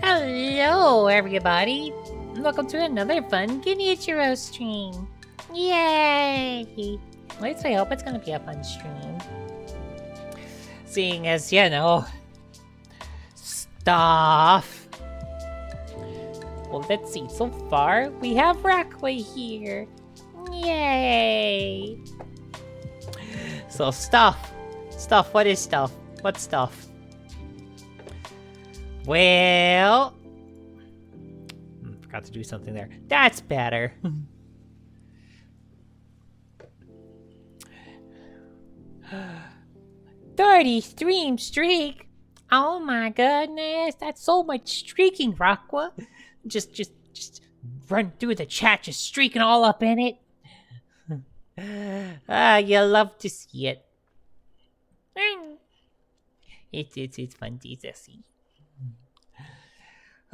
Hello, everybody. Welcome to another fun Genichiro stream. Yay! At least I hope it's gonna be a fun stream. Seeing as, you know, stuff. Well, let's see. So far, we have Rockway here. Yay! So, stuff. Stuff, what is stuff? What's stuff? Well... forgot to do something there. That's better. 30 stream streak? Oh my goodness, that's so much streaking, Rockway. Just run through the chat, just streaking all up in it. You love to see it. It's fun to see.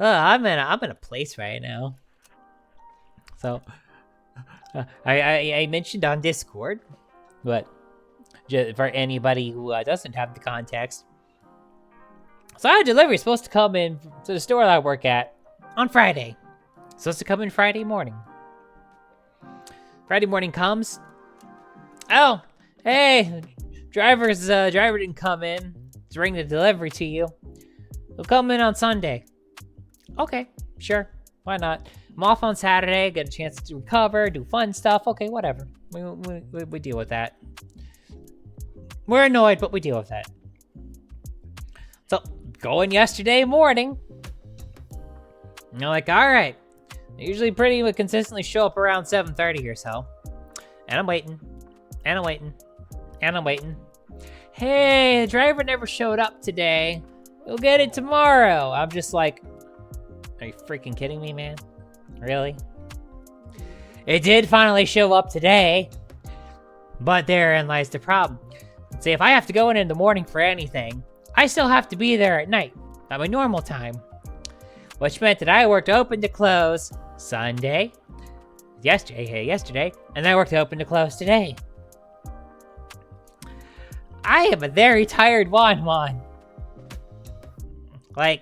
I'm in a place right now. So, I mentioned on Discord, but just for anybody who doesn't have the context, Side Delivery is supposed to come in to the store that I work at on Friday. It's supposed to come in Friday morning. Friday morning comes. Oh, hey, driver didn't come in to bring the delivery to you. He'll come in on Sunday. Okay, sure, why not? I'm off on Saturday, get a chance to recover, do fun stuff. Okay, whatever. We deal with that. We're annoyed, but we deal with that. So, going yesterday morning. And you're like, alright. I usually pretty consistently show up around 7:30 or so. And I'm waiting. And I'm waiting. And I'm waiting. Hey, the driver never showed up today. We'll get it tomorrow. I'm just like, are you freaking kidding me, man? Really? It did finally show up today. But therein lies the problem. See, if I have to go in the morning for anything, I still have to be there at night, at my normal time. Which meant that I worked open to close Sunday, yesterday, and then I worked open to close today. I am a very tired Wanwan. I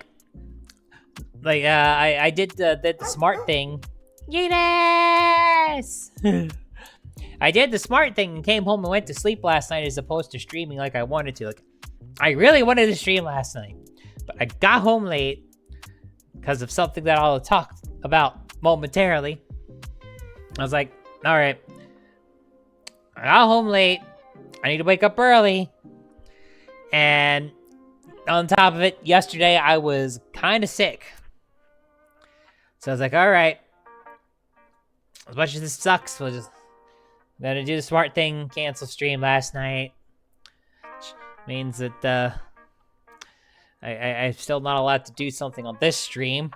did the smart thing. Yes! I did the smart thing and came home and went to sleep last night as opposed to streaming like I wanted to. Like, I really wanted to stream last night, but I got home late because of something that I'll talk about momentarily. I was like, all right, I got home late. I need to wake up early. And on top of it, yesterday I was kind of sick. So I was like, all right, as much as this sucks, I'm gonna do the smart thing, cancel stream last night. Which means that I'm still not allowed to do something on this stream.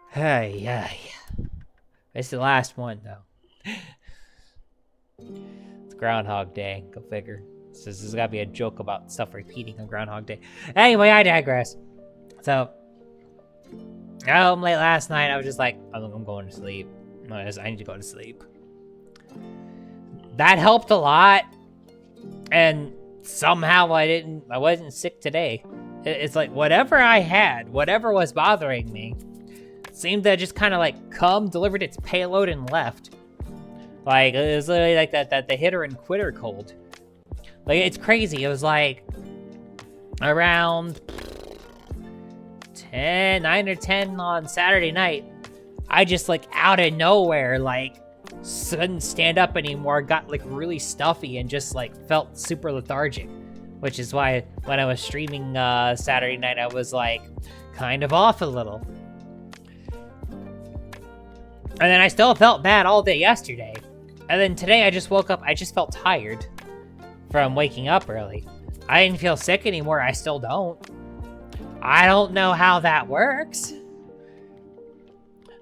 Hey. It's the last one, though. It's Groundhog Day. Go figure. This has got to be a joke about stuff repeating on Groundhog Day. Anyway, I digress. So, I got home late last night. I was just like, I'm going to sleep. I need to go to sleep. That helped a lot. And somehow I wasn't sick today. It's like whatever I had, whatever was bothering me, seemed to just kind of like delivered its payload and left. Like, it was literally like that the hitter and quitter cold. Like, it's crazy. It was like around 9 or 10 on Saturday night. I just like out of nowhere, like couldn't stand up anymore, got like really stuffy and just like felt super lethargic. Which is why when I was streaming Saturday night, I was like kind of off a little. And then I still felt bad all day yesterday. And then today I just woke up, I just felt tired from waking up early. I didn't feel sick anymore, I still don't. I don't know how that works.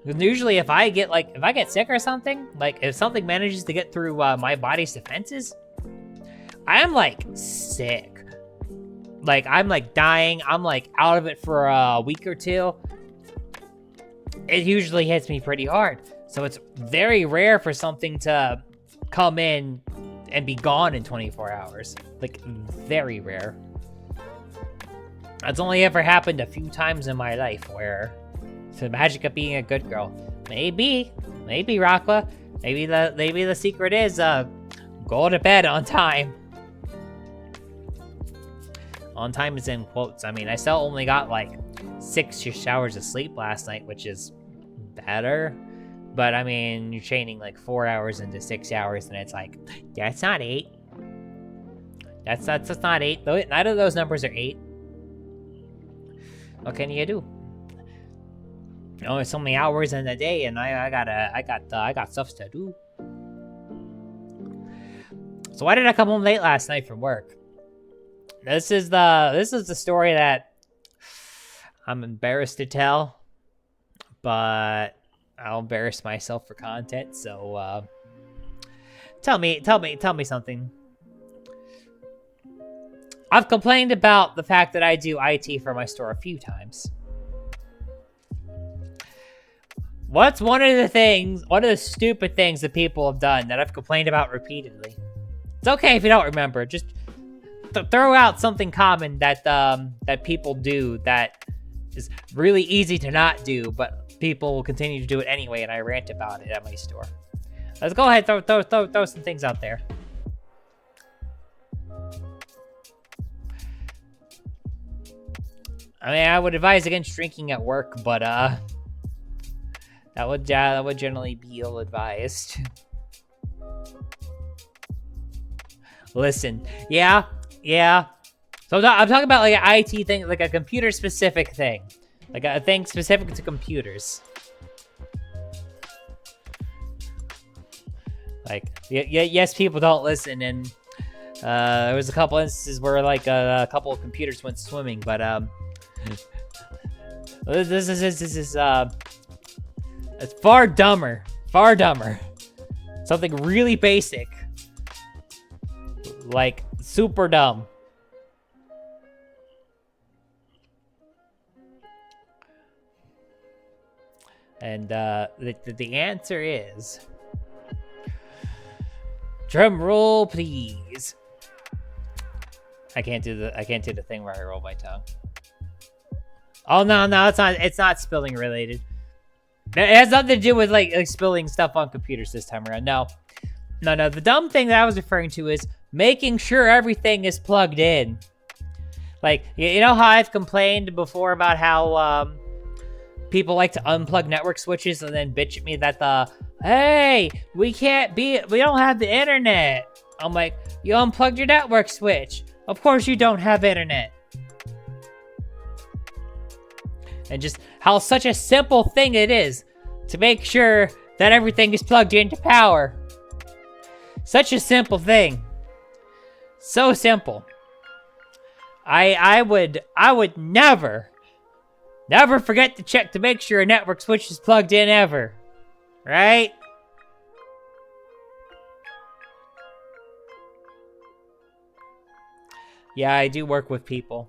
Usually if I get sick or something, like if something manages to get through my body's defenses, I am like sick. Like I'm like dying, I'm like out of it for a week or two. It usually hits me pretty hard. So it's very rare for something to come in and be gone in 24 hours. Like, very rare. That's only ever happened a few times in my life where it's the magic of being a good girl. Maybe Raqua. Maybe the secret is go to bed on time. On time is in quotes. I mean, I still only got like 6 hours of sleep last night, which is better. But I mean, you're chaining like 4 hours into 6 hours, and it's like, that's not 8. That's not 8. Neither of those numbers are 8. What can you do? Only so many hours in a day, and I got stuff to do. So why did I come home late last night from work? This is the story that I'm embarrassed to tell, but I'll embarrass myself for content. So tell me something. I've complained about the fact that I do IT for my store a few times. What's one of the stupid things that people have done that I've complained about repeatedly? It's okay if you don't remember. Just throw out something common that that people do that is really easy to not do, but people will continue to do it anyway, and I rant about it at my store. Let's go ahead, throw some things out there. I mean, I would advise against drinking at work, but that would generally be ill-advised. Listen, yeah. So I'm talking about like an IT thing, like a computer-specific thing, like a thing specific to computers. Like, yes, people don't listen, and there was a couple instances where like a couple of computers went swimming, but this is it's far dumber. Something really basic, like super dumb. And the answer is Drum roll, please. I can't do the thing where I roll my tongue. Oh no, it's not spilling related. It has nothing to do with like spilling stuff on computers this time around. No. The dumb thing that I was referring to is making sure everything is plugged in. Like, you know how I've complained before about how people like to unplug network switches and then bitch at me that hey, we don't have the internet. I'm like, you unplugged your network switch. Of course you don't have internet. And just how such a simple thing it is to make sure that everything is plugged into power. Such a simple thing. So simple. I would never forget to check to make sure a network switch is plugged in ever. Right? Yeah, I do work with people.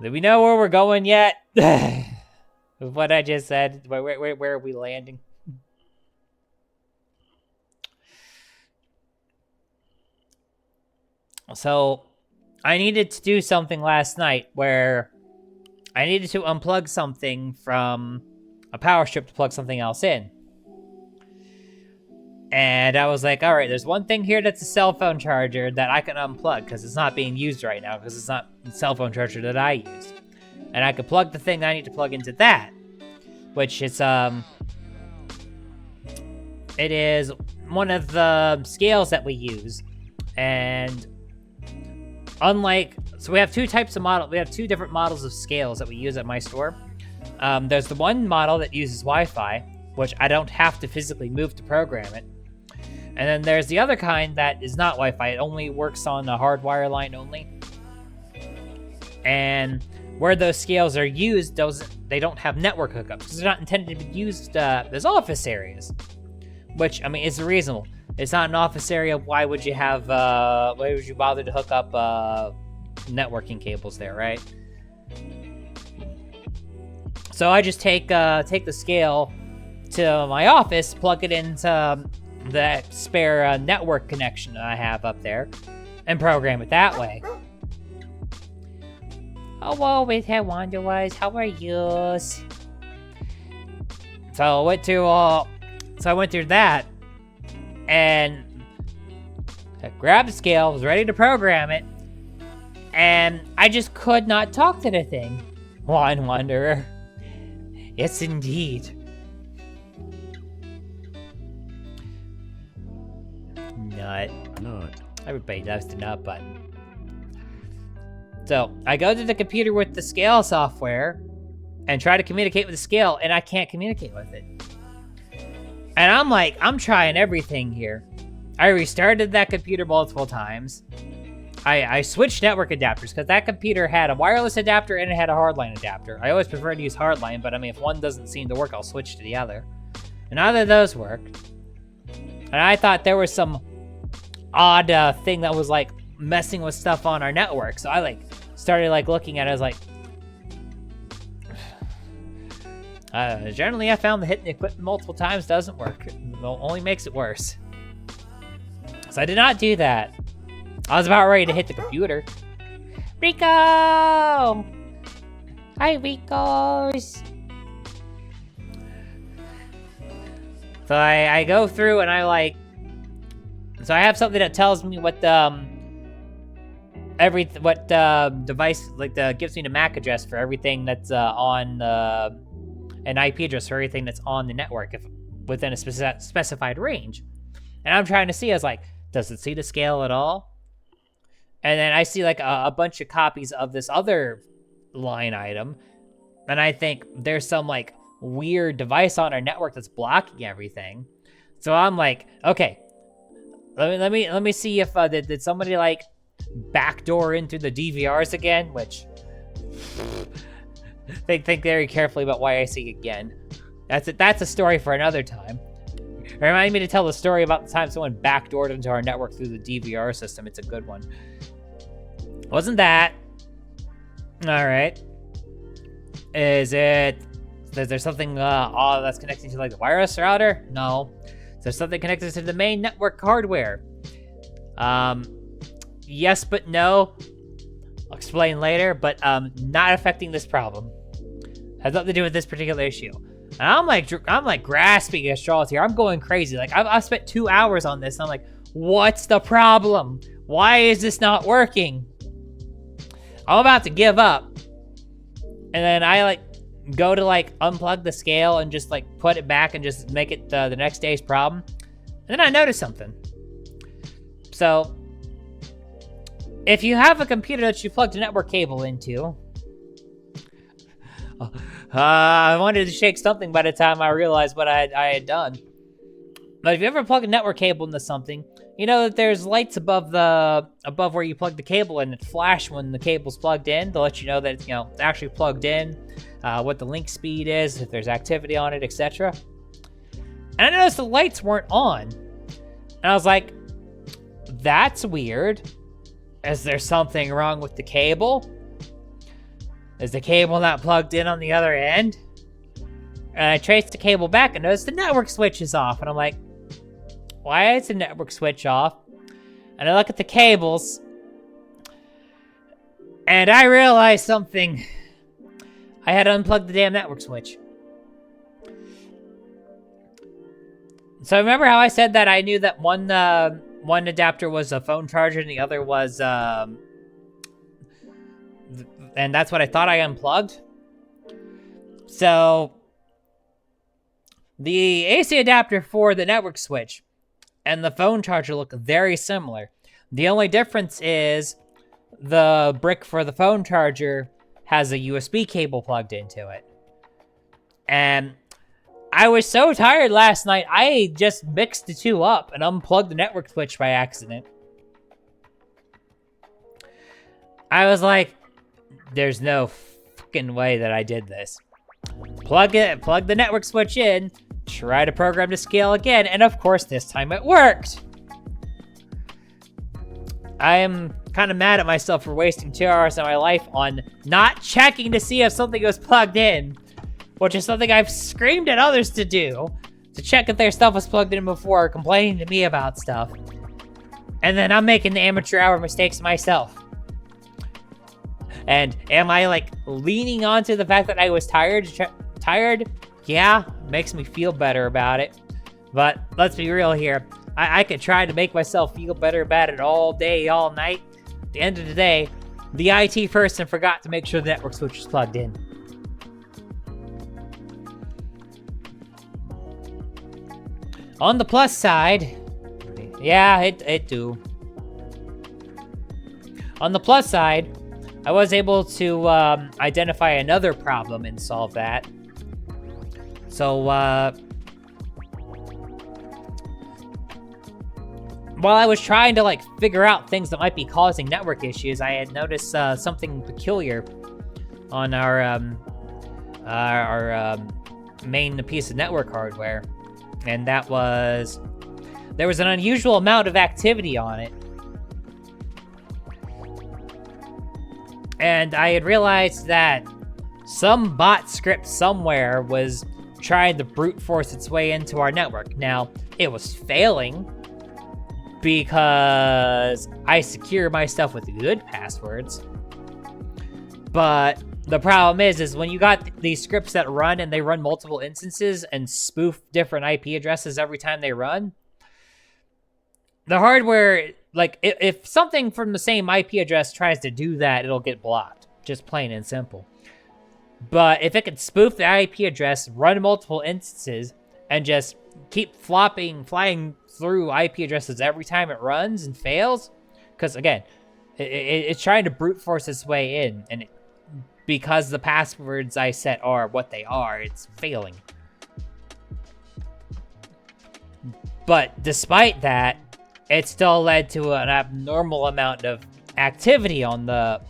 Do we know where we're going yet? With what I just said, where are we landing? So, I needed to do something last night where I needed to unplug something from a power strip to plug something else in. And I was like, all right, there's one thing here that's a cell phone charger that I can unplug because it's not being used right now because it's not the cell phone charger that I use. And I could plug the thing that I need to plug into that, which is, it is one of the scales that we use. And unlike, so we have two different models of scales that we use at my store. There's the one model that uses Wi-Fi, which I don't have to physically move to program it. And then there's the other kind that is not Wi-Fi. It only works on a hardwire line only. And where those scales are used, they don't have network hookups because they're not intended to be used as office areas. Which, I mean, is reasonable. It's not an office area. Why would you bother to hook up networking cables there, right? So I just take the scale to my office, plug it into that spare network connection that I have up there, and program it that way. Hello, with her Wanderwise. How are you? So I went through that, and I grabbed the scale, was ready to program it, and I just could not talk to the thing. Wanderer. Yes, indeed. Nut. Everybody loves the nut button. So, I go to the computer with the scale software and try to communicate with the scale, and I can't communicate with it. And I'm like, I'm trying everything here. I restarted that computer multiple times. I switched network adapters because that computer had a wireless adapter and it had a hardline adapter. I always prefer to use hardline, but I mean, if one doesn't seem to work, I'll switch to the other. And neither of those worked. And I thought there was some odd thing that was like messing with stuff on our network. So I started looking at it. I was like, generally I found that hitting the equipment multiple times doesn't work. It only makes it worse. So I did not do that. I was about ready to hit the computer. Rico! Hi, Ricos! So I go through and so I have something that tells me what device, gives me the MAC address for everything that's on an IP address for everything that's on the network if within a specified range. And I'm trying to see, I was like, does it see the scale at all? And then I see a bunch of copies of this other line item, and I think there's some weird device on our network that's blocking everything. So I'm like, okay, let me see if did somebody backdoor into the DVRs again, which think very carefully about why I see again. That's a story for another time. Remind me to tell the story about the time someone backdoored into our network through the DVR system. It's a good one. Wasn't that? All right. Is it Is there something that's connected to like the wireless router? No. Is there something connected to the main network hardware? Yes, but no. I'll explain later, but not affecting this problem. Has nothing to do with this particular issue. And I'm like grasping at straws here. I'm going crazy. Like I've spent 2 hours on this. And I'm like, what's the problem? Why is this not working? I'm about to give up. And then I like go to like unplug the scale and just like put it back and just make it the next day's problem. And then I noticed something. So if you have a computer that you plugged a network cable into, I wanted to shake something by the time I realized what I had done. But if you ever plug a network cable into something, you know that there's lights above where you plug the cable in that flash when the cable's plugged in to let you know that it's actually plugged in, what the link speed is, if there's activity on it, etc. And I noticed the lights weren't on. And I was like, that's weird. Is there something wrong with the cable? Is the cable not plugged in on the other end? And I traced the cable back and noticed the network switch is off. And I'm like, why is the network switch off? And I look at the cables. And I realized something. I had unplugged the damn network switch. So remember how I said that I knew that one adapter was a phone charger and the other was and that's what I thought I unplugged. So the AC adapter for the network switch and the phone charger look very similar. The only difference is the brick for the phone charger has a USB cable plugged into it. And I was so tired last night, I just mixed the two up and unplugged the network switch by accident. I was like, there's no fucking way that I did this. Plug the network switch in, try to program to scale again, and of course this time it worked. I am kind of mad at myself for wasting 2 hours of my life on not checking to see if something was plugged in, which is something I've screamed at others to do, to check if their stuff was plugged in before complaining to me about stuff. And then I'm making the amateur hour mistakes myself. And am I like leaning onto the fact that I was tired? Tired? Yeah, makes me feel better about it. But let's be real here. I could try to make myself feel better about it all day, all night. At the end of the day, the IT person forgot to make sure the network switch was plugged in. On the plus side, yeah, it do. On the plus side, I was able to identify another problem and solve that. So, while I was trying to like figure out things that might be causing network issues, I had noticed something peculiar on our main piece of network hardware. And that was, there was an unusual amount of activity on it. And I had realized that some bot script somewhere was trying to brute force its way into our network. Now, it was failing because I secure my stuff with good passwords. But the problem is when you got these scripts that run and they run multiple instances and spoof different IP addresses every time they run, the hardware, like if something from the same IP address tries to do that, it'll get blocked, just plain and simple. But if it can spoof the IP address, run multiple instances, and just keep flying through IP addresses every time it runs and fails, because again, it's trying to brute force its way in, and because the passwords I set are what they are, it's failing. But despite that, it still led to an abnormal amount of activity on the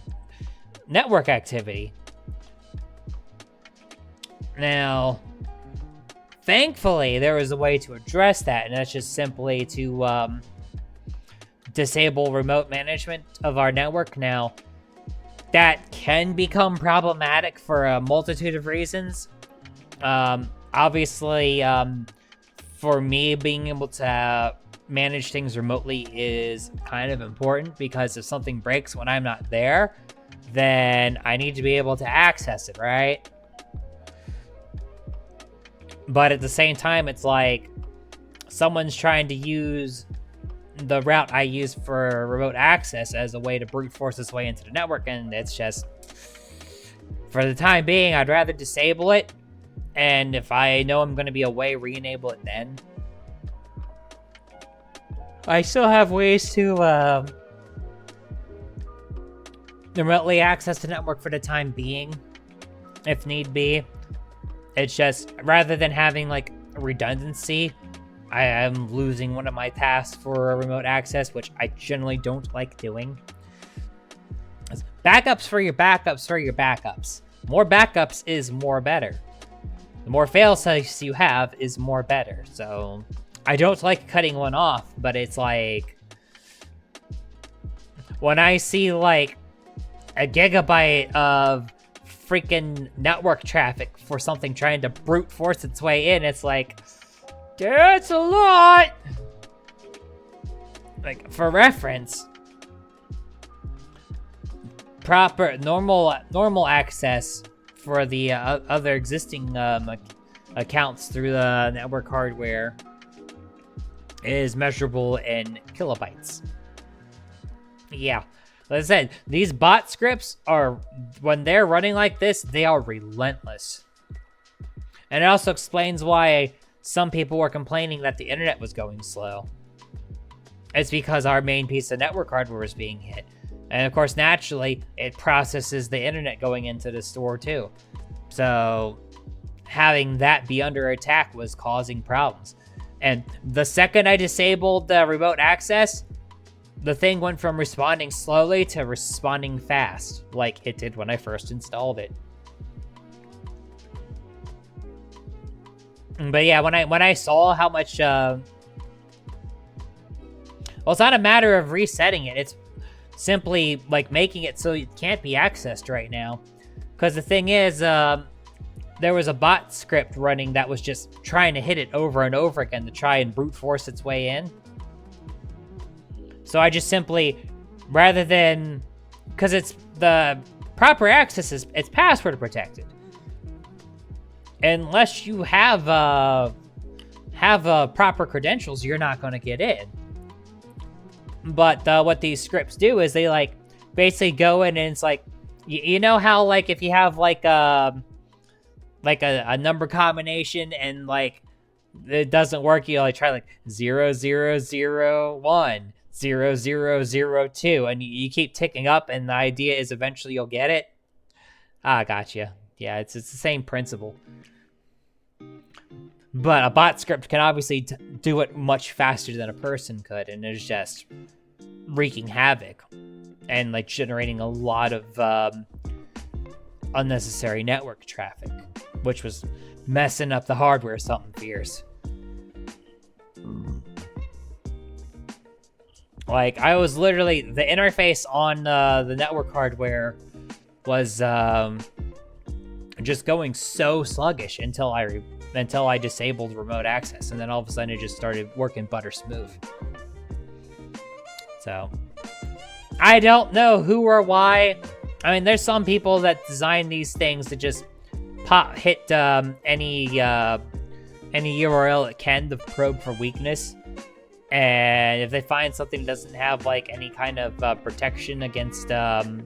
network activity. Now, thankfully, there was a way to address that, and that's just simply to disable remote management of our network. Now, that can become problematic for a multitude of reasons. Obviously, for me, being able to manage things remotely is kind of important because if something breaks when I'm not there, then I need to be able to access it, right? But at the same time, it's like someone's trying to use the route I use for remote access as a way to brute force its way into the network, and it's just, for the time being, I'd rather disable it, and if I know I'm going to be away, re-enable it then. I still have ways to remotely access the network for the time being, if need be. It's just, rather than having, like, redundancy, I am losing one of my tasks for remote access, which I generally don't like doing. Backups for your backups for your backups. More backups is more better. The more fail-safes you have is more better. So I don't like cutting one off, but it's like, when I see like a gigabyte of freaking network traffic for something trying to brute force its way in, it's like, that's a lot! Like, for reference, proper, normal access for the other existing accounts through the network hardware is measurable in kilobytes. Yeah. Like I said, these bot scripts are, when they're running like this, they are relentless. And it also explains why some people were complaining that the internet was going slow. It's because our main piece of network hardware is being hit. And of course, naturally, it processes the internet going into the store too. So having that be under attack was causing problems. And the second I disabled the remote access, the thing went from responding slowly to responding fast, like it did when I first installed it. But yeah, when I saw how much, well, it's not a matter of resetting it. It's simply like making it so it can't be accessed right now. Because the thing is, there was a bot script running that was just trying to hit it over and over again to try and brute force its way in. So I just simply, rather than, because it's the proper access is, it's password protected. Unless you have proper credentials, you're not going to get in. But what these scripts do is they like basically go in and it's like, you know how like if you have like a number combination and like it doesn't work, you like try like 0001, 0002, and you keep ticking up, and the idea is eventually you'll get it. Ah, gotcha. Yeah, it's the same principle. But a bot script can obviously do it much faster than a person could, and it's just wreaking havoc and like generating a lot of unnecessary network traffic, which was messing up the hardware something fierce. Like, I was literally, the interface on the network hardware was just going so sluggish until I disabled remote access, and then all of a sudden it just started working butter smooth. So, I don't know who or why. I mean, there's some people that design these things to just hit any URL it can to probe for weakness. And if they find something that doesn't have like any kind of protection against those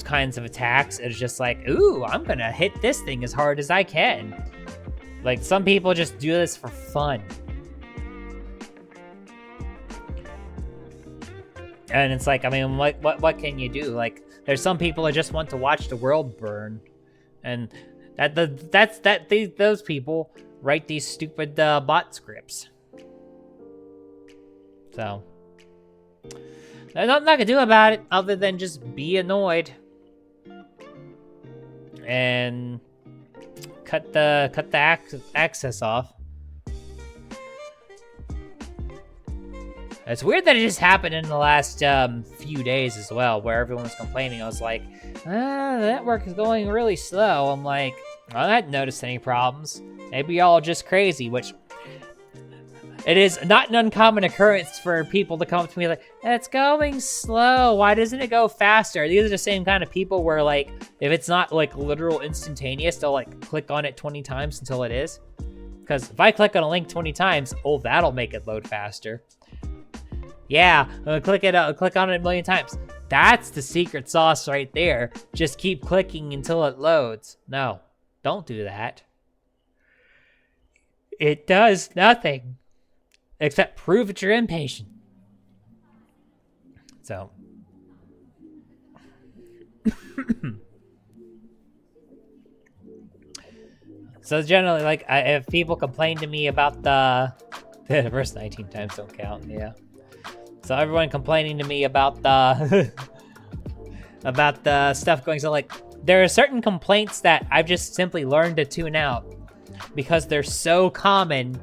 kinds of attacks, it's just like, ooh, I'm gonna hit this thing as hard as I can. Like, some people just do this for fun. And it's like, I mean, what can you do? Like, there's some people that just want to watch the world burn, and those people write these stupid bot scripts. So, there's nothing I can do about it other than just be annoyed and cut the access off. It's weird that it just happened in the last few days as well, where everyone was complaining. I was like, the network is going really slow. I'm like, I hadn't noticed any problems. Maybe y'all are just crazy, which it is not an uncommon occurrence for people to come up to me like, it's going slow. Why doesn't it go faster? These are the same kind of people where, like, if it's not, like, literal instantaneous, they'll, like, click on it 20 times until it is. Because if I click on a link 20 times, oh, that'll make it load faster. Yeah, click on it a million times. That's the secret sauce right there. Just keep clicking until it loads. No, don't do that. It does nothing except prove that you're impatient. So. So generally, like, if people complain to me about the first 19 times don't count, yeah. So everyone complaining to me about the about the stuff going, so like, there are certain complaints that I've just simply learned to tune out because they're so common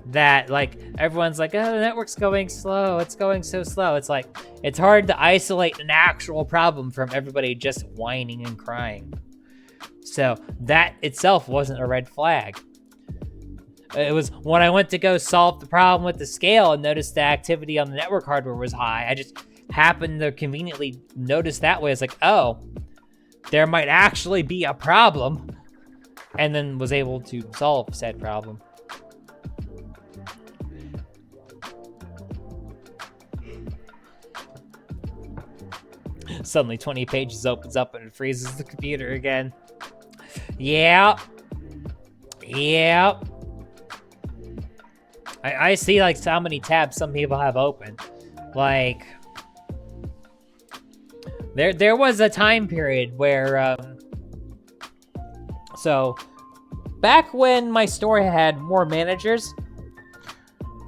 that, like, everyone's like, oh, the network's going slow, it's going so slow. It's like, it's hard to isolate an actual problem from everybody just whining and crying. So that itself wasn't a red flag. It was when I went to go solve the problem with the scale and noticed the activity on the network hardware was high. I just happened to conveniently notice that way. It's like, oh, there might actually be a problem. And then was able to solve said problem. Suddenly 20 pages opens up and it freezes the computer again. Yep. I see, like, how many tabs some people have open. Like, there was a time period where, so, back when my store had more managers,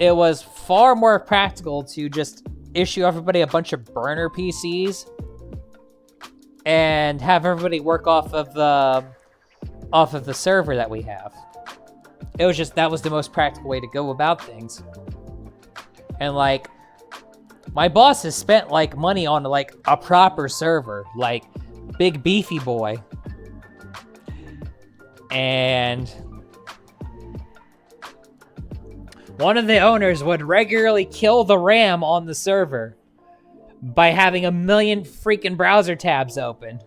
it was far more practical to just issue everybody a bunch of burner PCs and have everybody work off of the server that we have. It was just, that was the most practical way to go about things. And, like, my boss has spent, like, money on, like, a proper server, like, big beefy boy. And one of the owners would regularly kill the RAM on the server by having 1 million freaking browser tabs open.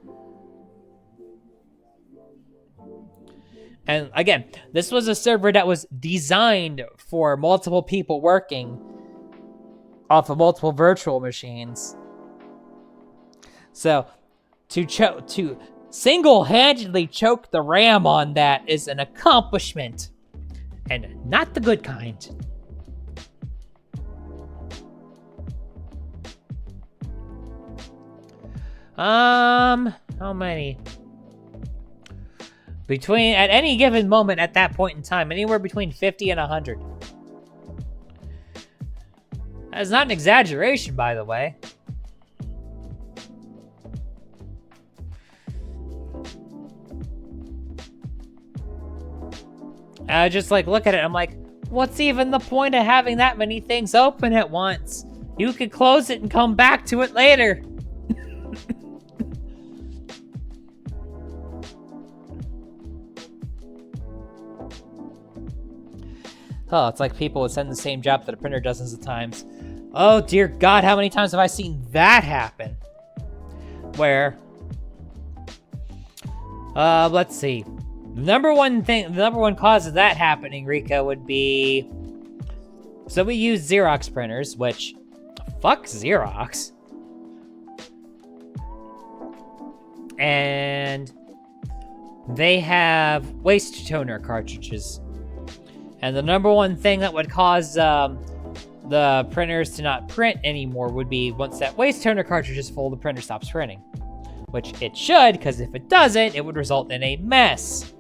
And again, this was a server that was designed for multiple people working off of multiple virtual machines. So to single-handedly choke the RAM on that is an accomplishment, and not the good kind. How many? At any given moment at that point in time, anywhere between 50 and 100. That's not an exaggeration, by the way. I just, like, look at it, I'm like, what's even the point of having that many things open at once? You could close it and come back to it later. Oh, it's like people would send the same job to the printer dozens of times. Oh dear God, how many times have I seen that happen? Where, let's see. The number one cause of that happening, Rika, would be, so we use Xerox printers, which, fuck Xerox. And they have waste toner cartridges. And the number one thing that would cause the printers to not print anymore would be once that waste toner cartridge is full, the printer stops printing. Which it should, because if it doesn't, it would result in a mess.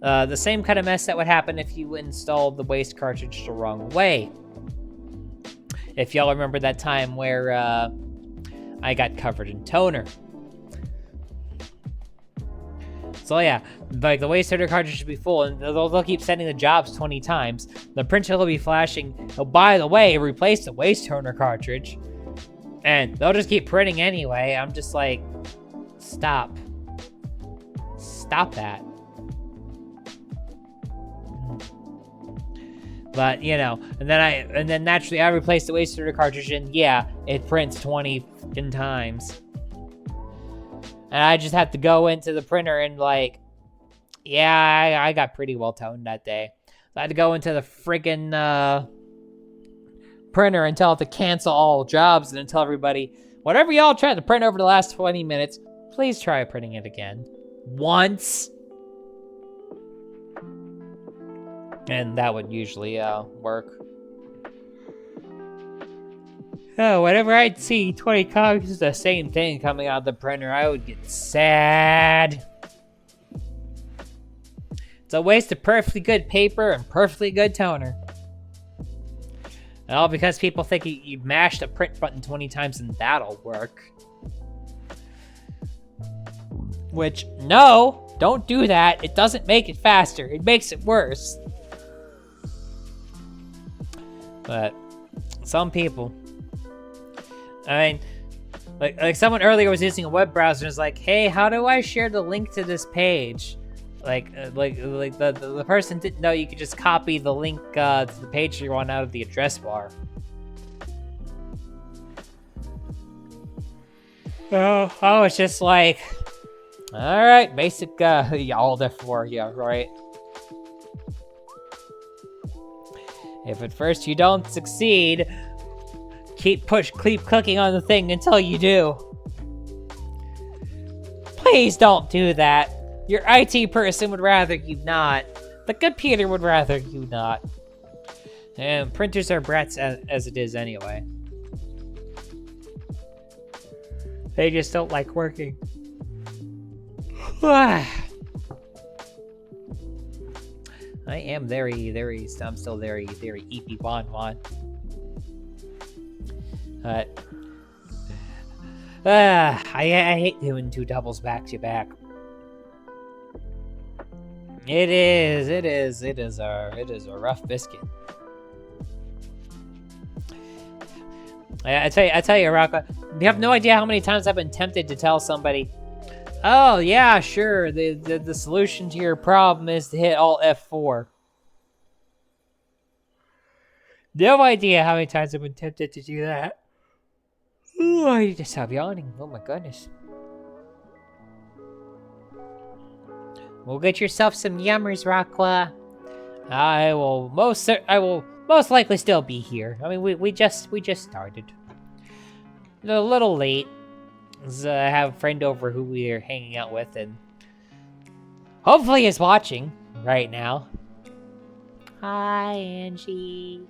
The same kind of mess that would happen if you installed the waste cartridge the wrong way. If y'all remember that time where I got covered in toner. So yeah, like the waste toner cartridge should be full, and they'll keep sending the jobs 20 times. The printer will be flashing, oh, by the way, replace the waste toner cartridge. And they'll just keep printing anyway. I'm just like, stop. stop that. But, you know, and then naturally I replaced the waste storage cartridge, and yeah, it prints 20 fucking times. And I just have to go into the printer and like, yeah, I got pretty well toned that day. So I had to go into the friggin' printer and tell it to cancel all jobs, and then tell everybody, whatever y'all tried to print over the last 20 minutes, please try printing it again. Once. And that would usually work. Oh, whenever I'd see 20 copies of the same thing coming out of the printer, I would get sad. It's a waste of perfectly good paper and perfectly good toner. And all because people think you mash the print button 20 times and that'll work. Which, no, don't do that. It doesn't make it faster. It makes it worse. But some people, I mean, like someone earlier was using a web browser and was like, hey, how do I share the link to this page? Like the person didn't know you could just copy the link to the page you want out of the address bar. Oh, I was just like, all right, basic all therefore, yeah, right. If at first you don't succeed, keep clicking on the thing until you do. Please don't do that. Your IT person would rather you not. The computer would rather you not. And printers are brats as it is anyway. They just don't like working. I am I'm still very EP Bon. I hate doing two doubles back to back. It is a rough biscuit. I tell you, Rocco, you have no idea how many times I've been tempted to tell somebody, oh yeah, sure, the solution to your problem is to hit Alt F4. No idea how many times I've been tempted to do that. Ooh, I need to stop yawning. Oh my goodness. Well, get yourself some yummers, Rocqua. I will most likely still be here. I mean, we just started. A little late. I have a friend over who we are hanging out with, and hopefully is watching right now. Hi, Angie.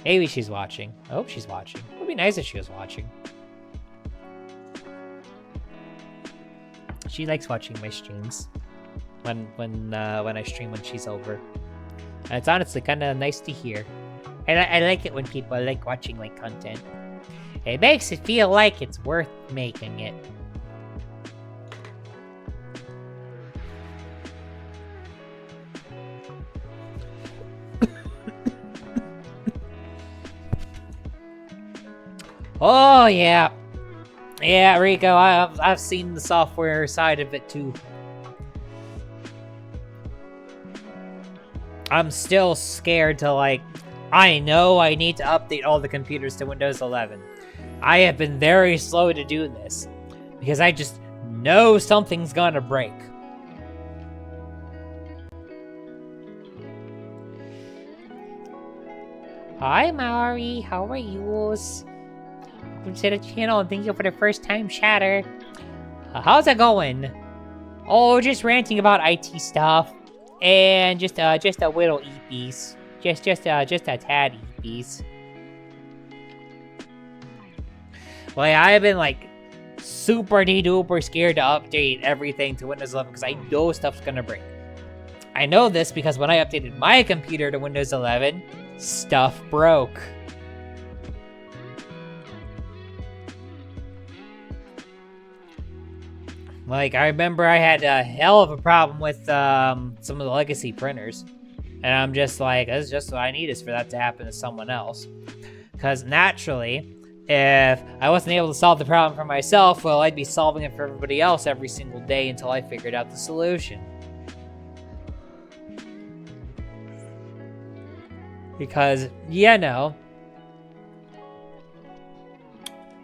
Maybe she's watching. I hope she's watching. It would be nice if she was watching. She likes watching my streams when I stream when she's over. And it's honestly kind of nice to hear. And I like it when people like watching my content. It makes it feel like it's worth making it. Oh yeah. Yeah, Rico, I've seen the software side of it too. I'm still scared to I know I need to update all the computers to Windows 11. I have been very slow to do this because I just know something's gonna break. Hi, Maori. How are you? Welcome to the channel and thank you for the first time chatter. How's it going? Oh, just ranting about IT stuff and just a little EPs. Just a tad EPs. Well, yeah, I've been super duper scared to update everything to Windows 11 because I know stuff's gonna break. I know this because when I updated my computer to Windows 11, stuff broke. I remember I had a hell of a problem with some of the legacy printers. And I'm just like, this is just what I need is for that to happen to someone else. Because naturally, If I wasn't able to solve the problem for myself, well, I'd be solving it for everybody else every single day until I figured out the solution. Because,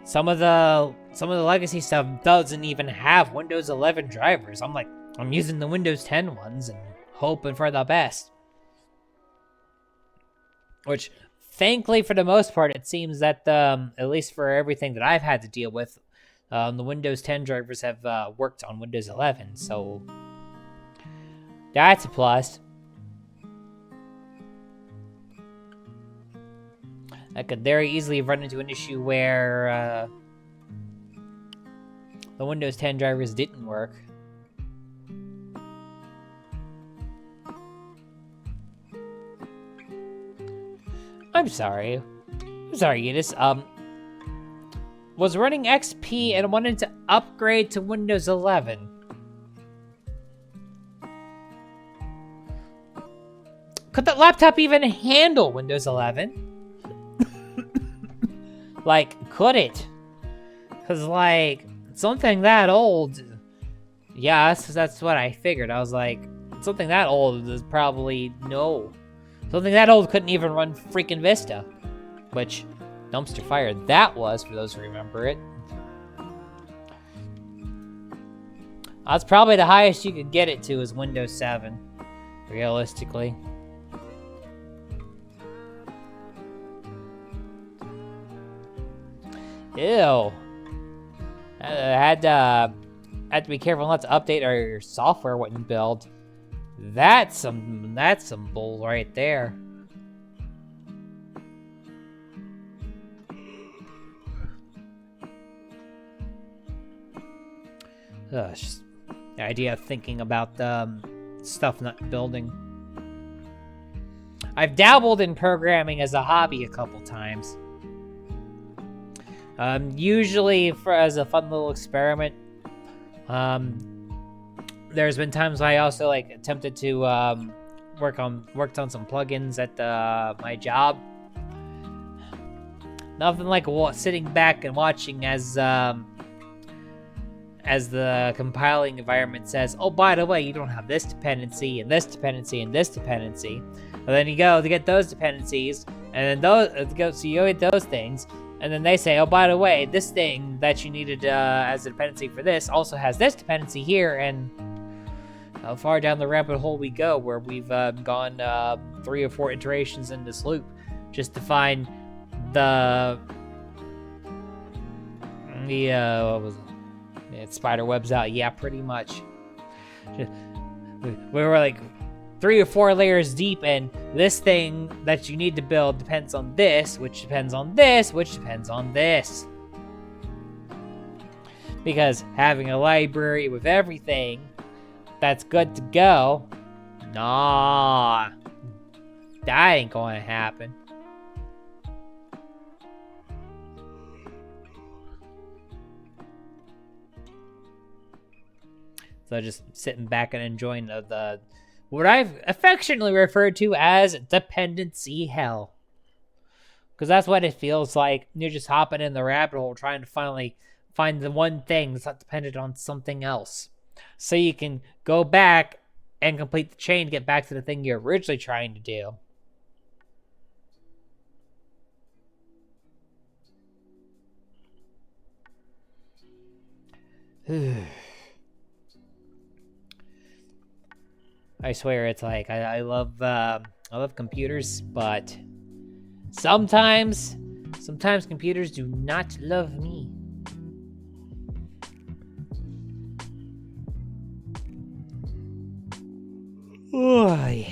some of the legacy stuff doesn't even have Windows 11 drivers. I'm using the Windows 10 ones and hoping for the best. Which, thankfully, for the most part, it seems that, at least for everything that I've had to deal with, the Windows 10 drivers have worked on Windows 11, so that's a plus. I could very easily run into an issue where the Windows 10 drivers didn't work. I'm sorry, Eunice. Was running XP and wanted to upgrade to Windows 11. Could that laptop even handle Windows 11? Could it? Because, something that old... Yeah, that's what I figured. I was like, something that old is probably... No. Something that old couldn't even run freaking Vista. Which, dumpster fire that was, for those who remember it. That's probably the highest you could get it to is Windows 7. Realistically. Ew. I had to be careful not to update our software when you build. That's some bull right there. Just the idea of thinking about stuff not building. I've dabbled in programming as a hobby a couple times. Usually as a fun little experiment. There's been times I also attempted to worked on some plugins at my job. Nothing like sitting back and watching as the compiling environment says, "Oh, by the way, you don't have this dependency and this dependency and this dependency." And then you go to get those dependencies, and then so you get those things. And then they say, "Oh, by the way, this thing that you needed as a dependency for this also has this dependency here," and how far down the rabbit hole we go, where we've gone 3 or 4 iterations in this loop just to find the what was it? Spider webs out. Yeah, pretty much. We were 3 or 4 layers deep, and this thing that you need to build depends on this, which depends on this, which depends on this. Because having a library with everything that's good to go, nah, that ain't gonna happen. So just sitting back and enjoying the what I've affectionately referred to as dependency hell. Because that's what it feels like. You're just hopping in the rabbit hole trying to finally find the one thing that's not dependent on something else. So you can go back and complete the chain to get back to the thing you're originally trying to do. I swear it's I love computers, but sometimes computers do not love me. Oy.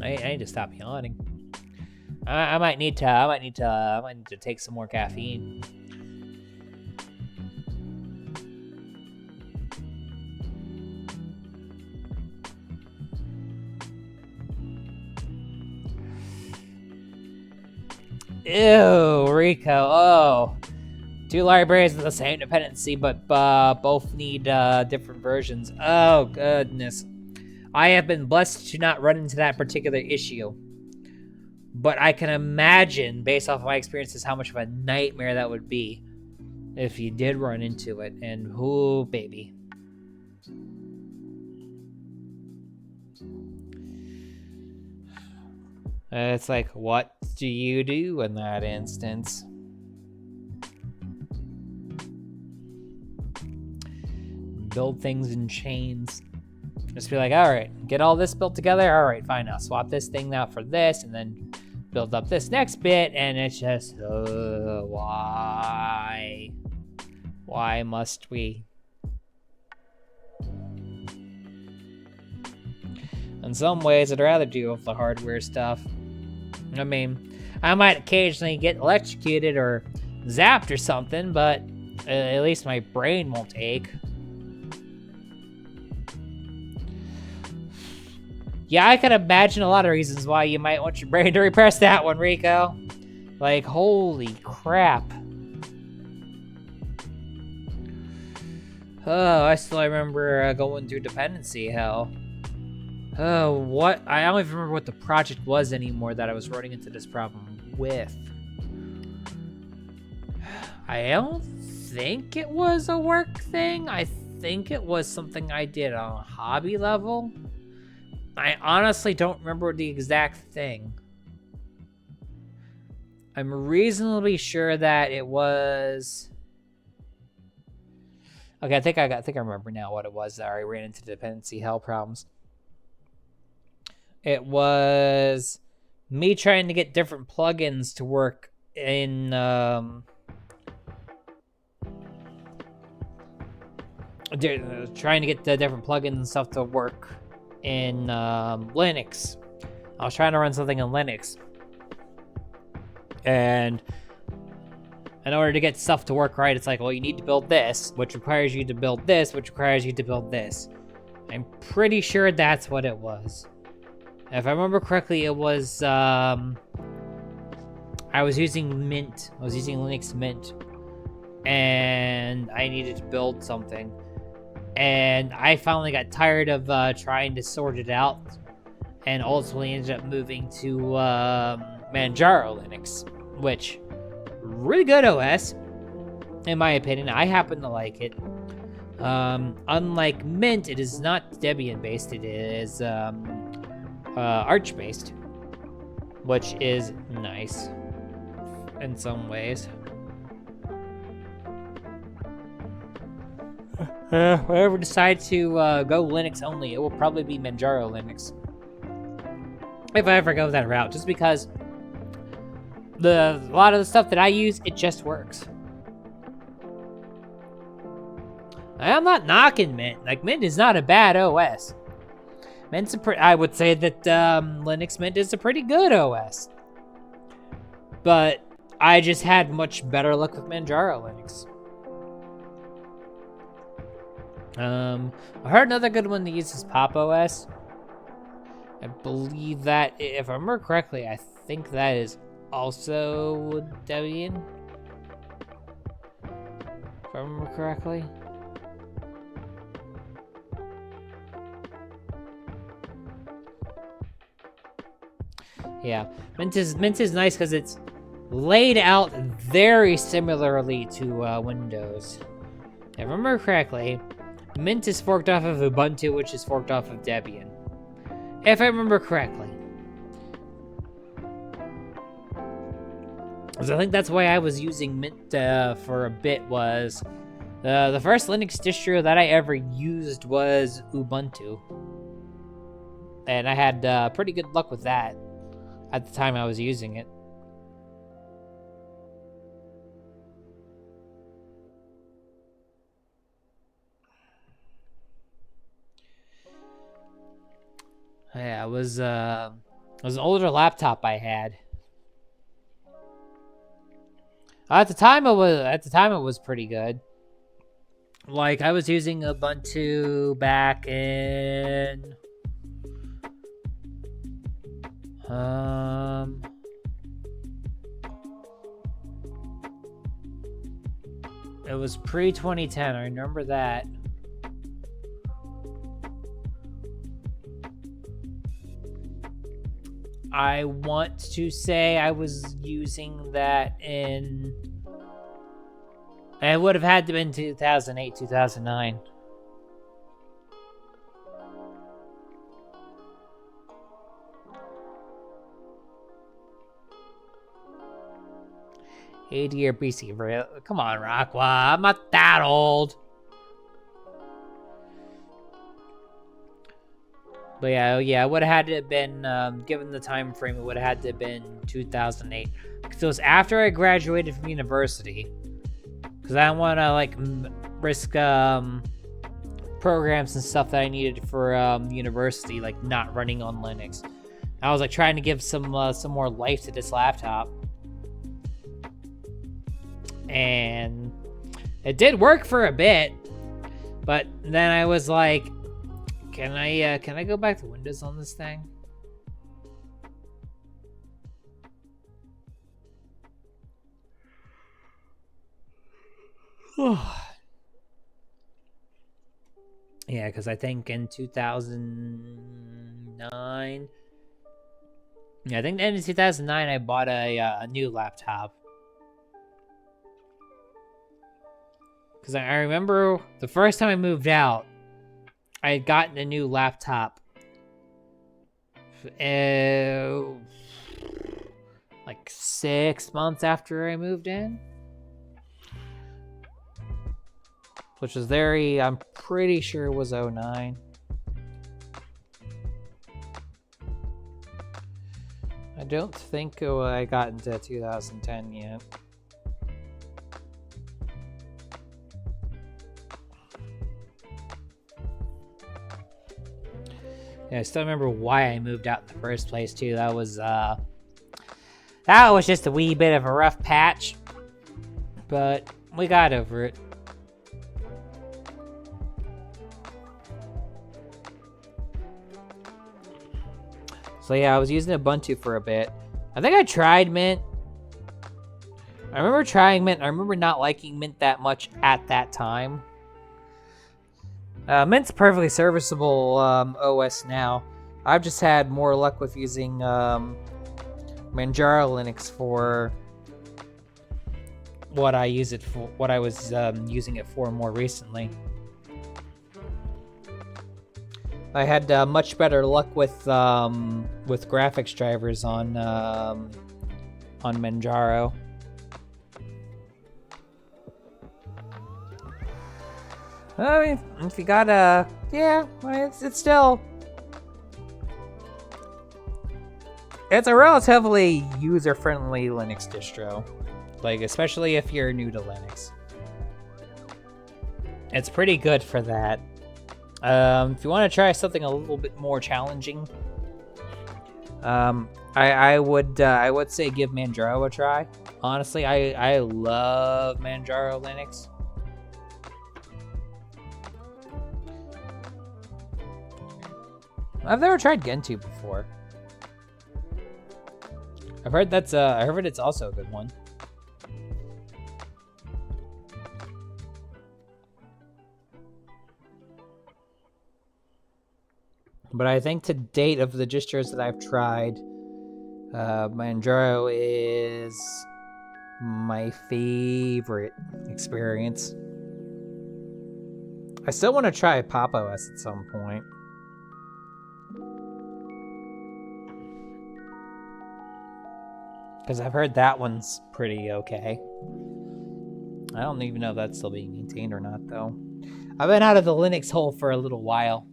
I need to stop yawning. I might need to take some more caffeine. Ew, Rico. Oh. 2 libraries with the same dependency, but both need different versions. Oh, goodness. I have been blessed to not run into that particular issue. But I can imagine, based off of my experiences, how much of a nightmare that would be if you did run into it. And oh, baby. It's like, what do you do in that instance? Build things in chains. Just be like, all right, get all this built together. All right, fine. I'll swap this thing out for this, and then build up this next bit. And it's just, why? Why must we? In some ways, I'd rather deal with the hardware stuff. I mean, I might occasionally get electrocuted or zapped or something, but at least my brain won't ache. Yeah, I can imagine a lot of reasons why you might want your brain to repress that one, Rico. Like, holy crap. Oh, I still remember going through dependency hell. Oh, what? I don't even remember what the project was anymore that I was running into this problem with. I don't think it was a work thing. I think it was something I did on a hobby level. I honestly don't remember the exact thing. I'm reasonably sure that it was... Okay, I think I remember now what it was that I ran into dependency hell problems. It was me trying to get different plugins to work in trying to get the different plugins and stuff to work in Linux. I was trying to run something in Linux, and in order to get stuff to work right, it's like, well, you need to build this, which requires you to build this, which requires you to build this. I'm pretty sure that's what it was. If I remember correctly, it was, I was using Mint. I was using Linux Mint. And I needed to build something. And I finally got tired of trying to sort it out. And ultimately ended up moving to Manjaro Linux. Which, really good OS, in my opinion. I happen to like it. Unlike Mint, it is not Debian-based. It is... Arch-based, which is nice in some ways. If I ever decide to go Linux only, it will probably be Manjaro Linux. If I ever go that route, just because a lot of the stuff that I use, it just works. I'm not knocking Mint. Like, Mint is not a bad OS. Mint's I would say that Linux Mint is a pretty good OS. But I just had much better luck with Manjaro Linux. I heard another good one to use is Pop OS. I believe that, if I remember correctly, I think that is also Debian. If I remember correctly. Yeah, Mint is nice because it's laid out very similarly to Windows. If I remember correctly, Mint is forked off of Ubuntu, which is forked off of Debian. If I remember correctly. So I think that's why I was using Mint for a bit was... the first Linux distro that I ever used was Ubuntu. And I had pretty good luck with that at the time I was using it. Yeah, it was an older laptop I had. At the time it was pretty good. Like, I was using Ubuntu back in it was pre-2010, I remember that. I want to say I was using that in... It would have had to been 2008, 2009. AD or BC, real? Come on, Rockwell. I'm not that old. But yeah, it would have had to have been, given the time frame, it would have had to have been 2008. Because it was after I graduated from university. Because I don't want to, like, risk, programs and stuff that I needed for, university, like, not running on Linux. I was, like, trying to give some more life to this laptop. And it did work for a bit. But then I was like, can I go back to Windows on this thing? Yeah, because I think in 2009... Yeah, I think the end of 2009 I bought a new laptop. Because I remember the first time I moved out, I had gotten a new laptop. Like 6 months after I moved in. Which was I'm pretty sure it was 09. I don't think I got into 2010 yet. Yeah, I still remember why I moved out in the first place too. That was just a wee bit of a rough patch, but we got over it. So yeah, I was using Ubuntu for a bit. I think I tried Mint. I remember trying Mint. I remember not liking Mint that much at that time. Mint's a perfectly serviceable OS now. I've just had more luck with using Manjaro Linux for what I use it for. What I was using it for more recently. I had much better luck with graphics drivers on Manjaro. I mean, if you got it's still... It's a relatively user-friendly Linux distro. Like, especially if you're new to Linux. It's pretty good for that. If you want to try something a little bit more challenging, I would say give Manjaro a try. Honestly, I love Manjaro Linux. I've never tried Gentoo before. I've heard it's also a good one. But I think to date of the distros that I've tried, Manjaro is my favorite experience. I still want to try Pop! OS at some point. Because I've heard that one's pretty okay. I don't even know if that's still being maintained or not, though. I've been out of the Linux hole for a little while.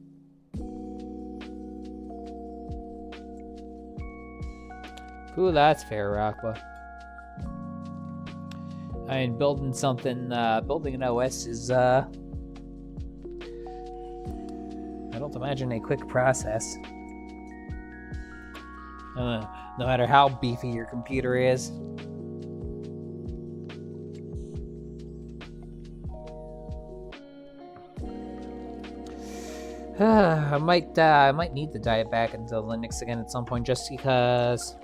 Ooh, that's fair, Aqua. I mean, building an OS is, I don't imagine a quick process. No matter how beefy your computer is. I might need to dive back into Linux again at some point, just because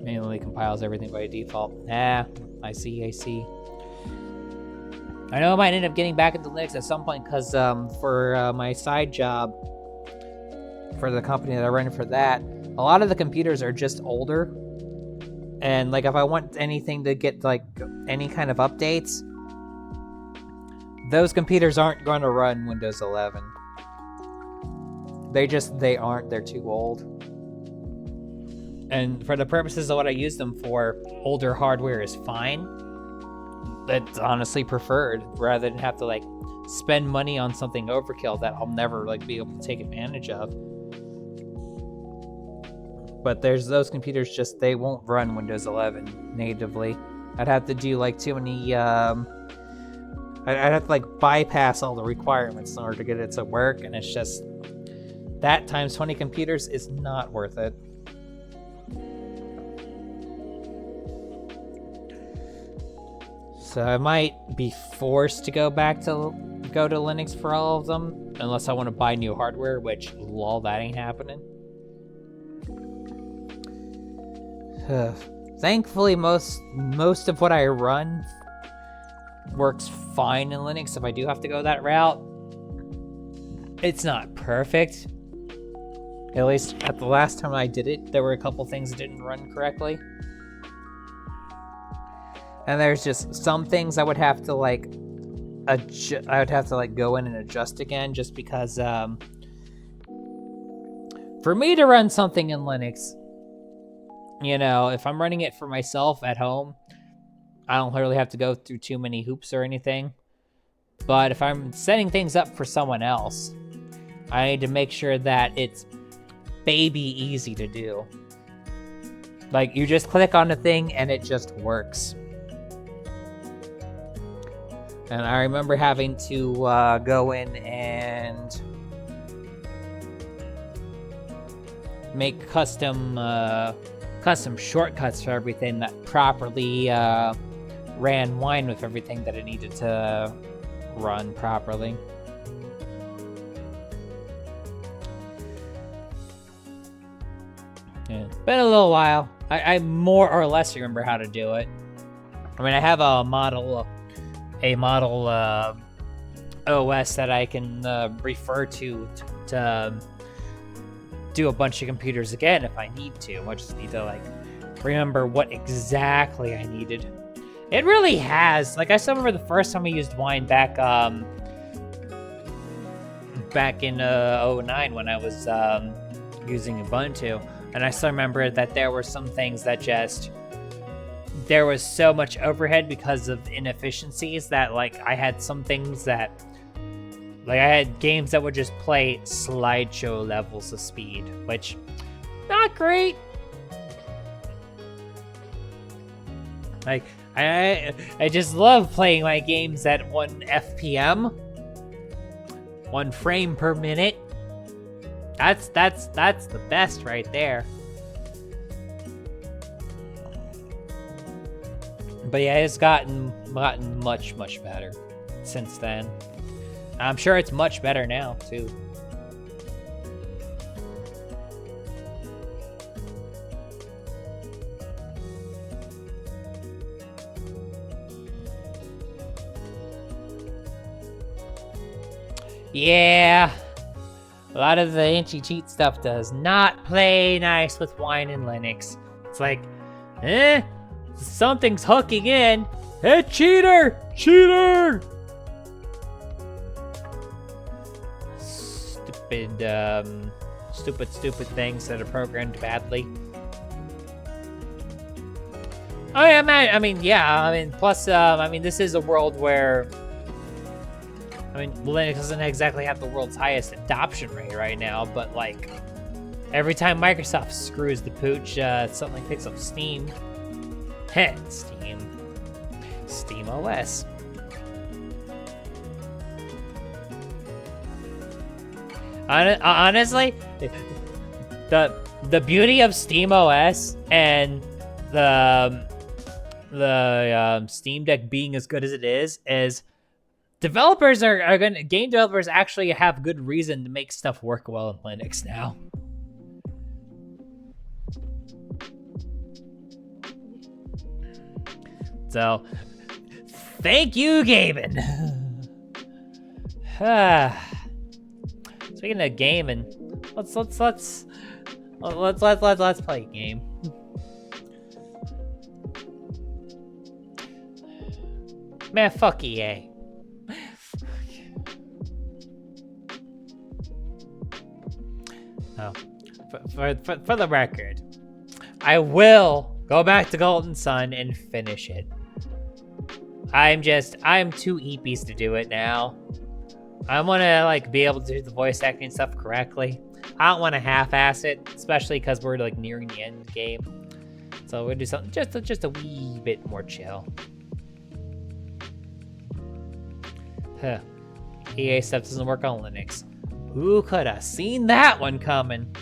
manually compiles everything by default. I see. I know I might end up getting back into Linux at some point, because for my side job, for the company that I run for that, a lot of the computers are just older. And like if I want anything to get like any kind of updates, those computers aren't going to run Windows 11. They aren't. They're too old. And for the purposes of what I use them for, older hardware is fine. That's honestly preferred, rather than have to like spend money on something overkill that I'll never like be able to take advantage of. But there's those computers they won't run Windows 11 natively. I'd have to do like too many, I'd have to like bypass all the requirements in order to get it to work, and it's just, that times 20 computers is not worth it. So I might be forced to go to Linux for all of them, unless I want to buy new hardware, which lol, that ain't happening. Thankfully, most of what I run works fine in Linux. If I do have to go that route, it's not perfect. At least at the last time I did it, there were a couple things that didn't run correctly. And there's just some things I would have to like go in and adjust again, just because for me to run something in Linux, you know, if I'm running it for myself at home, I don't really have to go through too many hoops or anything. But if I'm setting things up for someone else, I need to make sure that it's baby easy to do. Like, you just click on the thing and it just works. And I remember having to go in and make custom shortcuts for everything that properly ran Wine with everything that it needed to run properly. Yeah, it's been a little while. I more or less remember how to do it. I mean, I have a model OS that I can refer to do a bunch of computers again if I need to. I just need to like remember what exactly I needed. It really has. Like, I still remember the first time I used Wine back in 09 when I was using Ubuntu, and I still remember that there were some things that just, there was so much overhead because of inefficiencies that, like, I had some things that, like, I had games that would just play slideshow levels of speed, which, not great. Like, I just love playing my games at 1 FPM, 1 frame per minute. That's the best right there. But yeah, it's gotten much better since then. I'm sure it's much better now too. Yeah, a lot of the anti-cheat stuff does not play nice with Wine and Linux. It's like, something's hooking in. Hey, cheater! Cheater! Stupid things that are programmed badly. Oh yeah, man. I mean, plus, this is a world where, Linux doesn't exactly have the world's highest adoption rate right now, but like, every time Microsoft screws the pooch, something picks up Steam. Heh, Steam OS. Honestly, the beauty of Steam OS and the Steam Deck being as good as it is game developers actually have good reason to make stuff work well in Linux now. So, thank you, Gaben. Speaking of gaming, let's play a game. Man, fuck EA. Oh, for the record, I will go back to Golden Sun and finish it. I'm too eepies to do it now. I want to like be able to do the voice acting stuff correctly. I don't want to half-ass it, especially because we're like nearing the end of the game. So we'll do something just a wee bit more chill. Huh. EA stuff doesn't work on Linux. Who could have seen that one coming?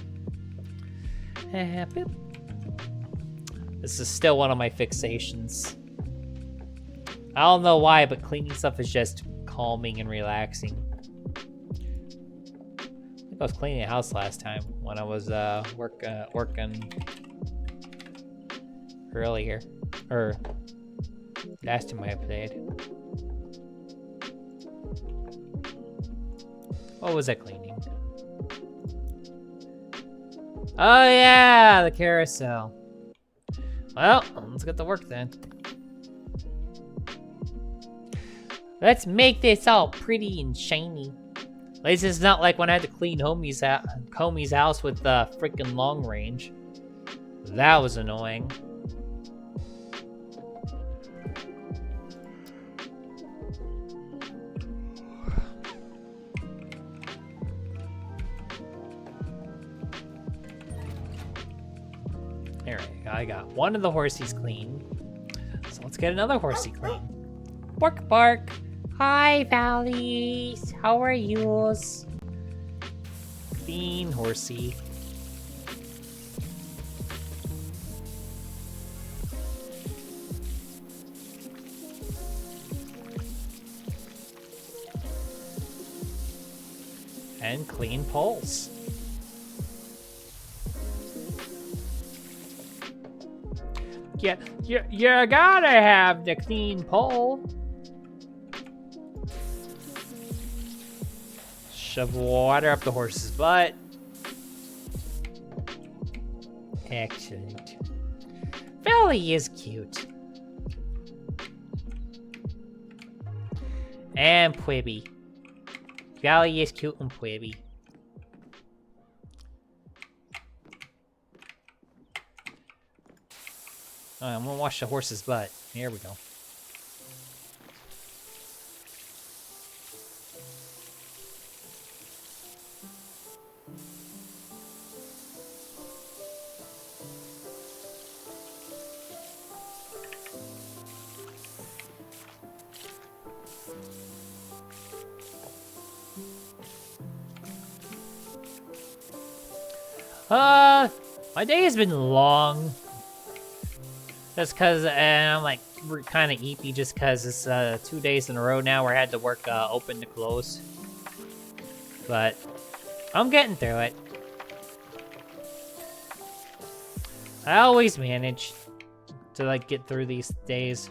This is still one of my fixations. I don't know why, but cleaning stuff is just calming and relaxing. I think I was cleaning the house last time when I was working earlier, or last time I played. What was I cleaning? Oh yeah, the carousel. Well, let's get to work then. Let's make this all pretty and shiny. At least it's not like when I had to clean Homie's house with the freaking long range. That was annoying. There we go. I got one of the horsies clean. So let's get another horsey clean. Bark, bark. Hi, Valleys. How are yous? Clean horsey. And clean poles. Yeah, you gotta have the clean pole. Shove water up the horse's butt. Excellent. Valley is cute. And Pwibby. Valley is cute and Pwibby. Alright, I'm gonna wash the horse's butt. Here we go. My day has been long. Just cause, I'm like, we're kind of eepy just cause it's 2 days in a row now where I had to work open to close. But I'm getting through it. I always manage to like get through these days.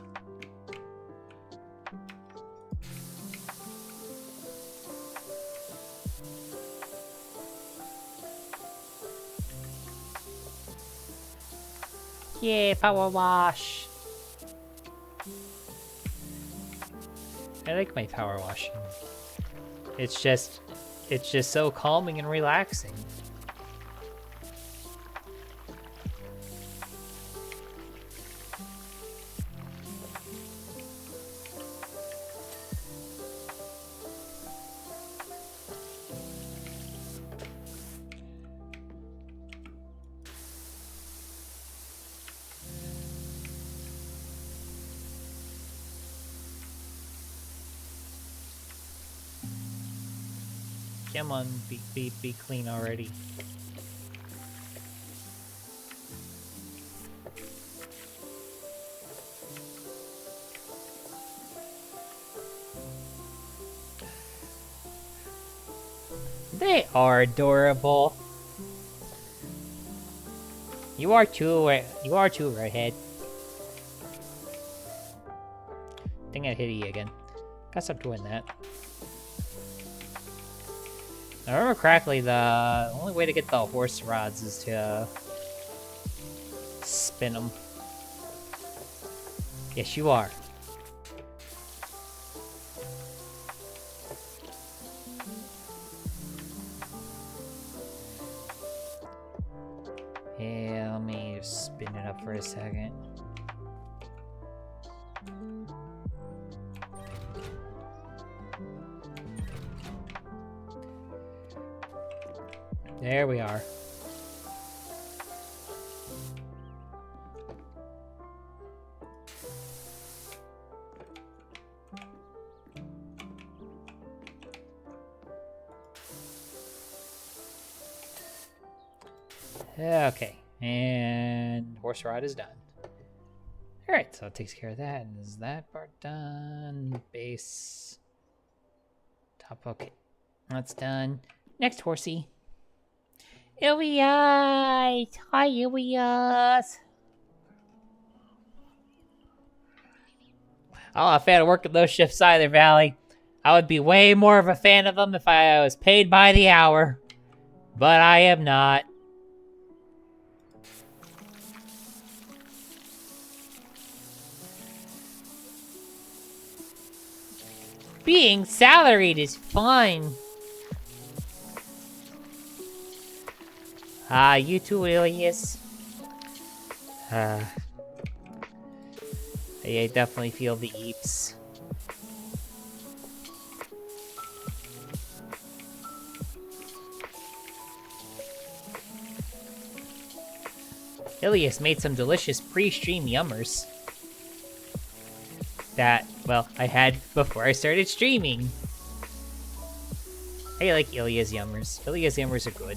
Yeah, power wash. I like my power washing. It's just so calming and relaxing. Come on, be clean already. They are adorable. You are too, Redhead. I think I hit E again. Gotta stop doing that. I remember correctly, the only way to get the horse rods is to spin them. Yes, you are. Yeah, let me just spin it up for a second. There we are. Okay, and horse ride is done. All right, so it takes care of that. And is that part done? Base. Top, okay. That's done. Next horsey. Ilias! Hi, Ilias! I'm not a fan of working those shifts either, Valley. I would be way more of a fan of them if I was paid by the hour. But I am not. Being salaried is fun. You too, Ilias. I definitely feel the eeps. Ilias made some delicious pre-stream yummers that, well, I had before I started streaming. I like Ilias yummers. Ilias yummers are good.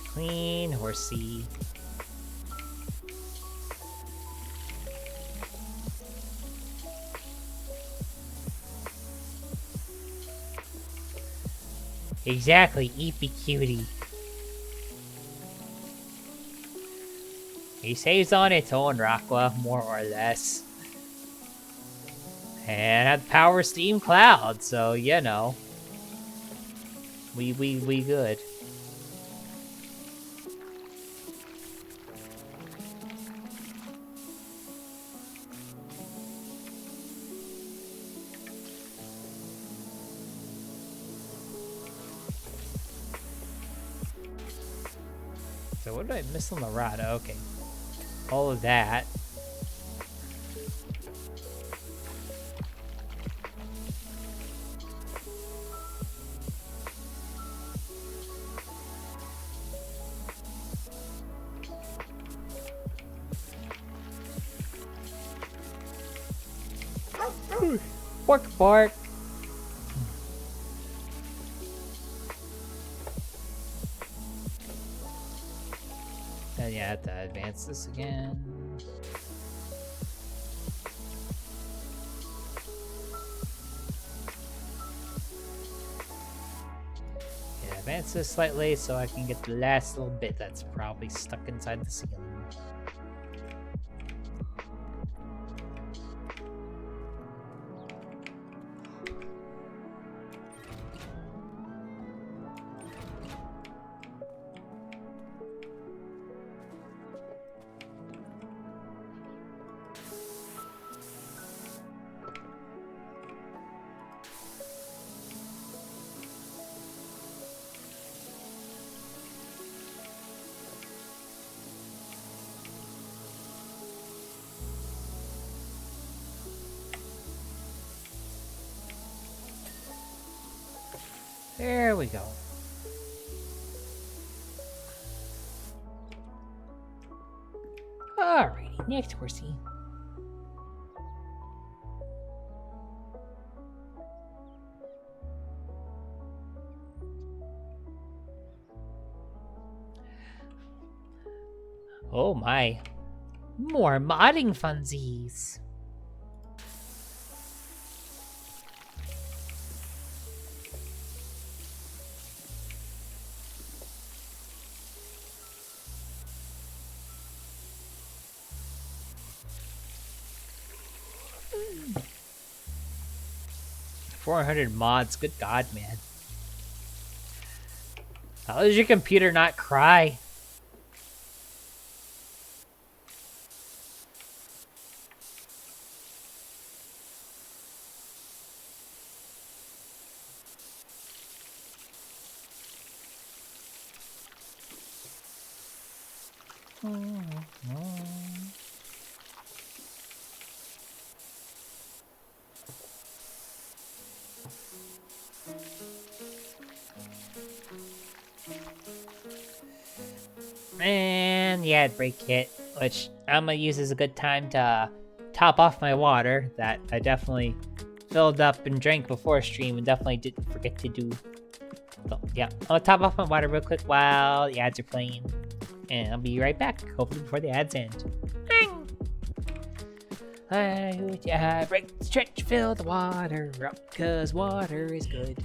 Clean horsey. Exactly, eepy cutie. He saves on its own, Raqua, more or less. And had power steam cloud, so you know. We good. So what did I miss on the rod? Okay. All of that. Bark, bark. And yeah, I have to advance this again. Yeah, advance this slightly so I can get the last little bit that's probably stuck inside the ceiling. There we go. Alrighty, next horsey. Oh my. More modding funsies. 400 mods. Good God, man. How does your computer not cry? And the ad break hit, which I'm gonna use as a good time to top off my water that I definitely filled up and drank before stream and definitely didn't forget to do. So, yeah, I'm gonna top off my water real quick while the ads are playing. And I'll be right back, hopefully before the ads end. Break, stretch, fill the water up, cause water is good.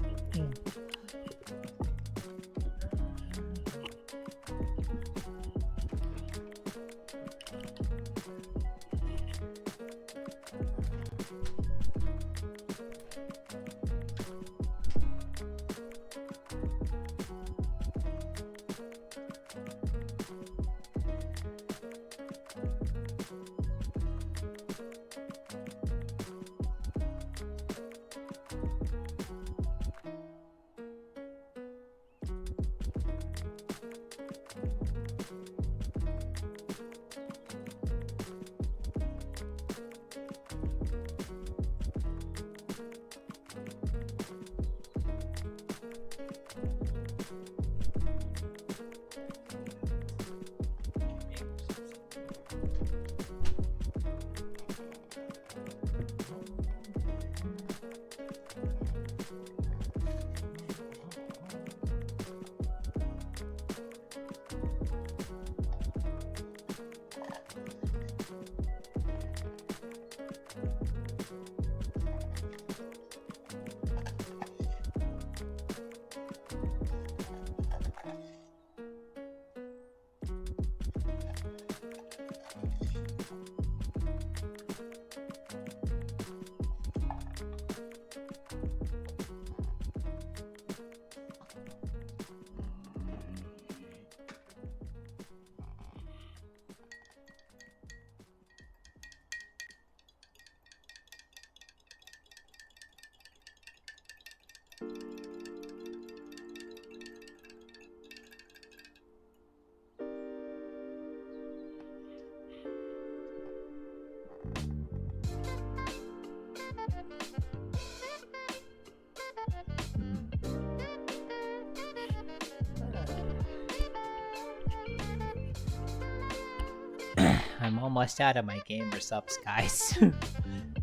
I'm almost out of my gamer subs, guys.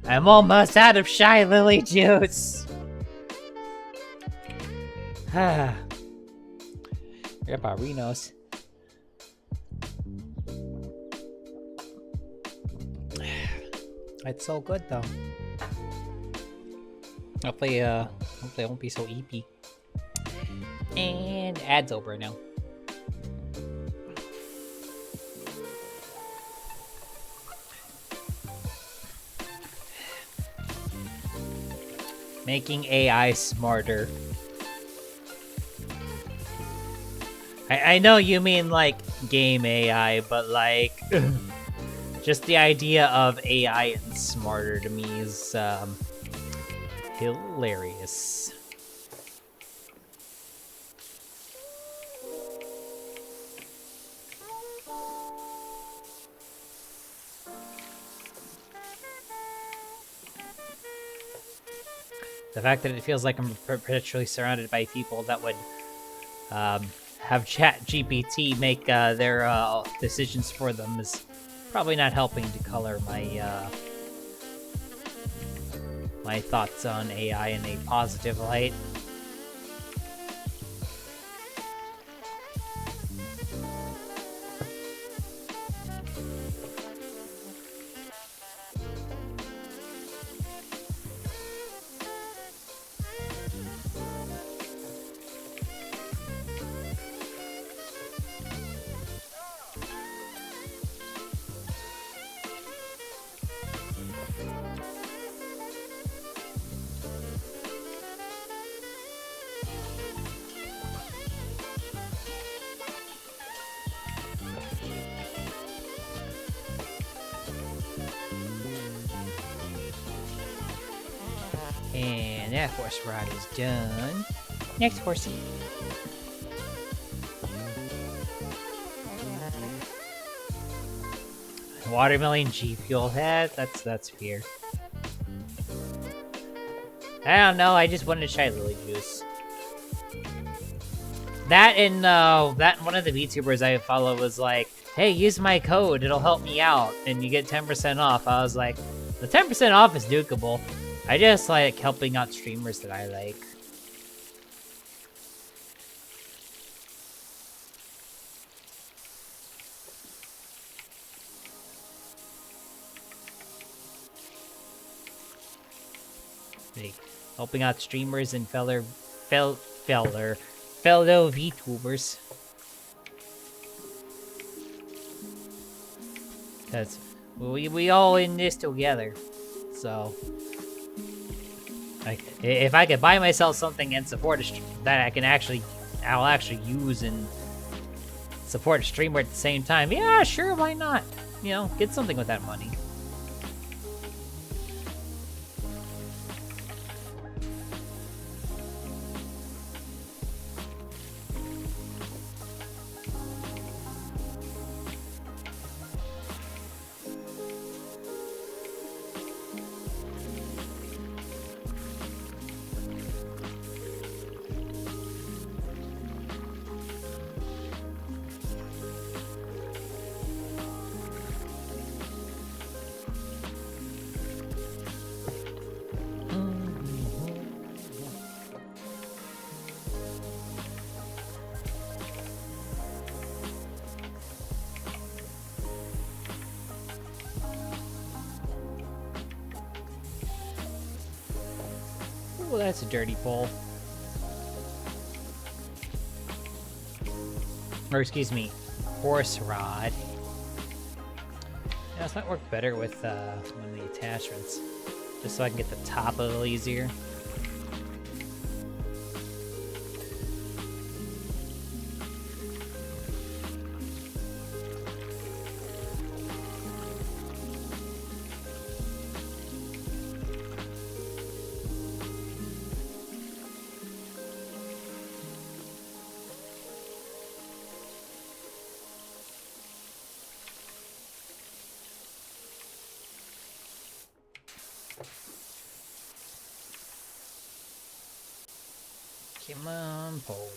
I'm almost out of Shy Lily juice. Grandpa Reno's. It's so good though. Hopefully it won't be so eepy. And ads over now. Making AI smarter. I know you mean like game AI, but like just the idea of AI and smarter to me is hilarious. The fact that it feels like I'm perpetually surrounded by people that would have ChatGPT make their decisions for them is probably not helping to color my my thoughts on AI in a positive light. And that horse rod is done. Next horsey. Watermelon G Fuel. That's fair. I don't know, I just wanted to try Lily Juice. That and one of the VTubers I follow was like, hey, use my code, it'll help me out, and you get 10% off. I was like, the 10% off is dukable. I just like helping out streamers that I like. Like, helping out streamers and fellow VTubers. Because we all in this together. So, like, if I could buy myself something and support a that I'll actually use and support a streamer at the same time, yeah, sure, why not? You know, get something with that money. Well, that's a dirty pole. Or excuse me, horse rod. Yeah, this might work better with one of the attachments, just so I can get the top a little easier. Come on, pole.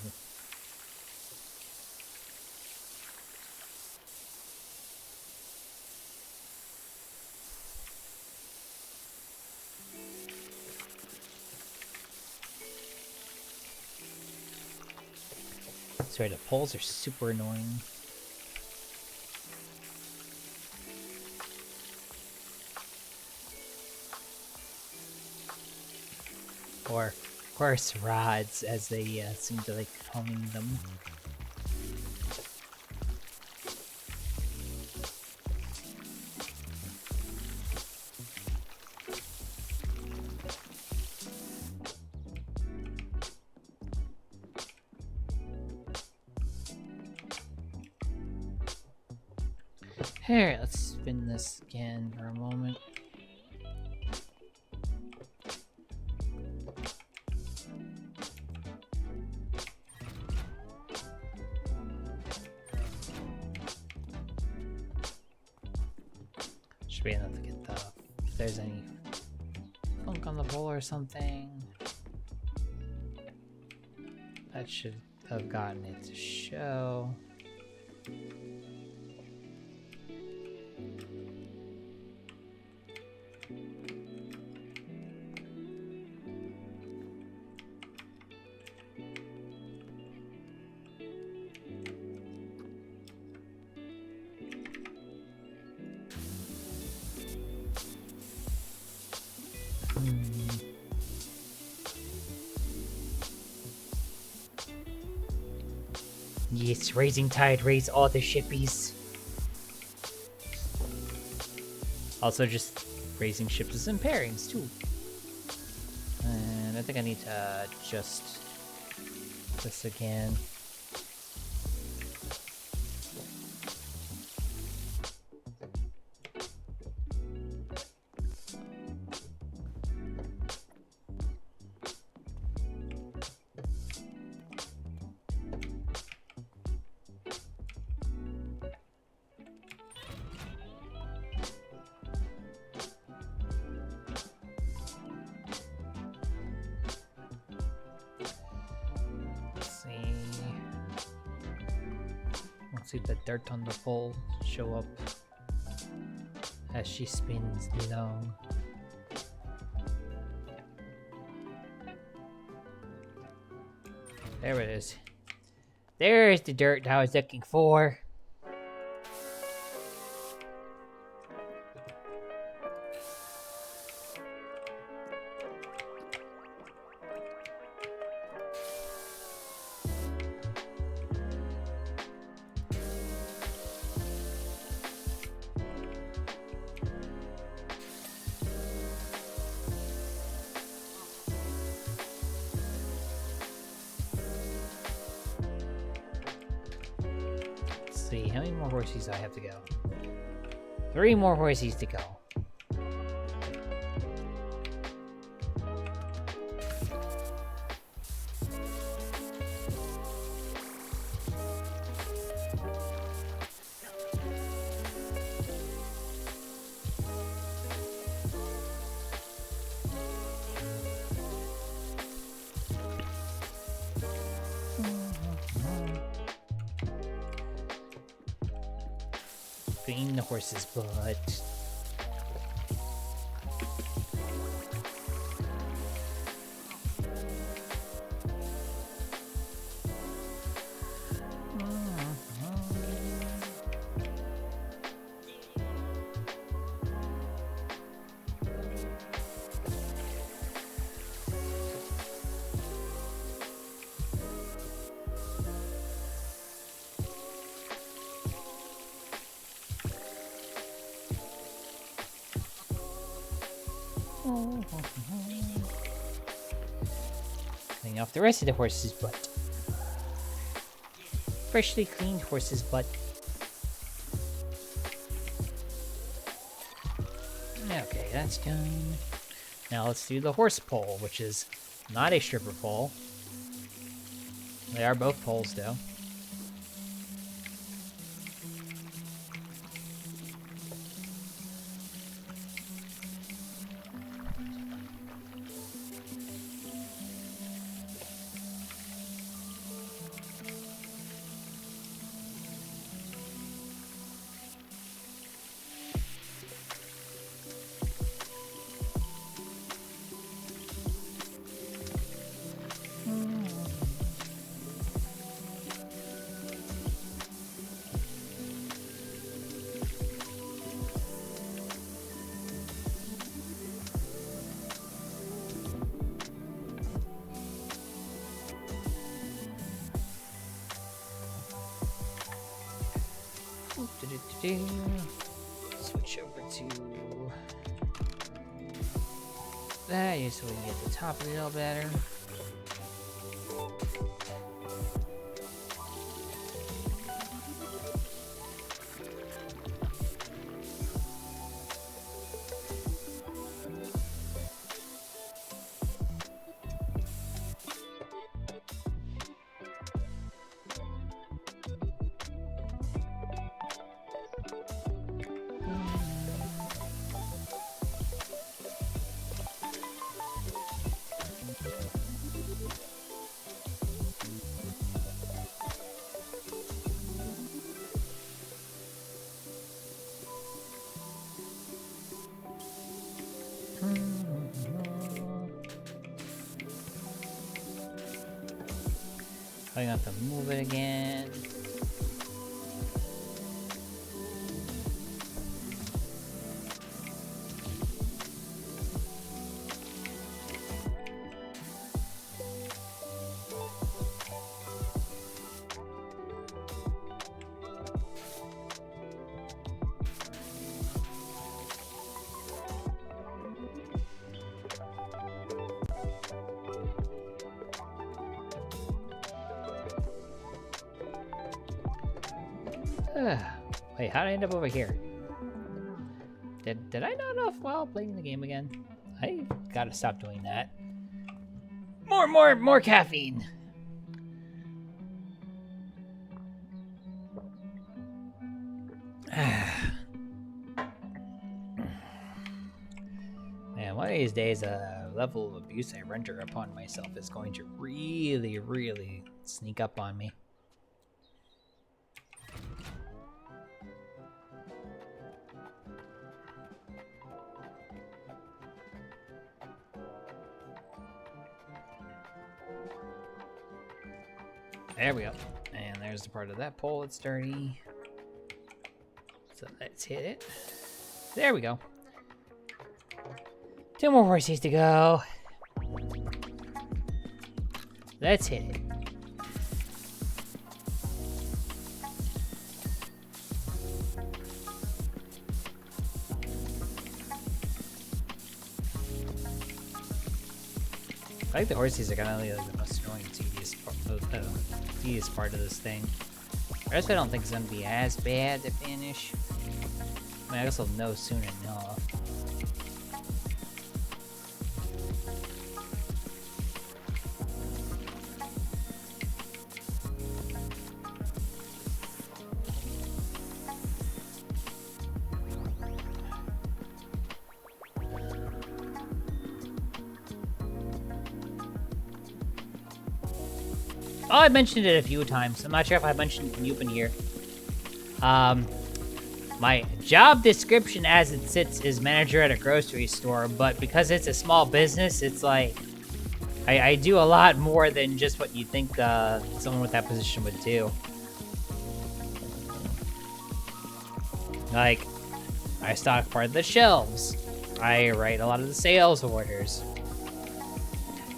Sorry, the poles are super annoying. Or horse rods, as they seem to like calling them. Here, let's spin this again for a moment. Should be enough to get the, if there's any funk on the pole or something. That should have gotten it to show. Yes, raising tide, raise all the shippies. Also, just raising ships and pairings too. And I think I need to adjust this again. to the dirt on the pole show up as she spins along. There it is. There's the dirt I was looking for. See how many more horses I have to go. 3 more horses to go. Clean the horse's butt. Clean off the rest of the horse's butt. Freshly cleaned horse's butt. Okay, that's done. Now let's do the horse pole, which is not a stripper pole. They are both poles, though. Switch over to that just so we can get the top a little better. I have to move it again. Wait, how did I end up over here? Did I not off while playing the game again? I gotta stop doing that. More caffeine! Man, one of these days, the level of abuse I render upon myself is going to really, really sneak up on me. There we go. And there's the part of that pole that's dirty. So let's hit it. There we go. 2 more horses to go. Let's hit it. I think the horses are kind of like the most annoying tedious part of this thing. The rest I don't think is going to be as bad to finish. I mean, I guess I'll know soon enough. Oh, I mentioned it a few times. I'm not sure if I mentioned it when you've been here. My job description as it sits is manager at a grocery store, but because it's a small business, it's like I do a lot more than just what you think someone with that position would do. Like, I stock part of the shelves. I write a lot of the sales orders.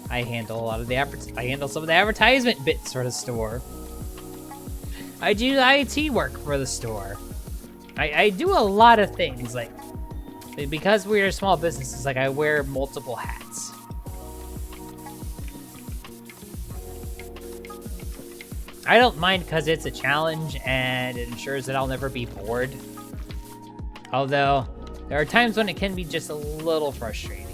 I handle a lot of the I handle some of the advertisement bits for the store. I do IT work for the store. I do a lot of things, like, because we're a small business, it's like I wear multiple hats. I don't mind because it's a challenge and it ensures that I'll never be bored. Although, there are times when it can be just a little frustrating.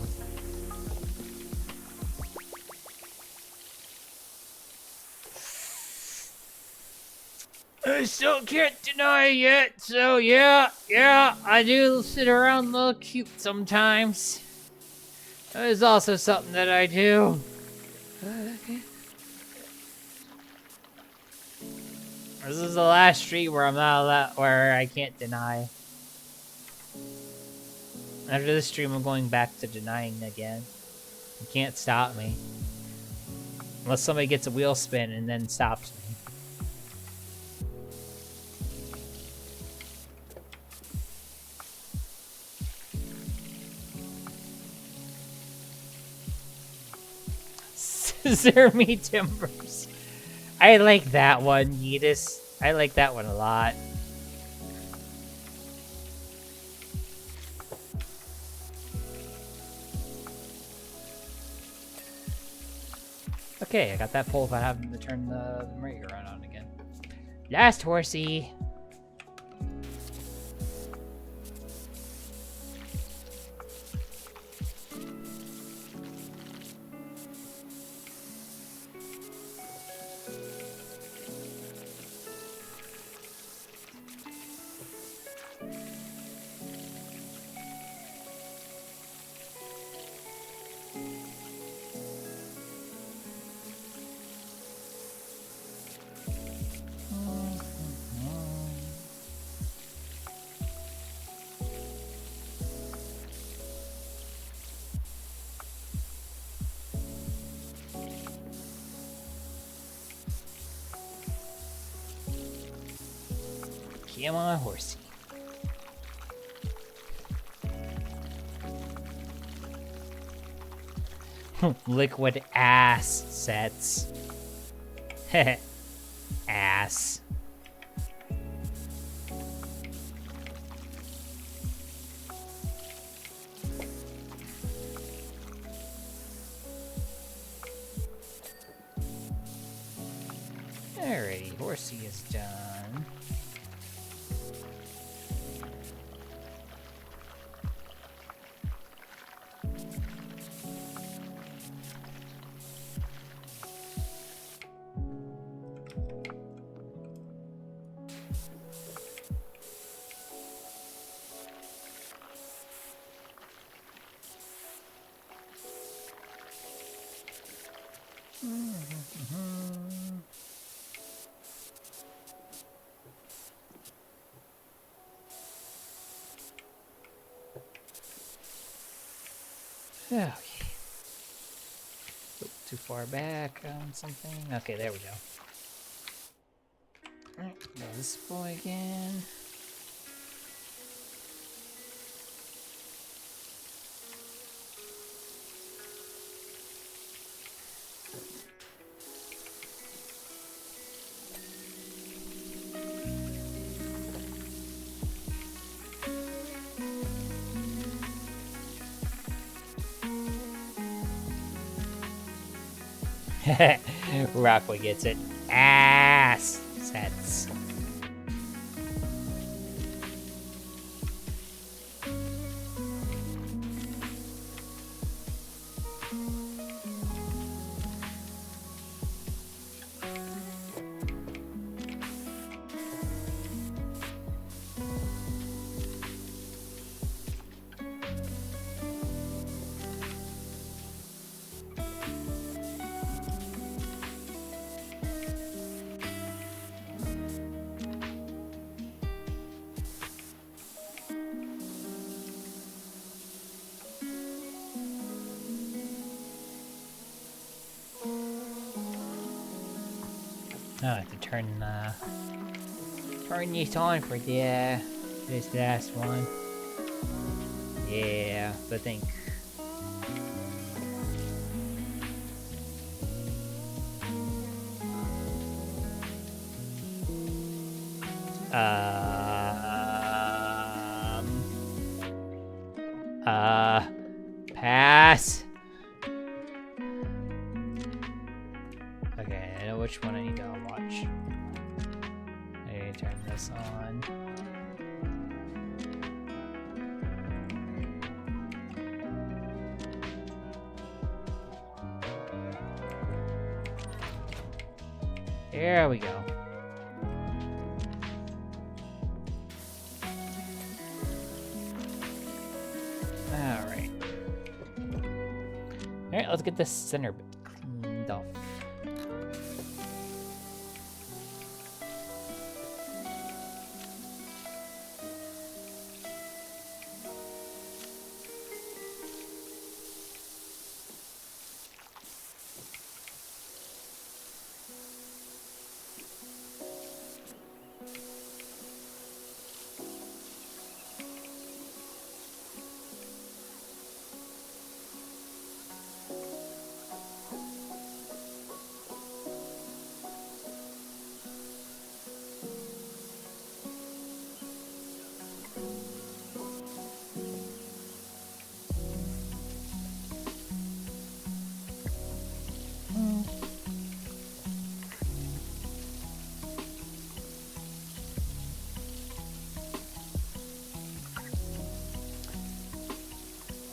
I still can't deny it, so yeah, I do sit around and look cute sometimes. That is also something that I do. This is the last stream where I'm not allowed, where I can't deny. After this stream, I'm going back to denying again. You can't stop me. Unless somebody gets a wheel spin and then stops me. Scissor me timbers. I like that one, Yeetus. I like that one a lot. Okay, I got that pole if I have to turn the merry-go-round on again. Last horsey. Come on, horsey. Liquid ass sets. Ass. Alrighty, horsey is done. Okay. Oh, too far back on something. Okay, there we go. Alright, go this boy again. Rockwell gets it. Ass sets. Oh, I have to turn this on for this last one. Yeah, I think. Pass. Okay, I know which one I need to watch. I need to turn this on. There we go. Alright. Alright, let's get this center bit cleaned off.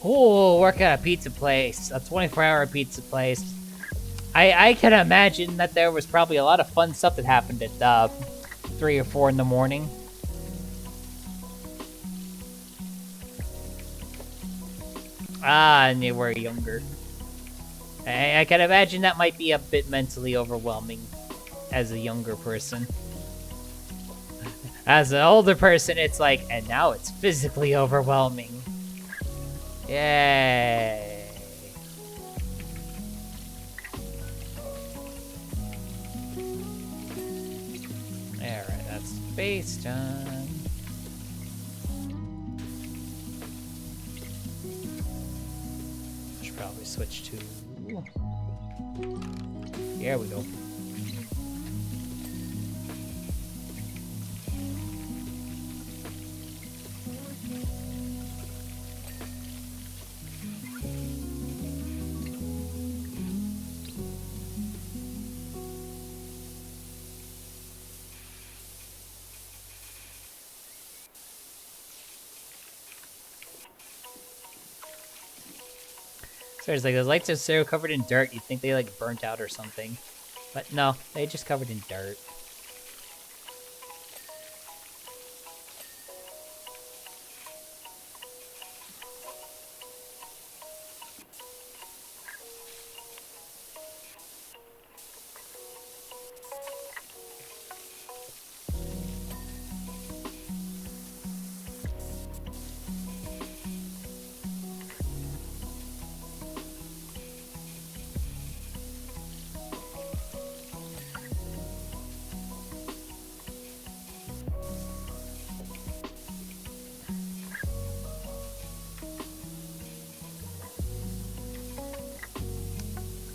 Oh, work at a pizza place. A 24-hour pizza place. I can imagine that there was probably a lot of fun stuff that happened at 3 or 4 in the morning. Ah, and they were younger. I can imagine that might be a bit mentally overwhelming as a younger person. As an older person, it's like, and now it's physically overwhelming. Yay. Alright, that's base done. Should probably switch to... Here we go. So it's like those lights are so covered in dirt, you'd think they like burnt out or something. But no, they just covered in dirt.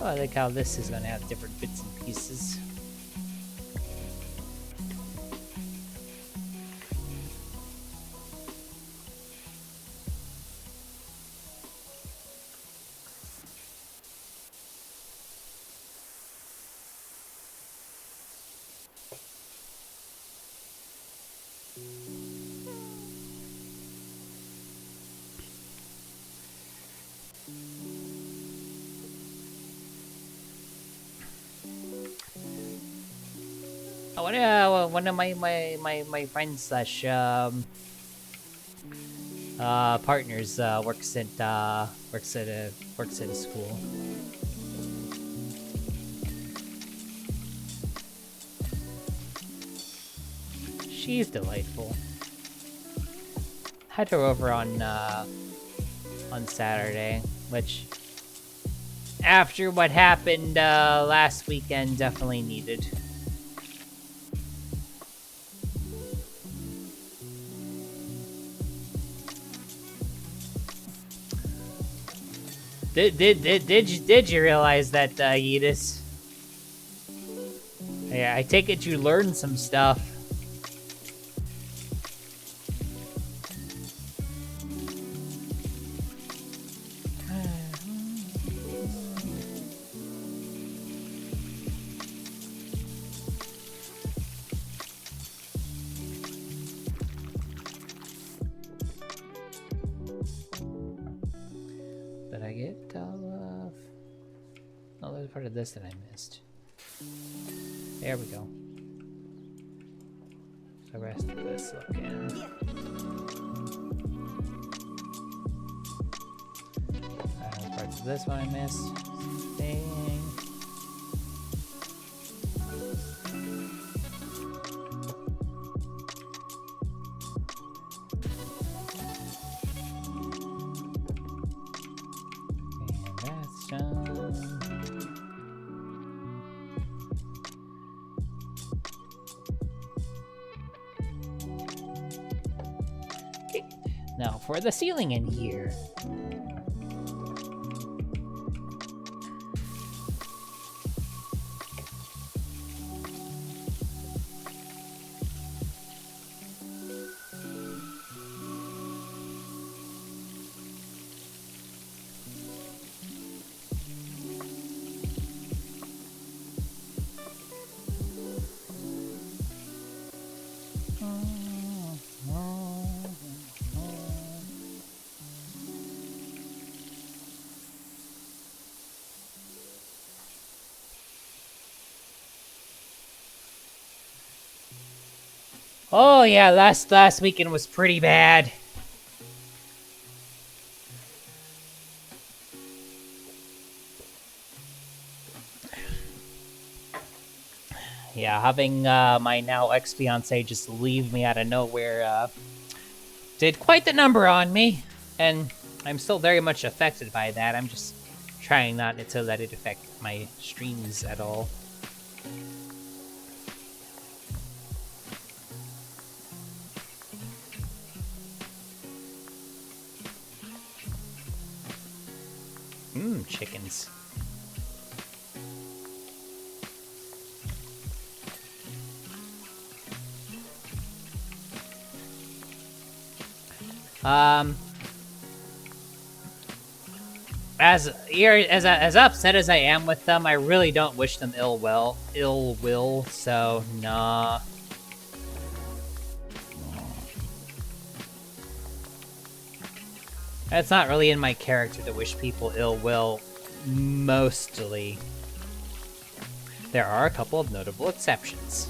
Oh, I like how this is gonna have different bits and pieces. One of my friends slash partners works at a school. She's delightful. Had her over on Saturday, which after what happened last weekend definitely needed. Did you realize that, Yeetus? Yeah, I take it you learned some stuff. Did I get all of... Oh, there's part of this that I missed. There we go. The rest of this looking. Parts of this one I missed. Thing. And that's done. Okay. Now for the ceiling in here. Oh yeah, last weekend was pretty bad. Yeah, having my now ex-fiance just leave me out of nowhere did quite the number on me, and I'm still very much affected by that. I'm just trying not to let it affect my streams at all. Chickens. As upset as I am with them, I really don't wish them ill will, so nah. It's not really in my character to wish people ill will, mostly. There are a couple of notable exceptions.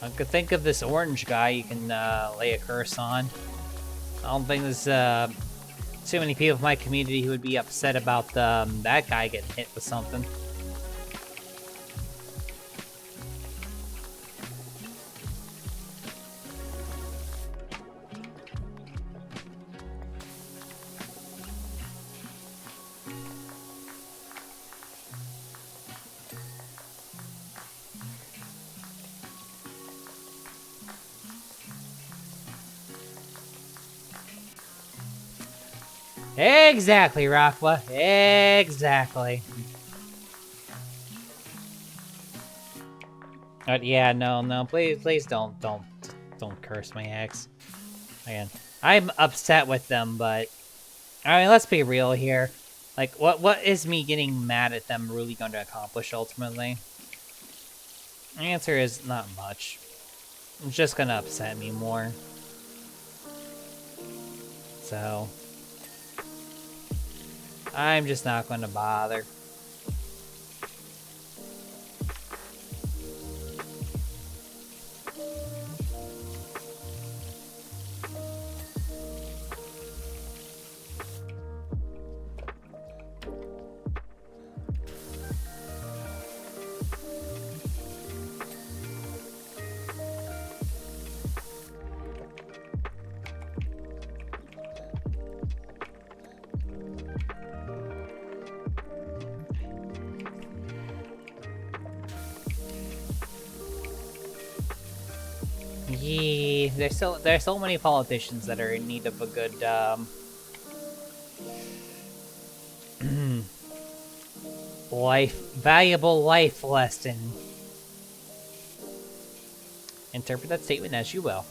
I could think of this orange guy you can lay a curse on. I don't think there's too many people in my community who would be upset about that guy getting hit with something. Exactly, Rakwa. Exactly. But yeah, no, please don't curse my ex. Again, I'm upset with them, but I mean, let's be real here. Like, what is me getting mad at them really going to accomplish ultimately? The answer is not much. It's just gonna upset me more. So I'm just not going to bother. Yeah, there's so many politicians that are in need of a good valuable life lesson. Interpret that statement as you will.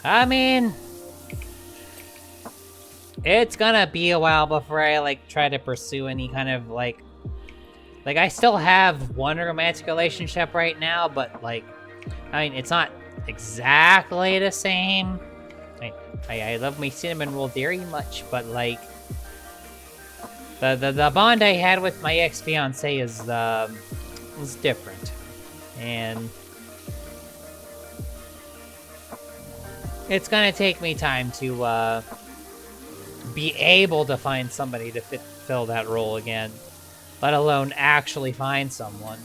I mean, it's gonna be a while before I like try to pursue any kind of like I still have one romantic relationship right now, but like, I mean, it's not exactly the same. I love my cinnamon roll very much, but like, the bond I had with my ex-fiance is different, and it's gonna take me time to be able to find somebody to fill that role again, let alone actually find someone.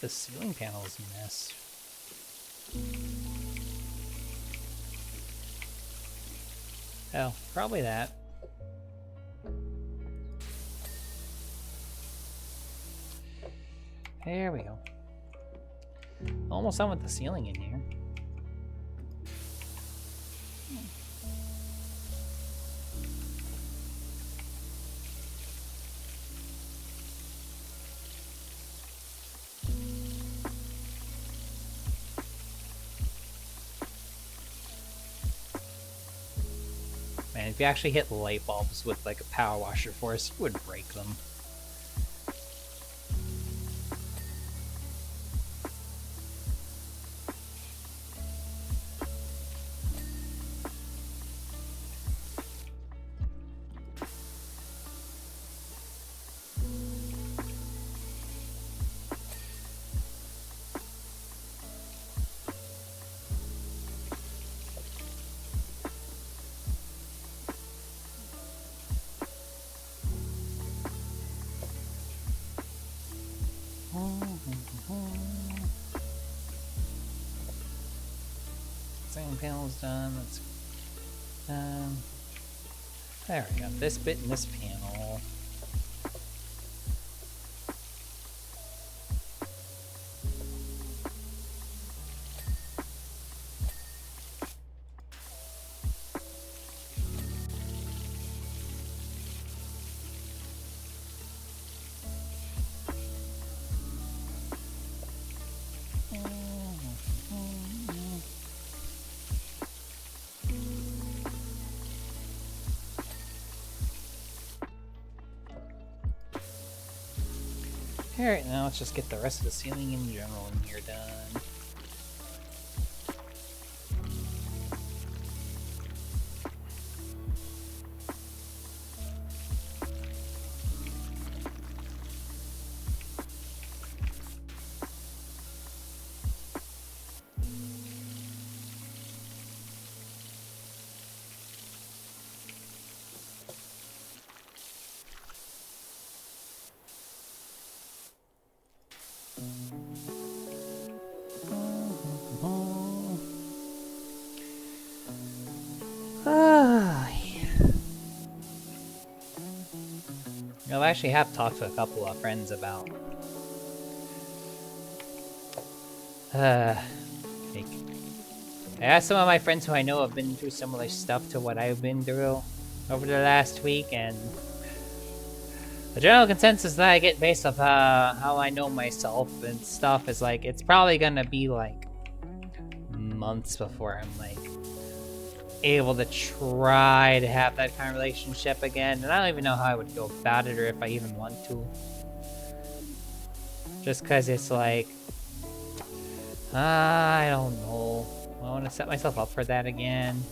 The ceiling panel is a mess. Oh, probably that. There we go. Almost done with the ceiling in here. Man, if you actually hit light bulbs with like a power washer force, you would break them. Second panel's done. Let's there we go. This bit and this panel. Alright, now let's just get the rest of the ceiling in general in here done. I actually have talked to a couple of friends about like, I asked some of my friends who I know have been through similar stuff to what I've been through over the last week, and the general consensus that I get based off how I know myself and stuff is like, it's probably gonna be like months before I'm like able to try to have that kind of relationship again, and I don't even know how I would go about it or if I even want to. Just cause it's like, I don't know. I want to set myself up for that again.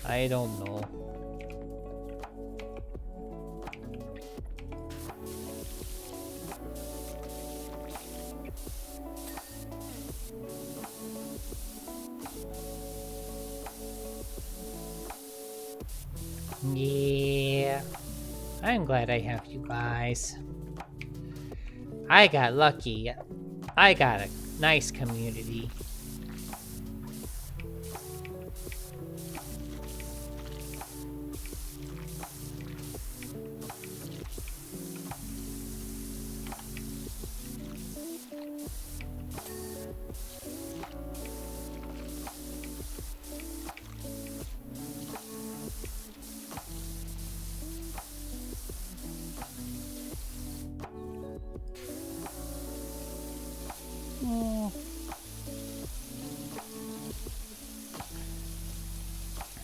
I don't know. Yeah, I'm glad I have you guys. I got lucky. I got a nice community.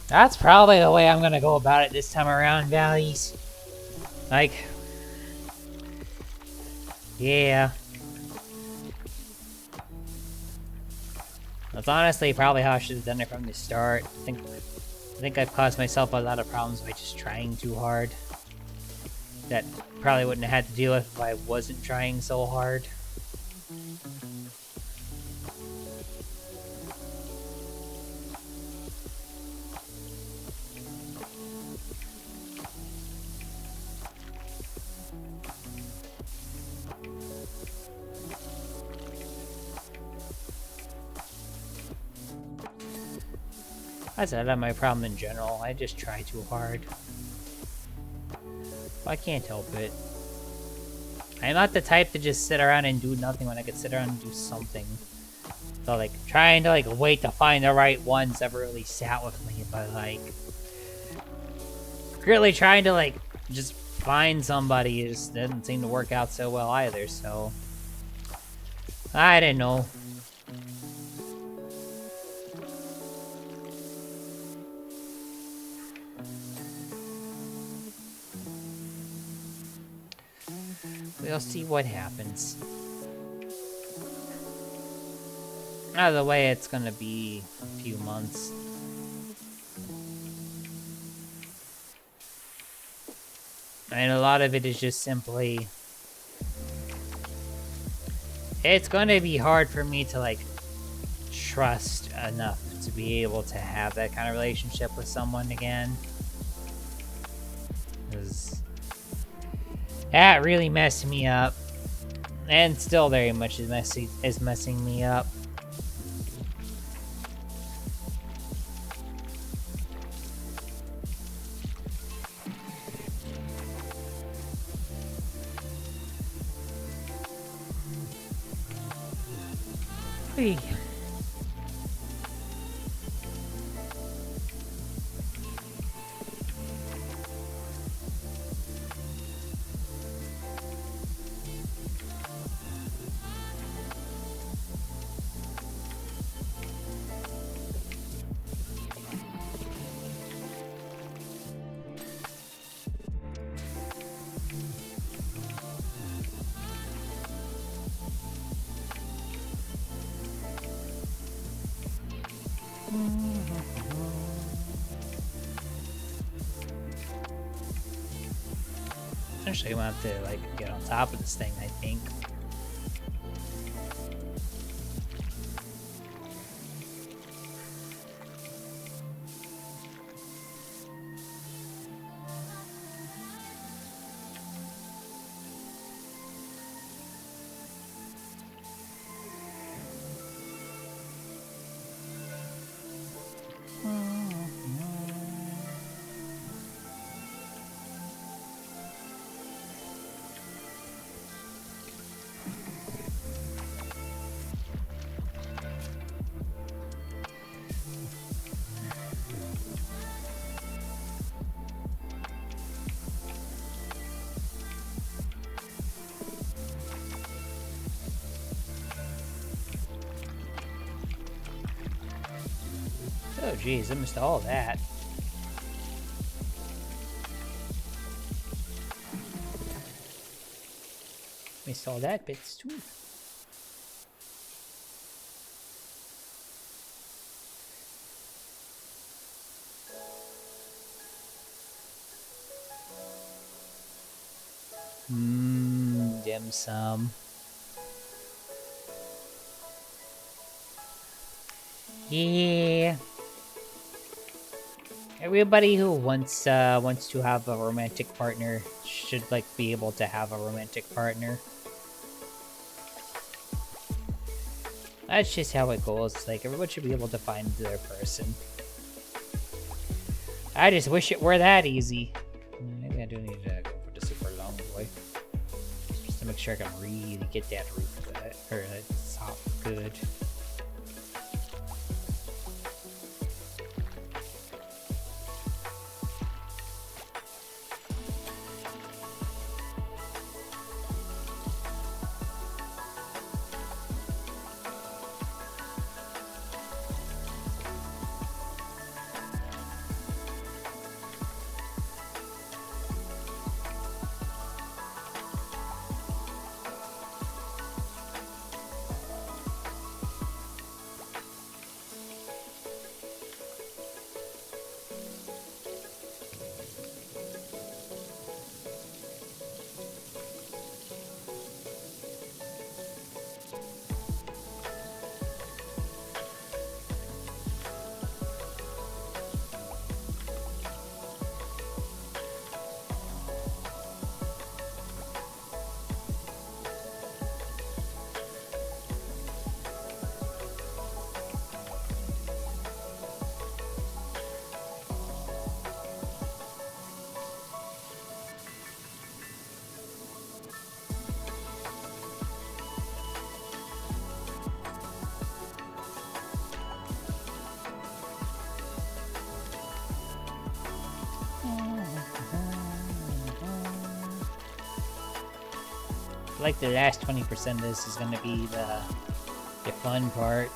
That's probably the way I'm gonna go about it this time around, Valleys. Like, yeah. That's honestly probably how I should have done it from the start. I think I've caused myself a lot of problems by just trying too hard. That probably wouldn't have had to deal with if I wasn't trying so hard. That's not my problem in general. I just try too hard. I can't help it. I'm not the type to just sit around and do nothing when I could sit around and do something. So like trying to like wait to find the right ones never really sat with me, but like really trying to like just find somebody just doesn't seem to work out so well either, so I didn't know. We'll see what happens. Either way, it's gonna be a few months. And a lot of it is just simply... It's gonna be hard for me to, like, trust enough to be able to have that kind of relationship with someone again. Because... that really messed me up. And still very much is messing me up. Hey. Eventually, I'm gonna have to like get on top of this thing, I think. Oh geez, I missed all of that. Missed all that bits too. Dim sum. Yeah. Everybody who wants to have a romantic partner should like be able to have a romantic partner. That's just how it goes. Like everyone should be able to find their person. I just wish it were that easy. Maybe I do need to go for the super long boy, just to make sure I can really get that roof good or top good. Like the last 20% of this is gonna be the fun part.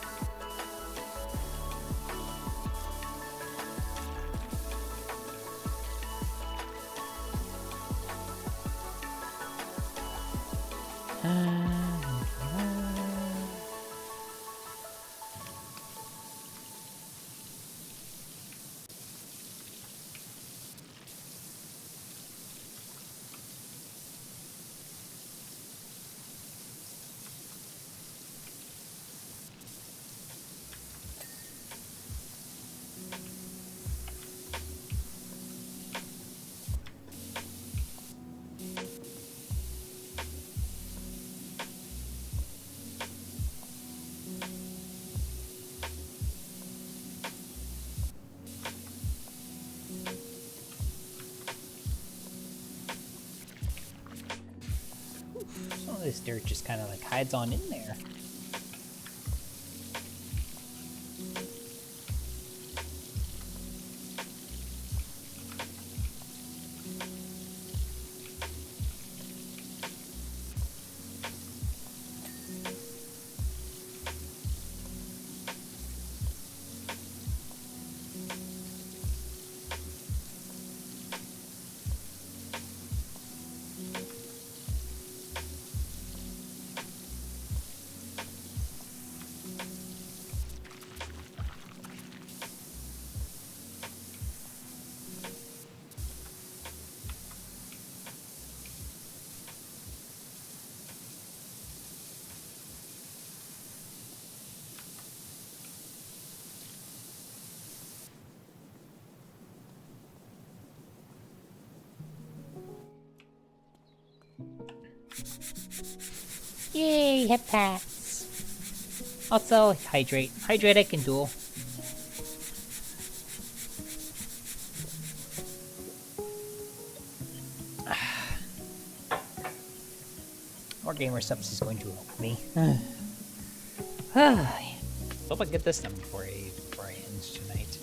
Some of this dirt just kind of like hides on in there. Yay, hip pats. Also, hydrate. Hydrate I can do. More gamer subs is going to help me. Hope I get this done before I end tonight.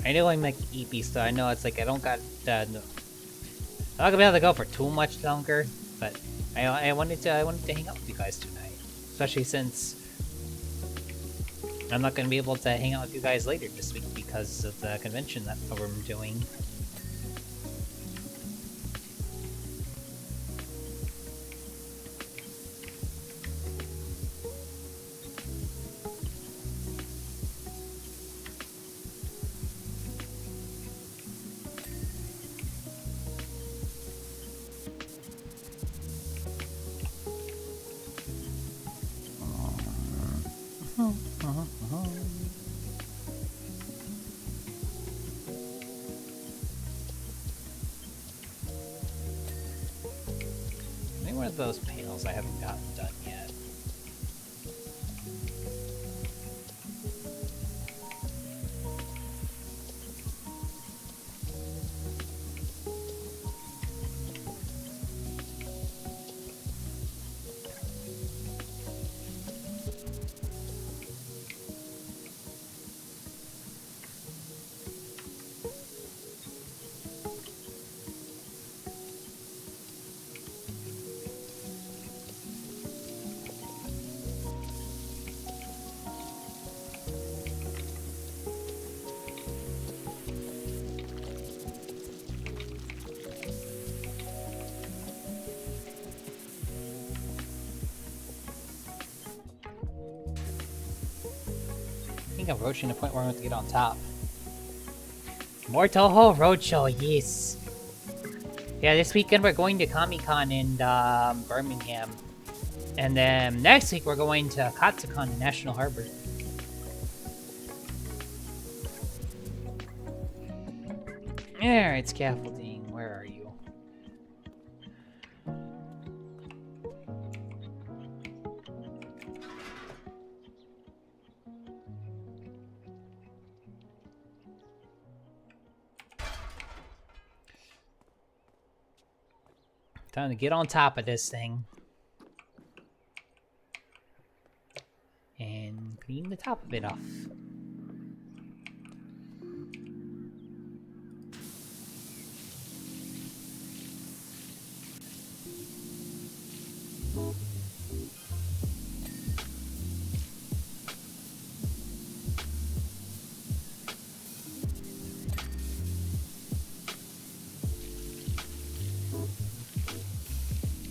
I know I'm like EP, so I know it's like I don't got no, I'm not gonna be able to go for too much longer, but I wanted to hang out with you guys tonight, especially since I'm not going to be able to hang out with you guys later this week because of the convention that we're doing. Maybe one of those panels I haven't gotten done yet. I think I'm approaching the point where I'm going to get on top. Mortal Ho Roadshow, yes. Yeah, this weekend we're going to Comic-Con in Birmingham. And then next week we're going to Katsucon in National Harbor. Alright, scaffolding, where are you? Time to get on top of this thing. And clean the top of it off.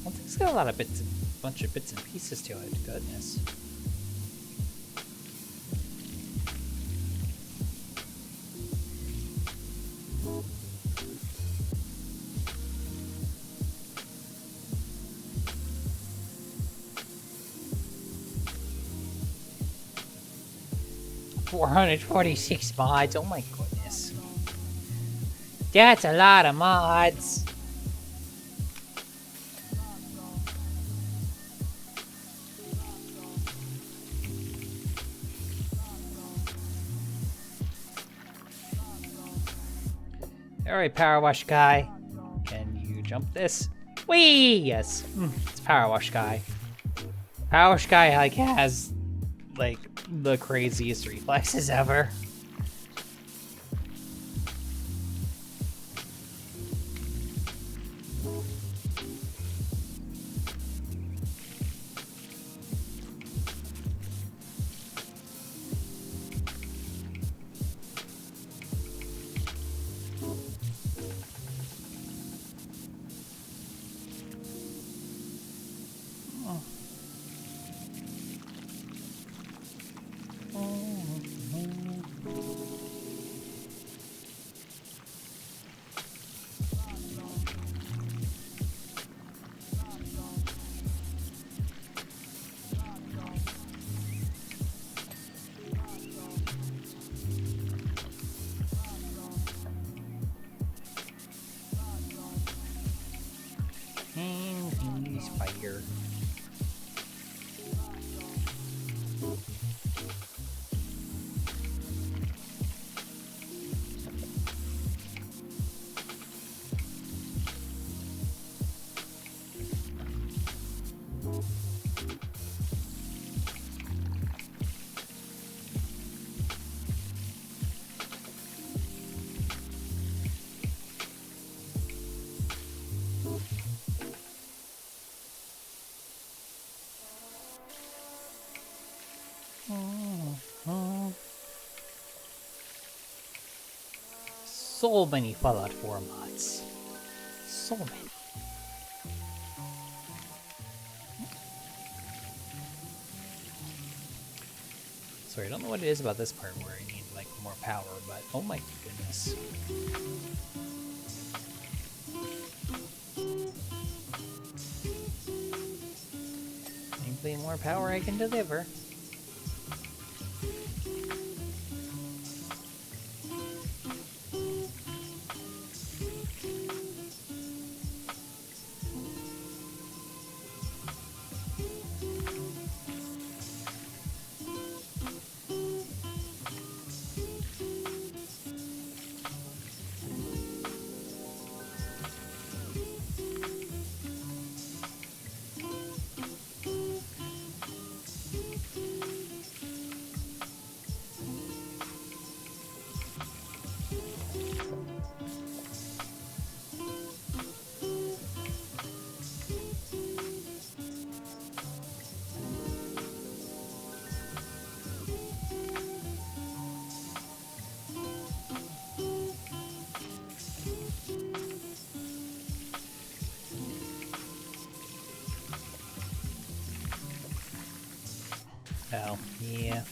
Well, it's got a lot of bunch of bits and pieces to it. Goodness. $446 mods. Oh my goodness. That's a lot of mods. Alright, Power Wash Guy. Can you jump this? Whee! Yes. It's Power Wash Guy. Power Wash Guy like has like the craziest reflexes ever. And he's fire. so many Fallout 4 mods. So many. Sorry, I don't know what it is about this part where I need like more power, but oh my goodness. Maybe more power I can deliver. Oh, yeah.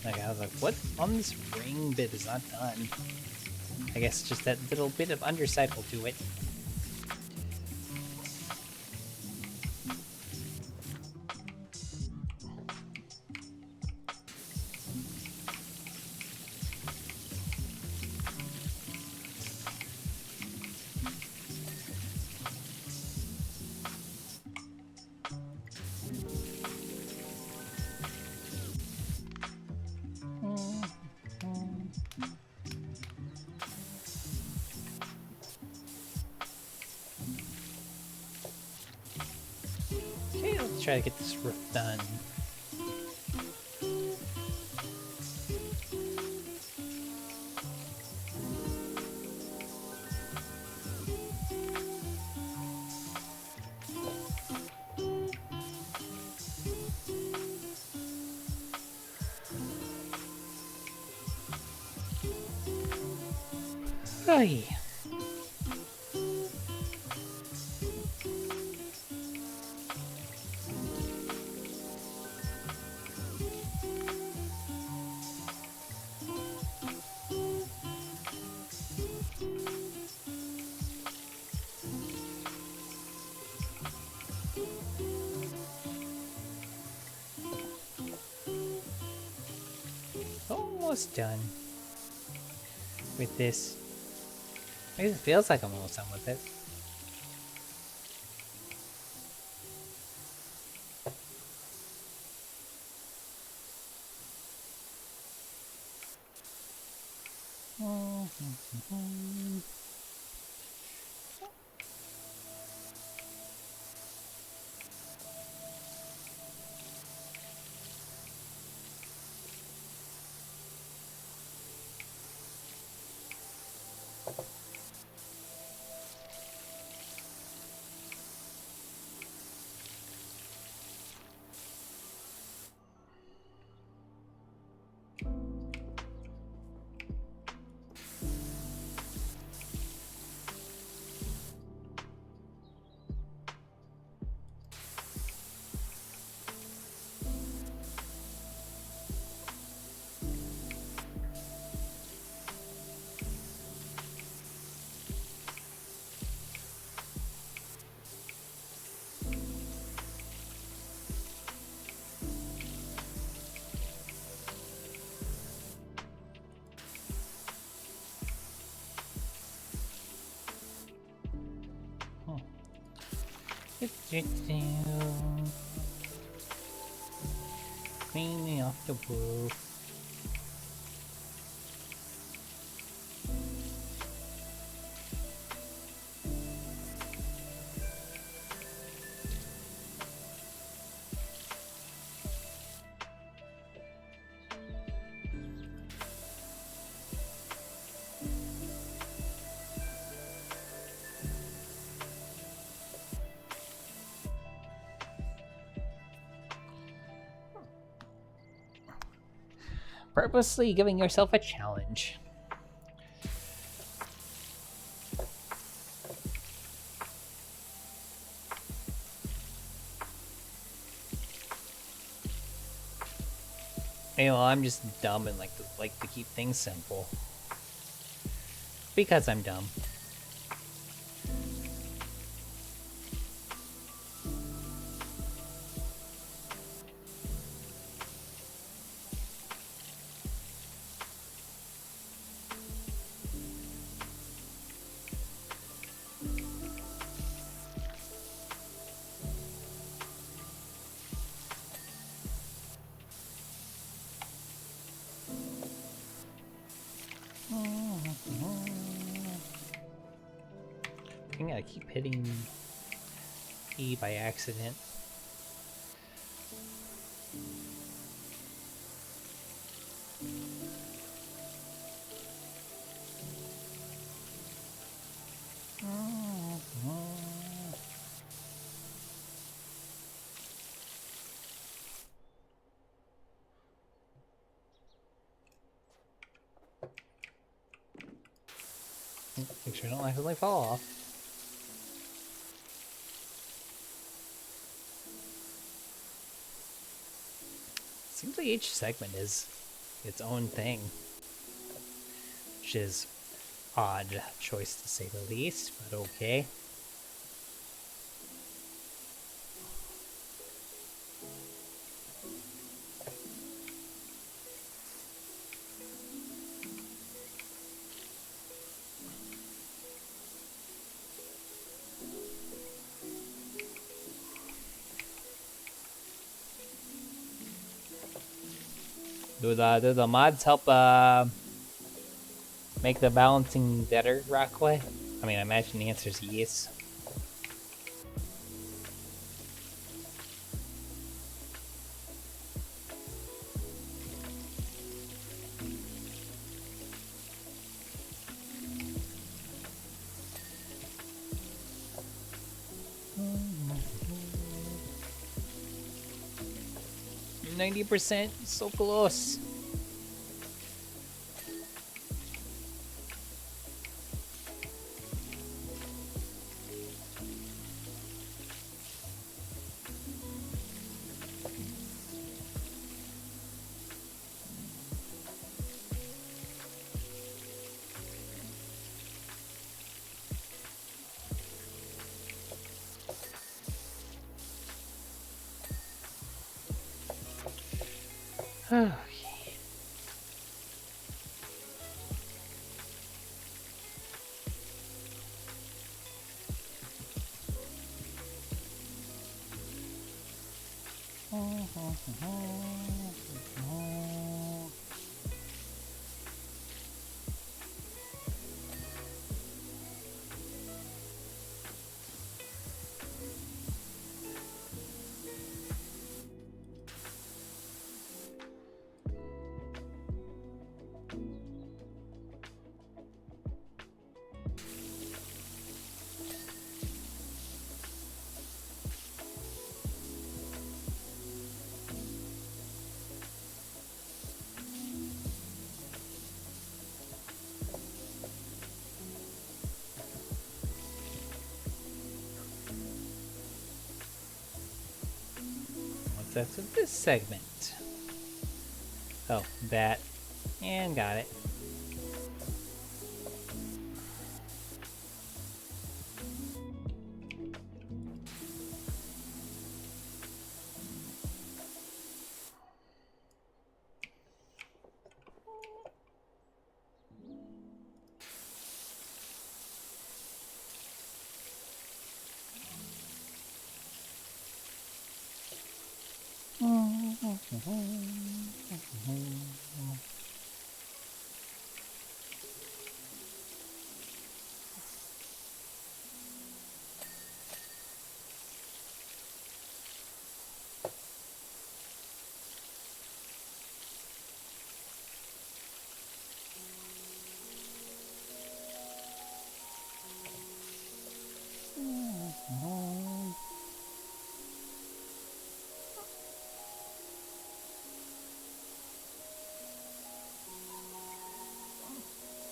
Like, I was like, what on this ring bit is not done? I guess just that little bit of underside will do it. Okay, let's try to get this roof done. Ay. Almost done with this. At least it feels like I'm almost done with it. Cleaning off the roof. Purposely giving yourself a challenge. You know, I'm just dumb and like to keep things simple. Because I'm dumb. I think I keep hitting E by accident. Make sure I don't accidentally fall off. Seems like each segment is its own thing, which is odd choice to say the least, but okay. Do the mods help make the balancing better, Rockway? I mean, I imagine the answer is yes. %, so close. Okay. That's with this segment. Oh, that. And got it.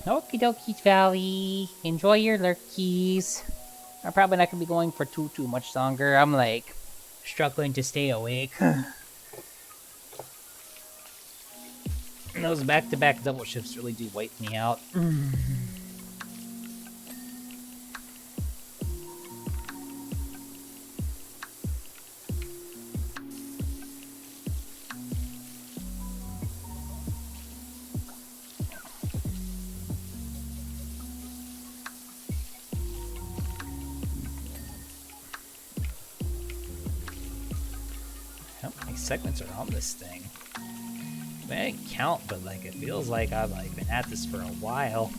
Okie dokie, Valley. Enjoy your lurkies. I'm probably not gonna be going for too much longer. I'm like struggling to stay awake. Those back-to-back double shifts really do wipe me out. How many segments are on this thing? I mean, I didn't count, but like it feels like I've like been at this for a while.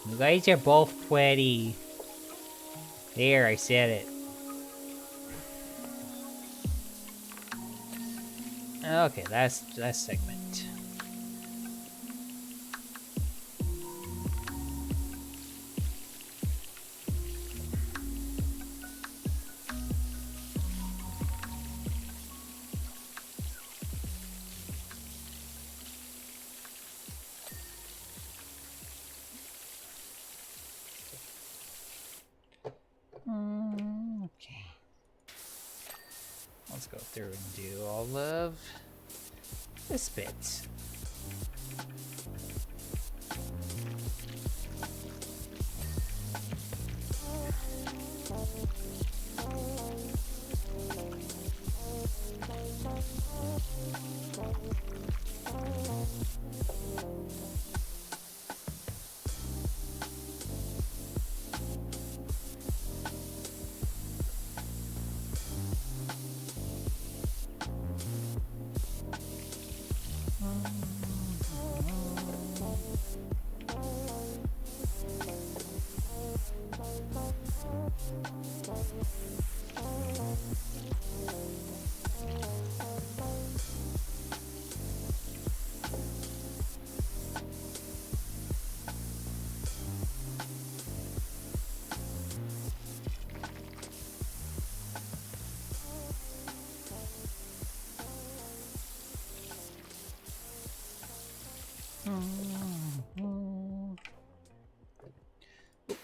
You guys are both pretty. There, I said it. Okay, that's segment. Okay. Let's go through and do all of this bit.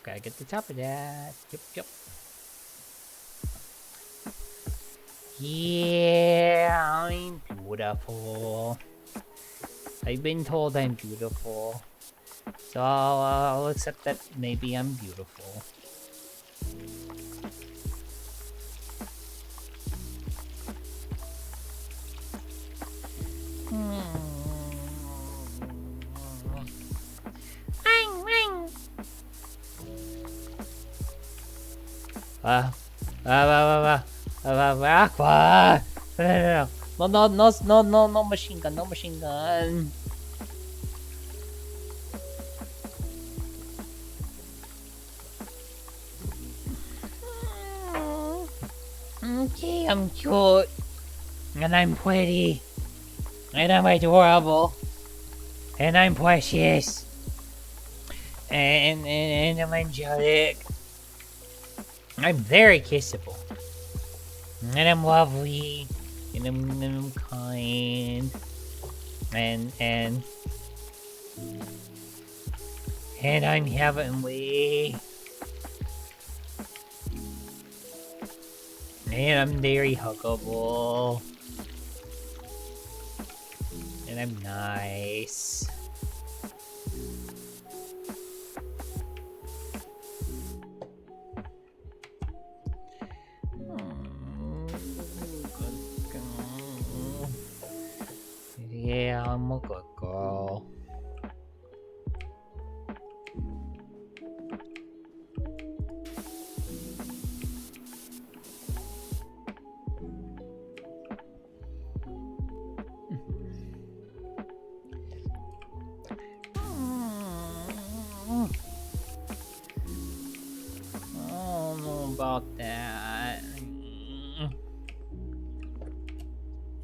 Gotta get the top of that. Yep. Yeah, I'm beautiful. I've been told I'm beautiful. So I'll accept that maybe I'm beautiful. Aqua! No machine gun, no machine gun. Okay, I'm cute. And I'm pretty. And I'm adorable. And I'm precious. And I'm angelic. I'm very kissable. And I'm lovely. And I'm kind. And I'm heavenly. And I'm very huggable. And I'm nice. Yeah, I'm a good girl.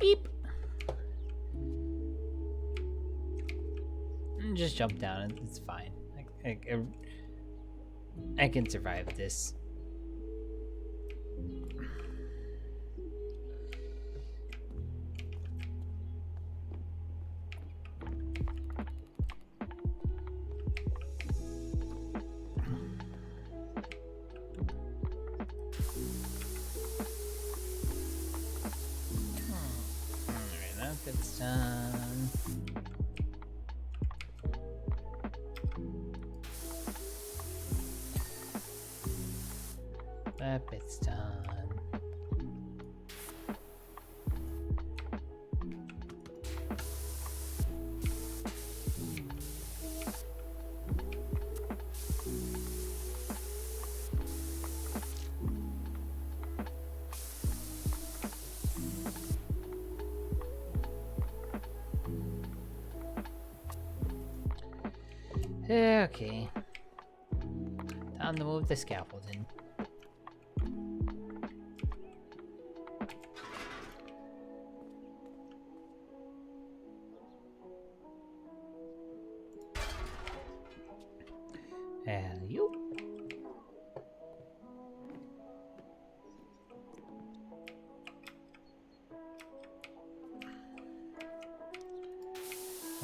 Beep. Just jump down. It's fine. I can survive this. Alright, that bit's done. That bit's done. Okay. Time to move the scaffolding. And you.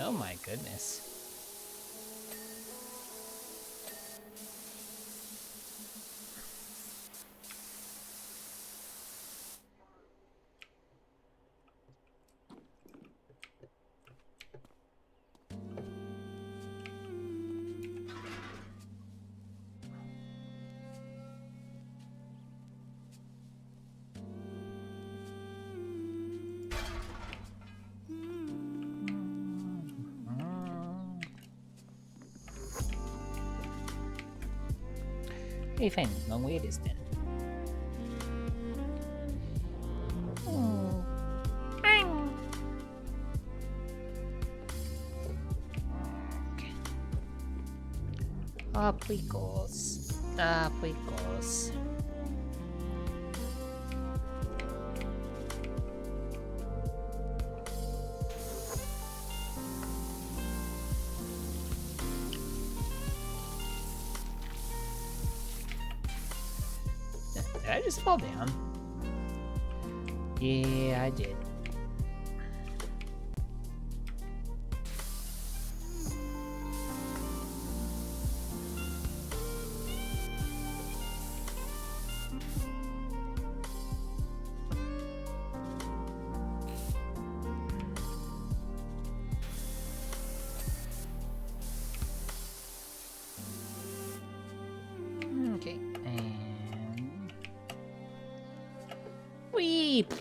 Oh my goodness. Hey, fine. Long way it is then. Okay. Up we goes. Up we goes. Did I just fall down? Yeah, I did. Okay, and weep.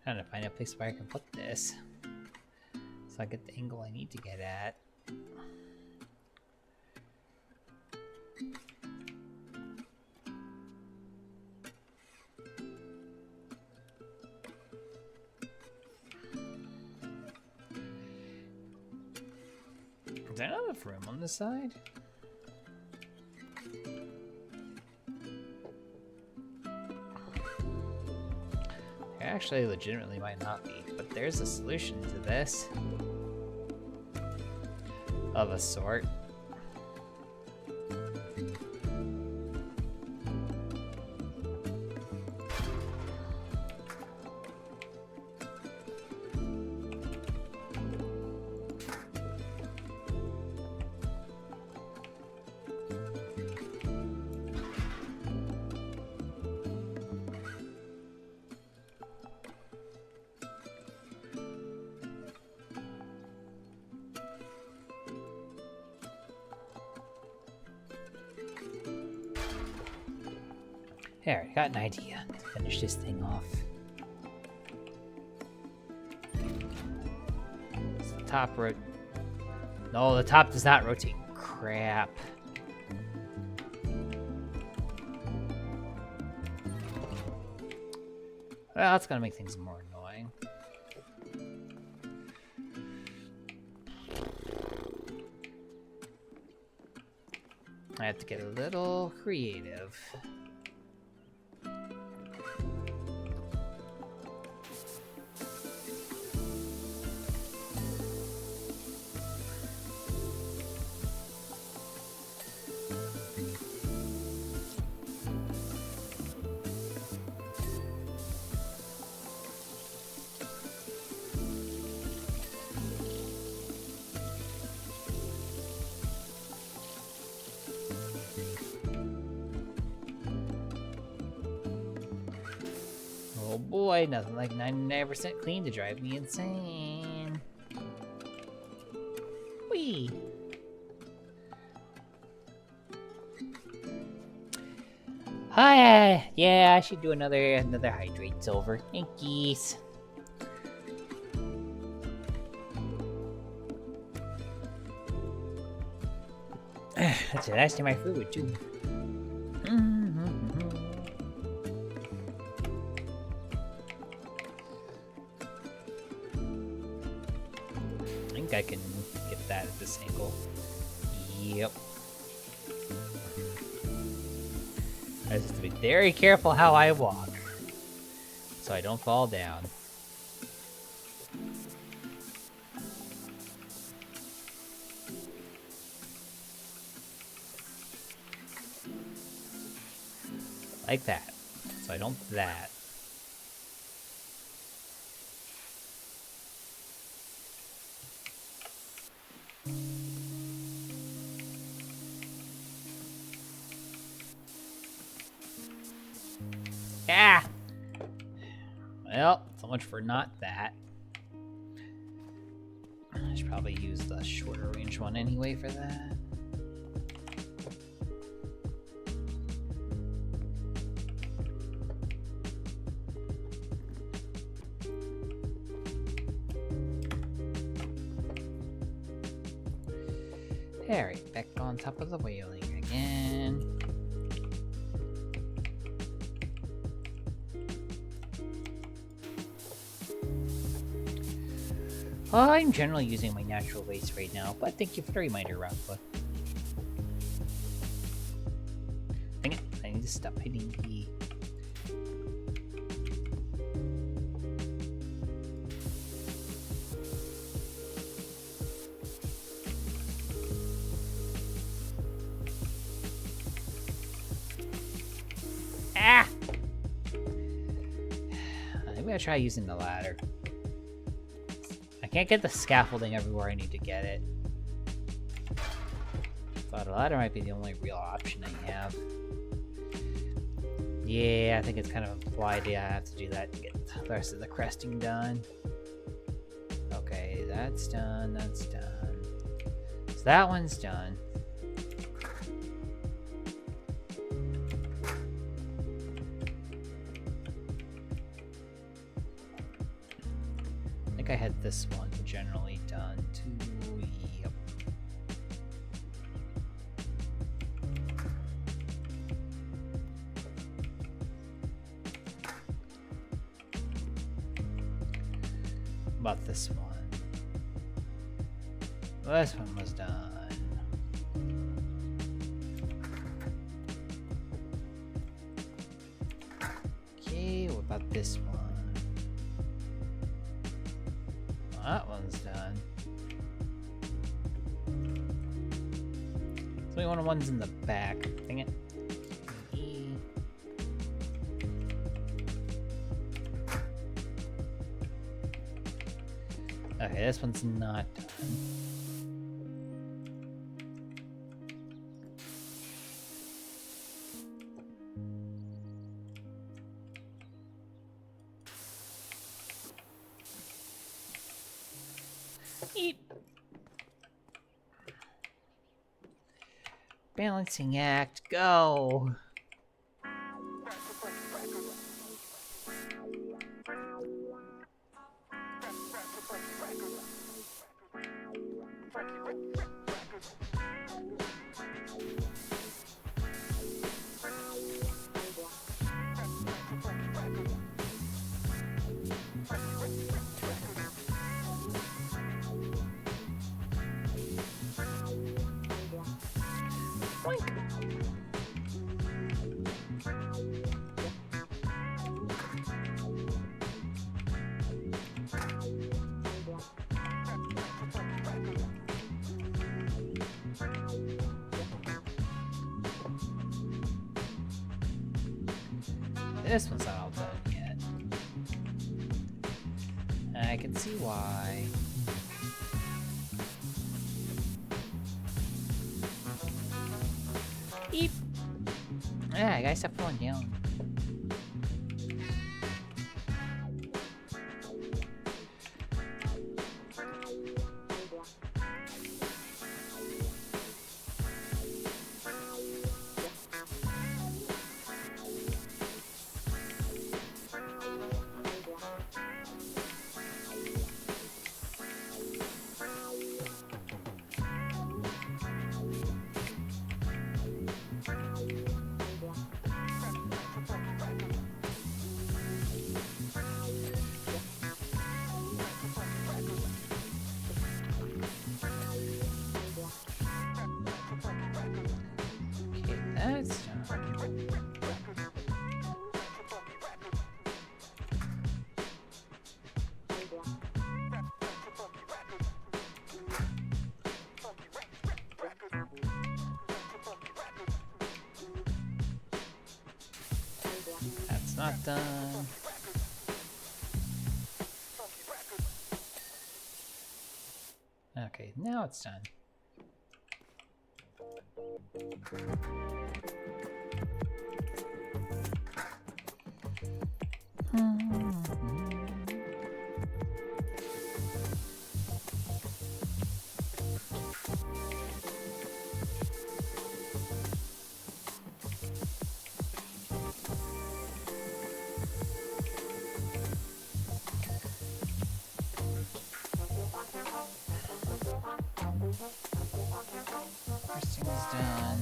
Trying to find a place where I can put this so I get the angle I need to get at. Is there not enough room on this side? There actually legitimately might not be, but there's a solution to this. Of a sort. There, I got an idea to finish this thing off. So the top No, the top does not rotate. Crap. Well, that's gonna make things more annoying. I have to get a little creative. Oh boy, nothing like 99% clean to drive me insane. Whee! Hi, yeah, I should do another hydrate silver. Thankies. That's the last time I flew it too. I think I can get that at this angle. Yep. I just have to be very careful how I walk, so I don't fall down. Like that, so I don't that. Ah! Well, so much for not that. I should probably use the shorter range one anyway for that. Alright, back on top of the whaling again. Well, I'm generally using my natural waste right now, but thank you for the reminder, Rockfoot. Dang it, I need to stop hitting E. Ah! I'm gonna try using the ladder. I can't get the scaffolding everywhere I need to get it. Thought a ladder might be the only real option I have. Yeah, I think it's kind of implied. Yeah, I have to do that to get the rest of the cresting done. Okay, that's done, that's done. So that one's done. I think I had this one generally done too. Yep. About this one. This one was done. Okay, what about this one? Well, that one's done. There's only one of one's in the back. Dang it. Okay, this one's not done. Eat. Balancing act, go. this one's not all done yet. And I can see why. Eep! Yeah, I gotta stop falling down. That's done. That's not done. Okay, now it's done. First thing's done.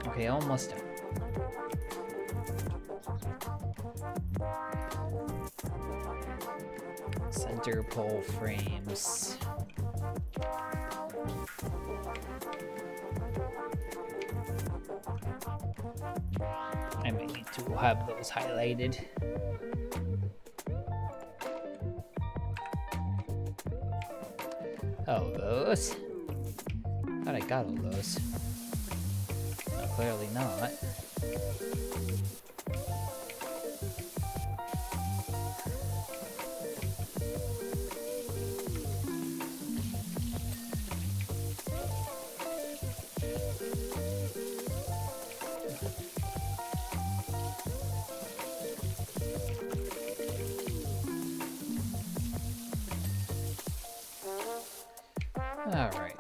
Okay, almost done. Center pole frames. I might need to have those highlighted. Oh, those? Thought I got all those. No, clearly not. All right.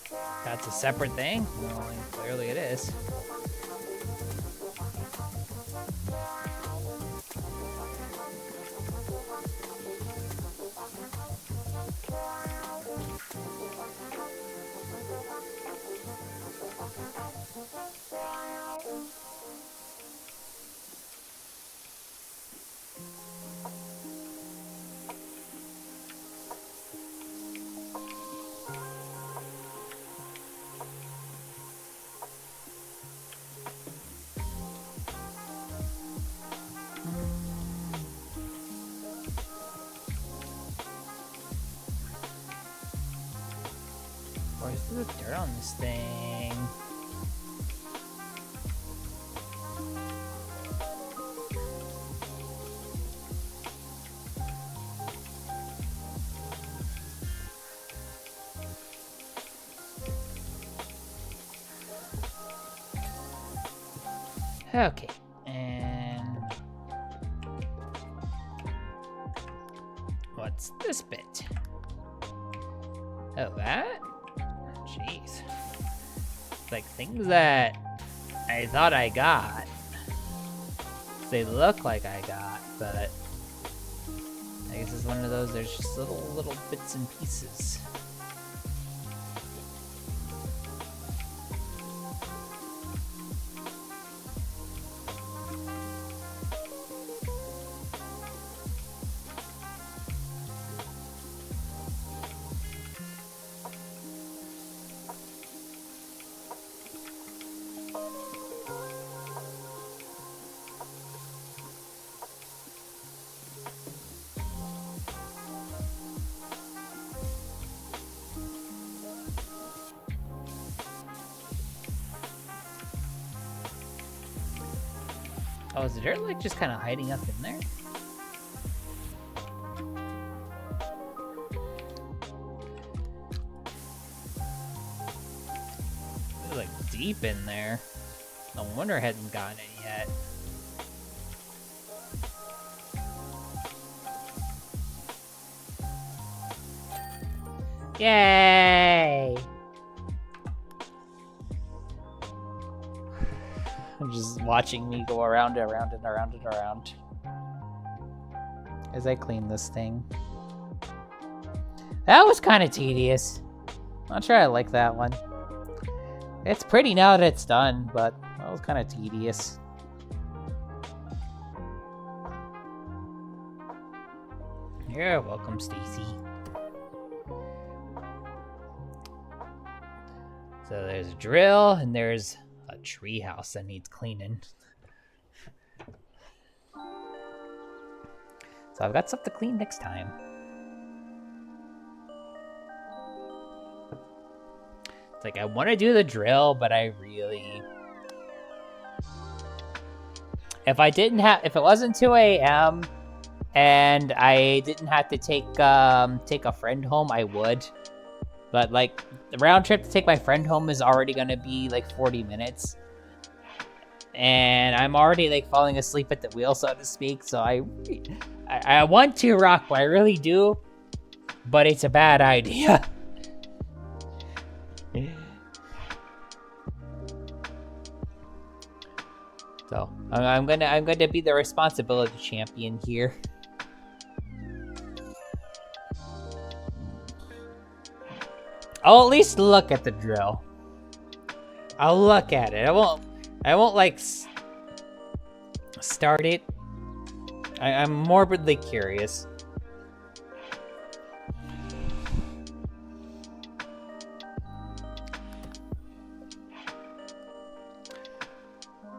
So that's a separate thing? Well, clearly it is. Where's the dirt on this thing? Okay, and what's this bit? Oh, that? Jeez. It's like things that I thought I got. They look like I got, but I guess it's one of those, there's just little bits and pieces. Oh, is the dirt like just kind of hiding up in there? It's like deep in there. No wonder I hadn't gotten it yet. Yay! I'm just watching me go around and around and around and around as I clean this thing. That was kind of tedious. Not sure I like that one. It's pretty now that it's done, but that was kind of tedious. You're welcome, Stacy. So there's a drill, and there's a tree house that needs cleaning. So I've got stuff to clean next time. It's like I want to do the drill, but I really... If it wasn't 2 a.m. and I didn't have to take a friend home, I would. But like the round trip to take my friend home is already gonna be like 40 minutes. And I'm already like falling asleep at the wheel, so to speak. So I want to rock, but I really do. But it's a bad idea. So I'm gonna be the responsibility champion here. I'll at least look at the drill. I'll look at it. I won't like start it. I'm morbidly curious.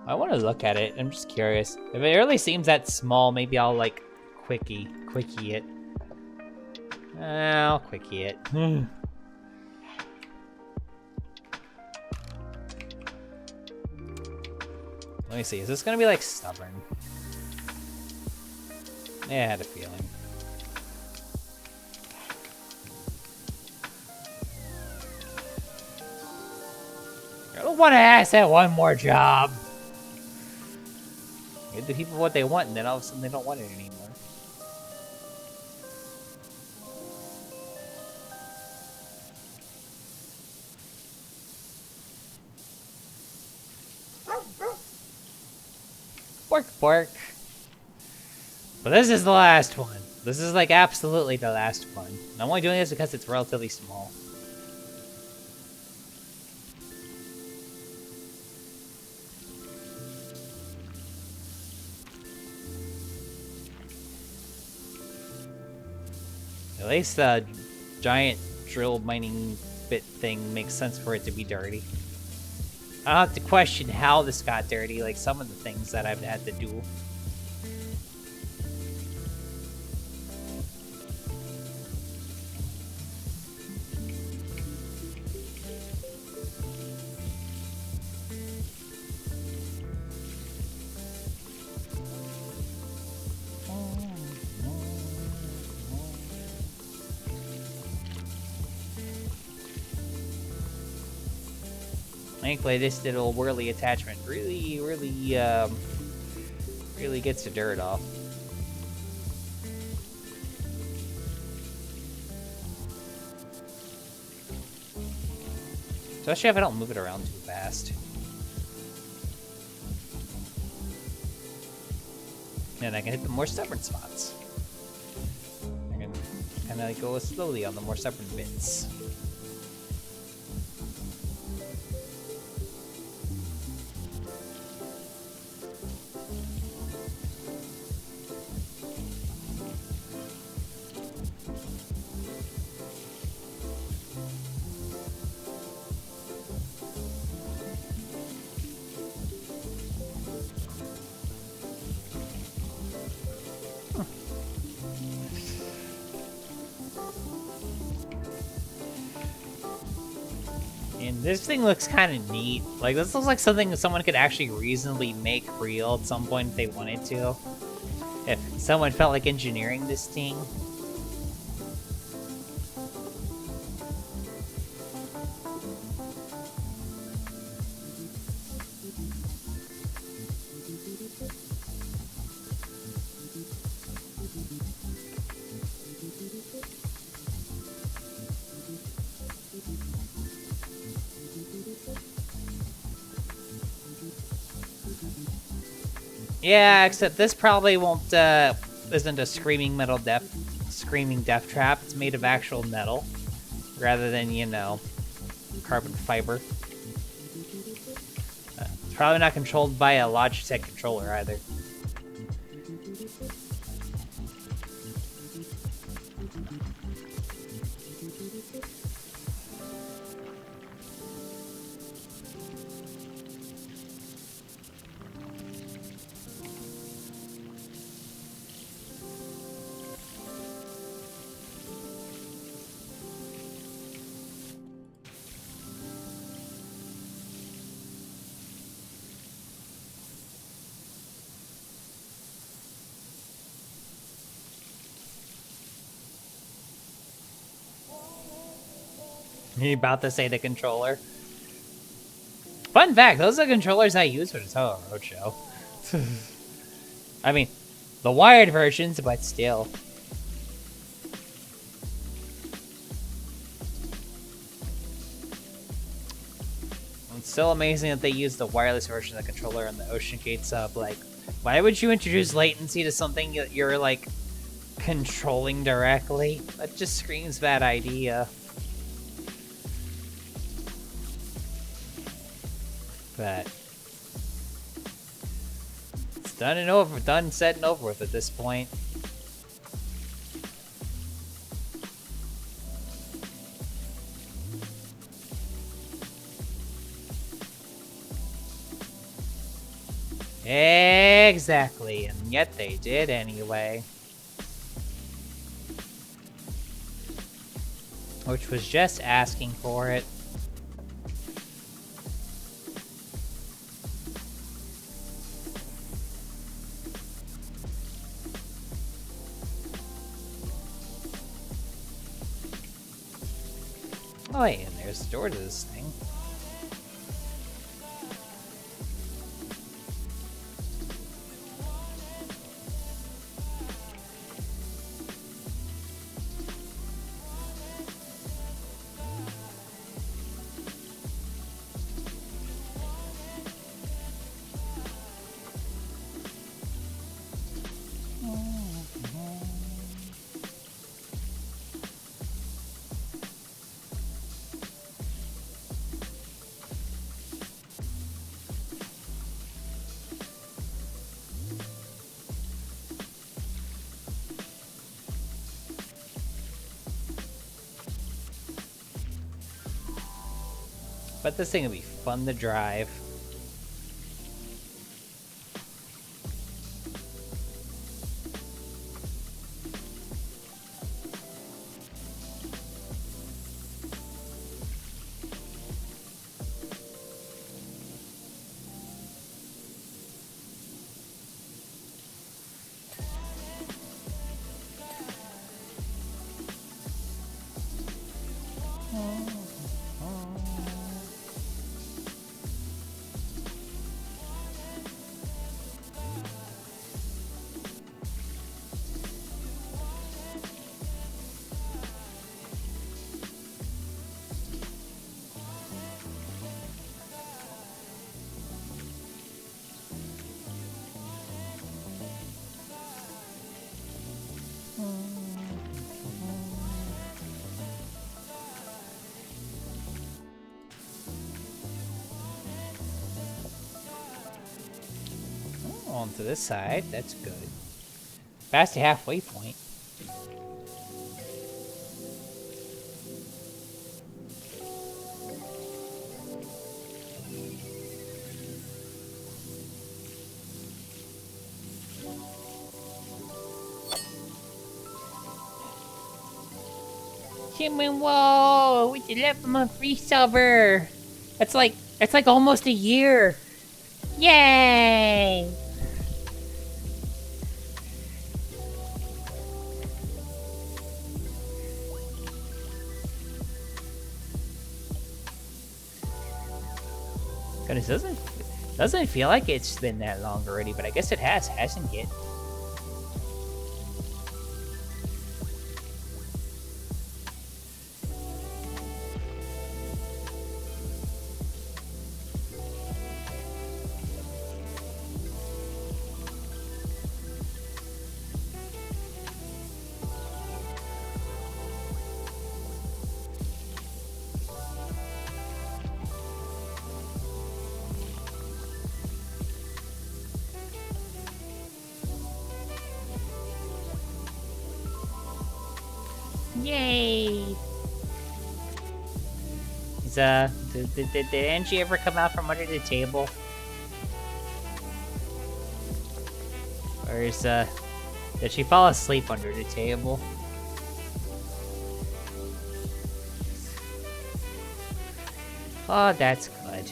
I want to look at it. I'm just curious. If it really seems that small, maybe I'll like quickie it. I'll quickie it. Let me see, is this gonna be like stubborn? Yeah, I had a feeling. I don't want to ask that one more job. Give the people what they want, and then all of a sudden they don't want it anymore. Bork. But this is the last one. This is like absolutely the last one. And I'm only doing this because it's relatively small. At least the giant drill mining bit thing makes sense for it to be dirty. I don't have to question how this got dirty, like some of the things that I've had to do. Thankfully, this little whirly attachment really gets the dirt off. Especially if I don't move it around too fast. And I can hit the more stubborn spots. I can kind of go slowly on the more stubborn bits. This thing looks kind of neat. Like, this looks like something someone could actually reasonably make real at some point if they wanted to. If someone felt like engineering this thing. Yeah, except this probably won't, isn't a screaming death trap. It's made of actual metal, rather than, you know, carbon fiber. It's probably not controlled by a Logitech controller either. You about to say the controller? Fun fact, those are the controllers I use for the Toho Roadshow. I mean, the wired versions, but still. It's still amazing that they use the wireless version of the controller on the Ocean Gate sub. Like, why would you introduce latency to something that you're, like, controlling directly? That just screams bad idea. But it's done, said and over with at this point. Exactly, and yet they did anyway. Which was just asking for it. Oh, hey, and there's the door to this thing. But this thing would be fun to drive. Onto this side, that's good. Past the halfway point. Human wall with the left of my free silver. It's like almost a year. Yay! Goodness, doesn't feel like it's been that long already, but I guess it has, hasn't it? Yay! Did Angie ever come out from under the table? Or did she fall asleep under the table? Oh, that's good.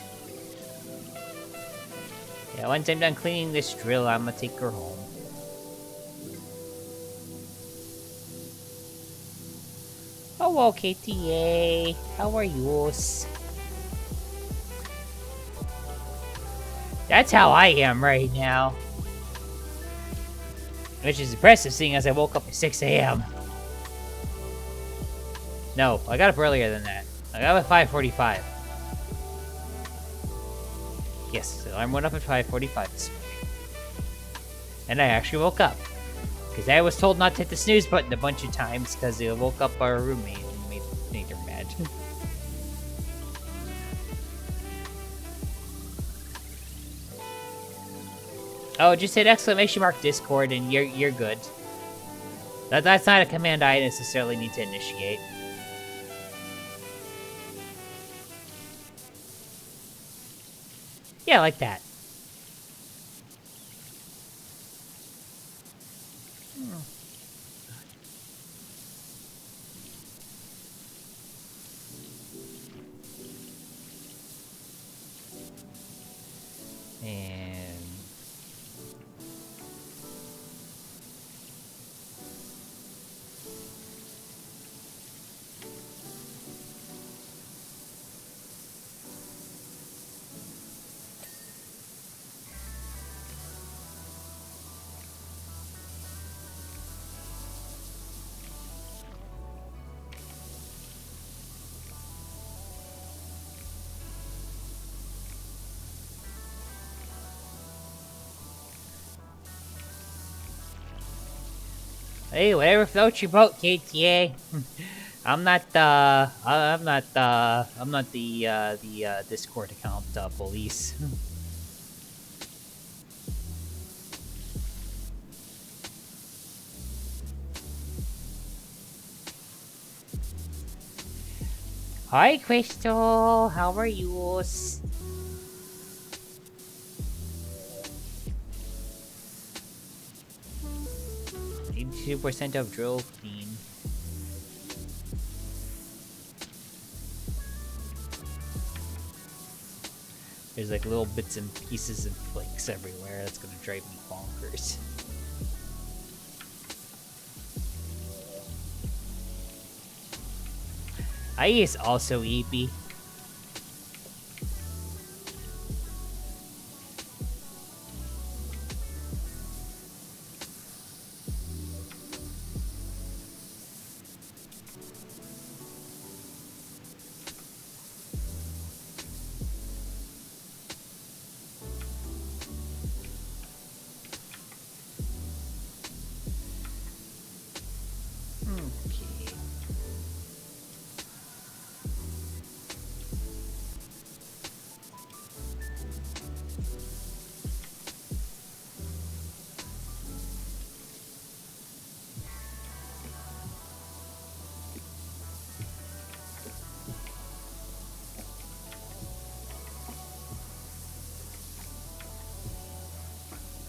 Yeah, once I'm done cleaning this drill, I'm gonna take her home. Hello, KTA. How are you? That's how I am right now. Which is impressive, seeing as I woke up at 6 a.m. No, I got up earlier than that. I got up at 5:45. Yes, the alarm went up at 5:45 this morning. And I actually woke up. Because I was told not to hit the snooze button a bunch of times because it woke up our roommate and made her mad. Oh, just hit exclamation mark Discord and you're good. That's not a command I necessarily need to initiate. Yeah, like that. And hey, whatever floats your boat, KTA. I'm not the Discord account police. Hi, Crystal. How are you? 82% of drill clean. There's like little bits and pieces and flakes everywhere. That's gonna drive me bonkers. I is also EP.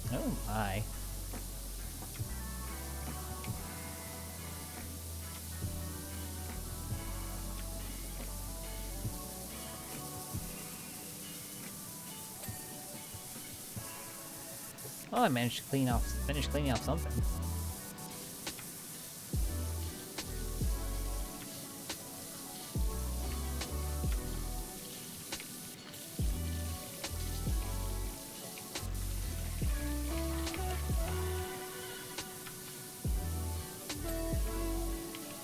Oh my. Oh, I managed to finish cleaning off something.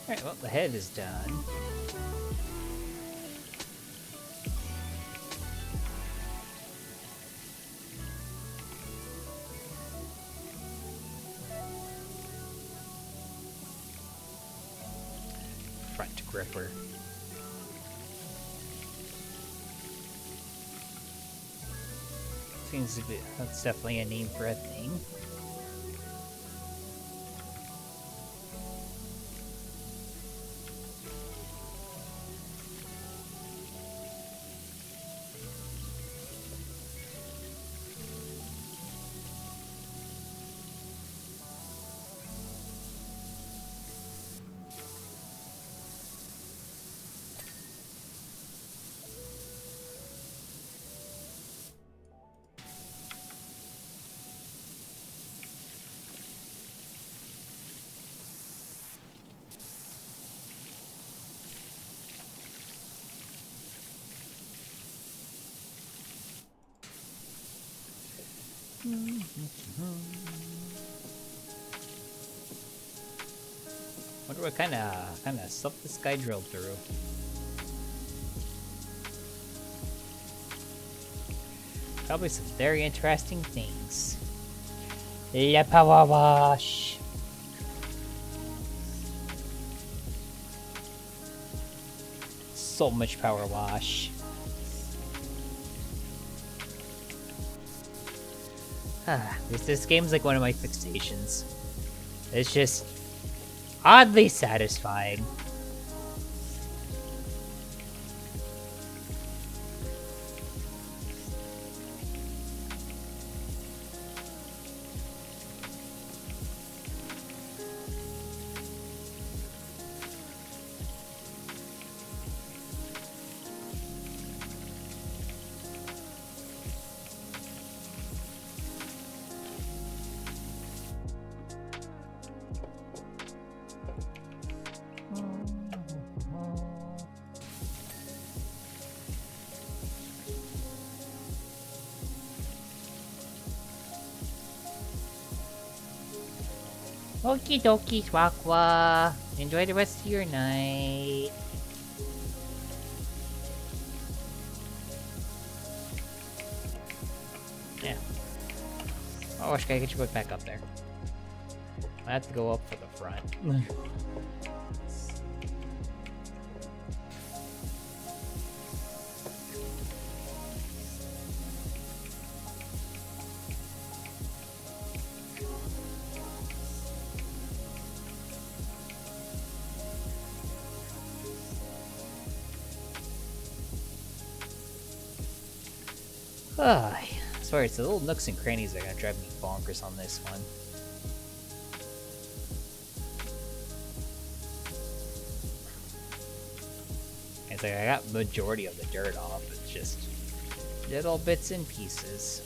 Alright, well, the head is done. Front gripper. Seems to be, that's definitely a name for a thing. Wonder what kind of stuff this guy drilled through. Probably some very interesting things. La power wash. So much power wash. This game's like one of my fixations. It's just oddly satisfying. Okie dokie, Swakwa. Enjoy the rest of your night. Yeah. Oh, I gotta get you put back up there. I have to go up for the front. Sorry, it's the little nooks and crannies that are gonna drive me bonkers on this one. It's like I got majority of the dirt off, it's just little bits and pieces.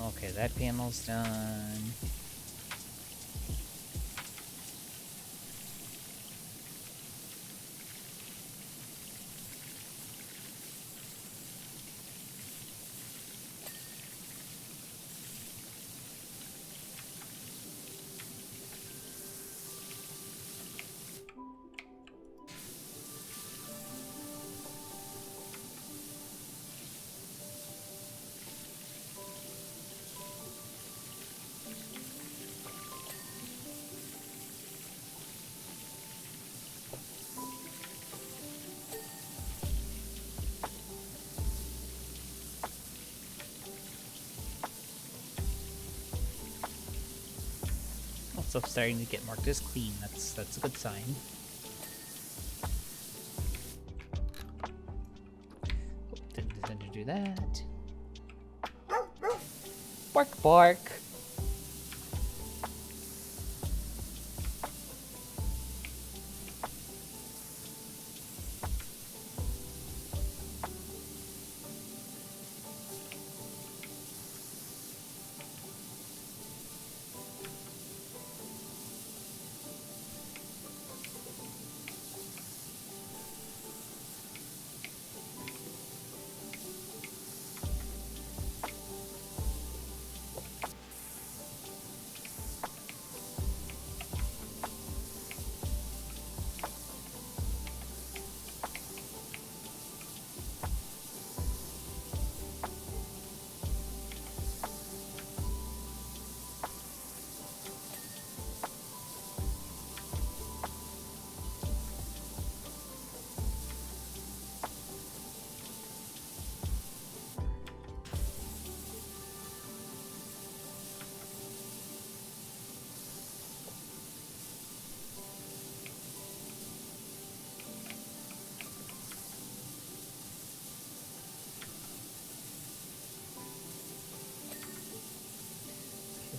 Okay, that panel's done. Stuff starting to get marked as clean. That's a good sign. Didn't intend to do that. Bark, bark.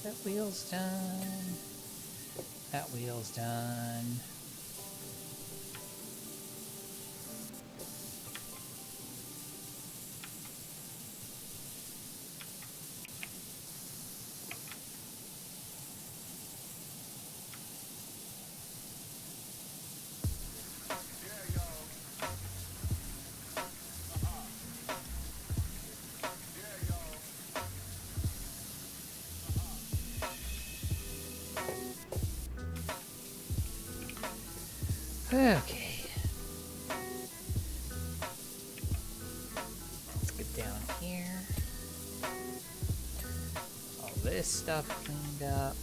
That wheel's done. That wheel's done. Okay. Let's get down here. All this stuff cleaned up.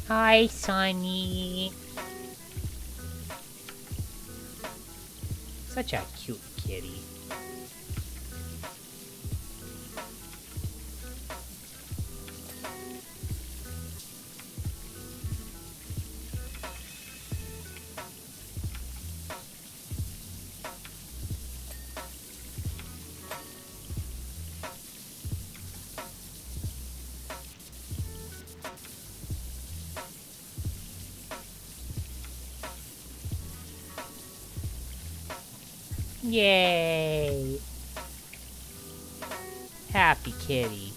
Hi, Sonny. Such a cute kitty. Yay! Happy kitty.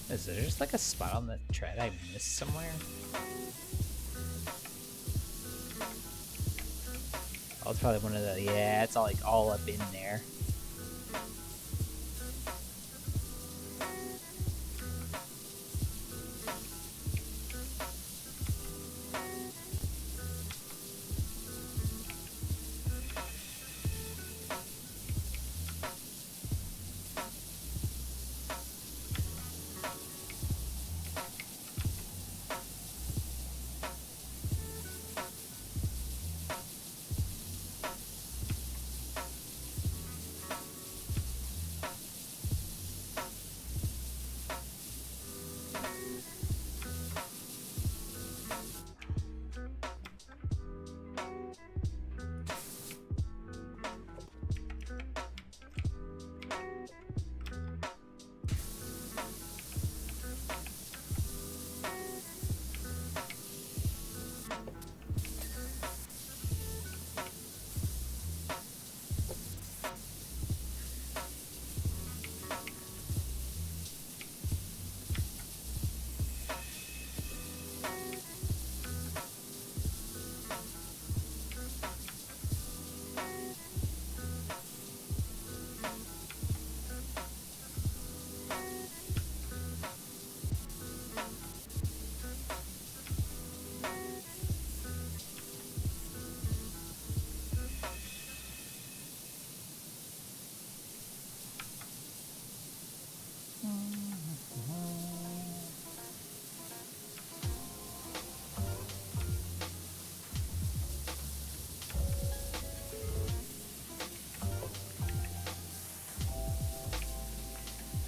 Is there just like a spot on the tread I missed somewhere? Oh, it's probably one of the, yeah, it's all like all up in there.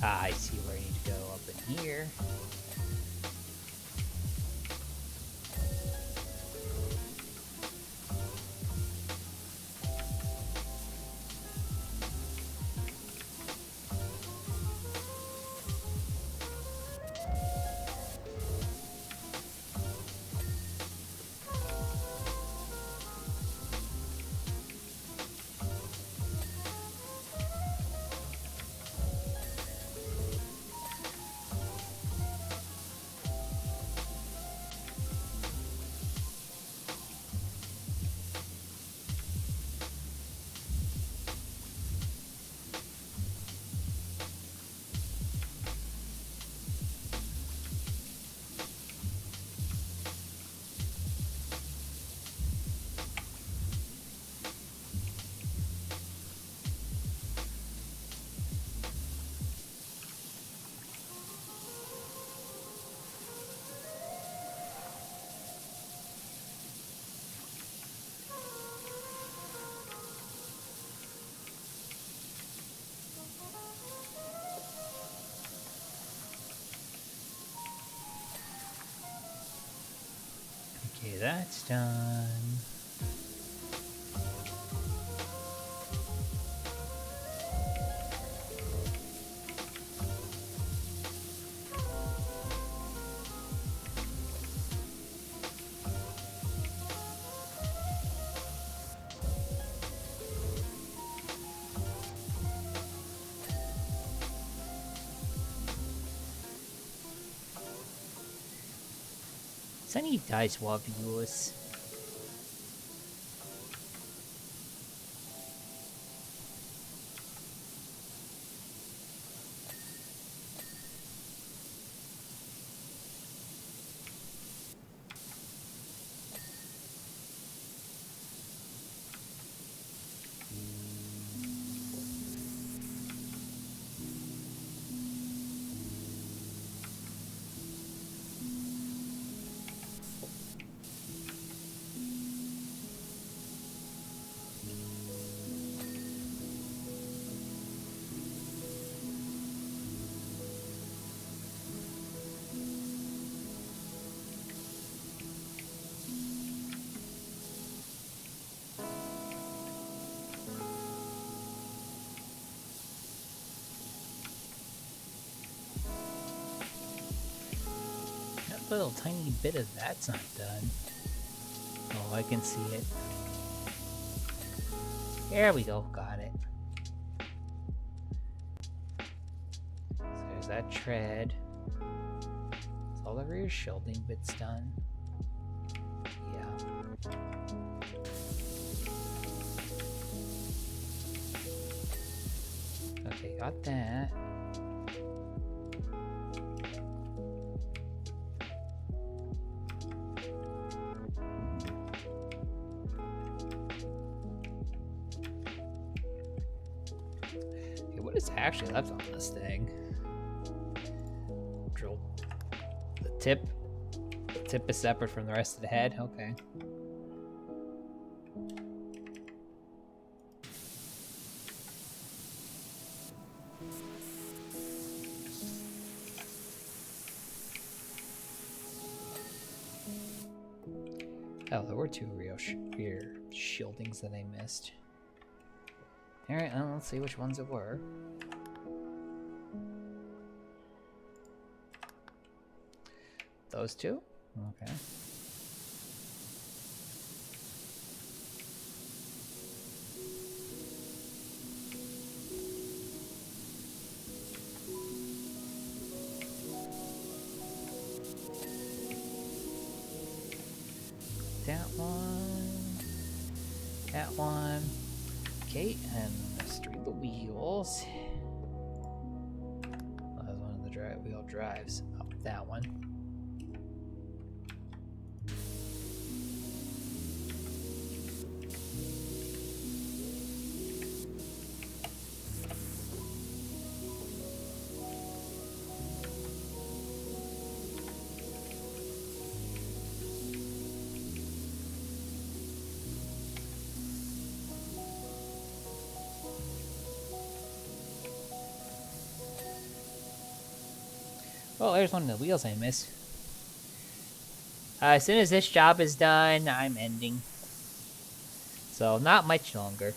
Ah, I see where I need to go up in here. Okay, that's done. Sunny dice Wabius. That little tiny bit of that's not done. Oh, I can see it. There we go, got it. So there's that tread. Is all the rear shielding bits done? Yeah. Okay, got that. What is actually left on this thing? Drill. The tip. The tip is separate from the rest of the head. Okay. Oh, there were two rear shieldings that I missed. Alright, let's see which ones it were. Those two? Okay. That one. That one. Okay, and let's do the wheels. Oh, that's one of the wheel drives. Oh, that one. Well, there's one of the wheels I missed. As soon as this job is done, I'm ending. So, not much longer.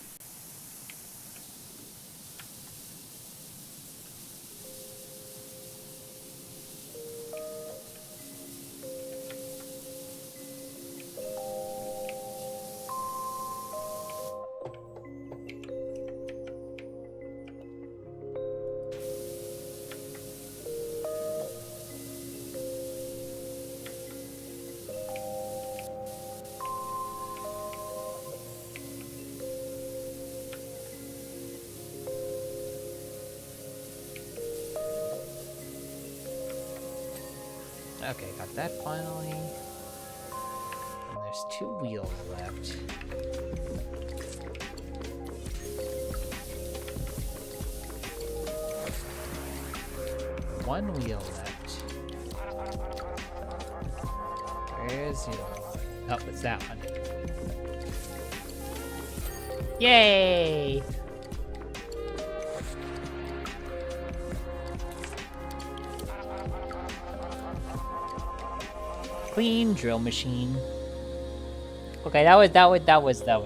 Okay, got that finally. And there's two wheels left. One wheel left. Where's the other one? Oh, it's that one. Yay! Clean drill machine. Okay, that was a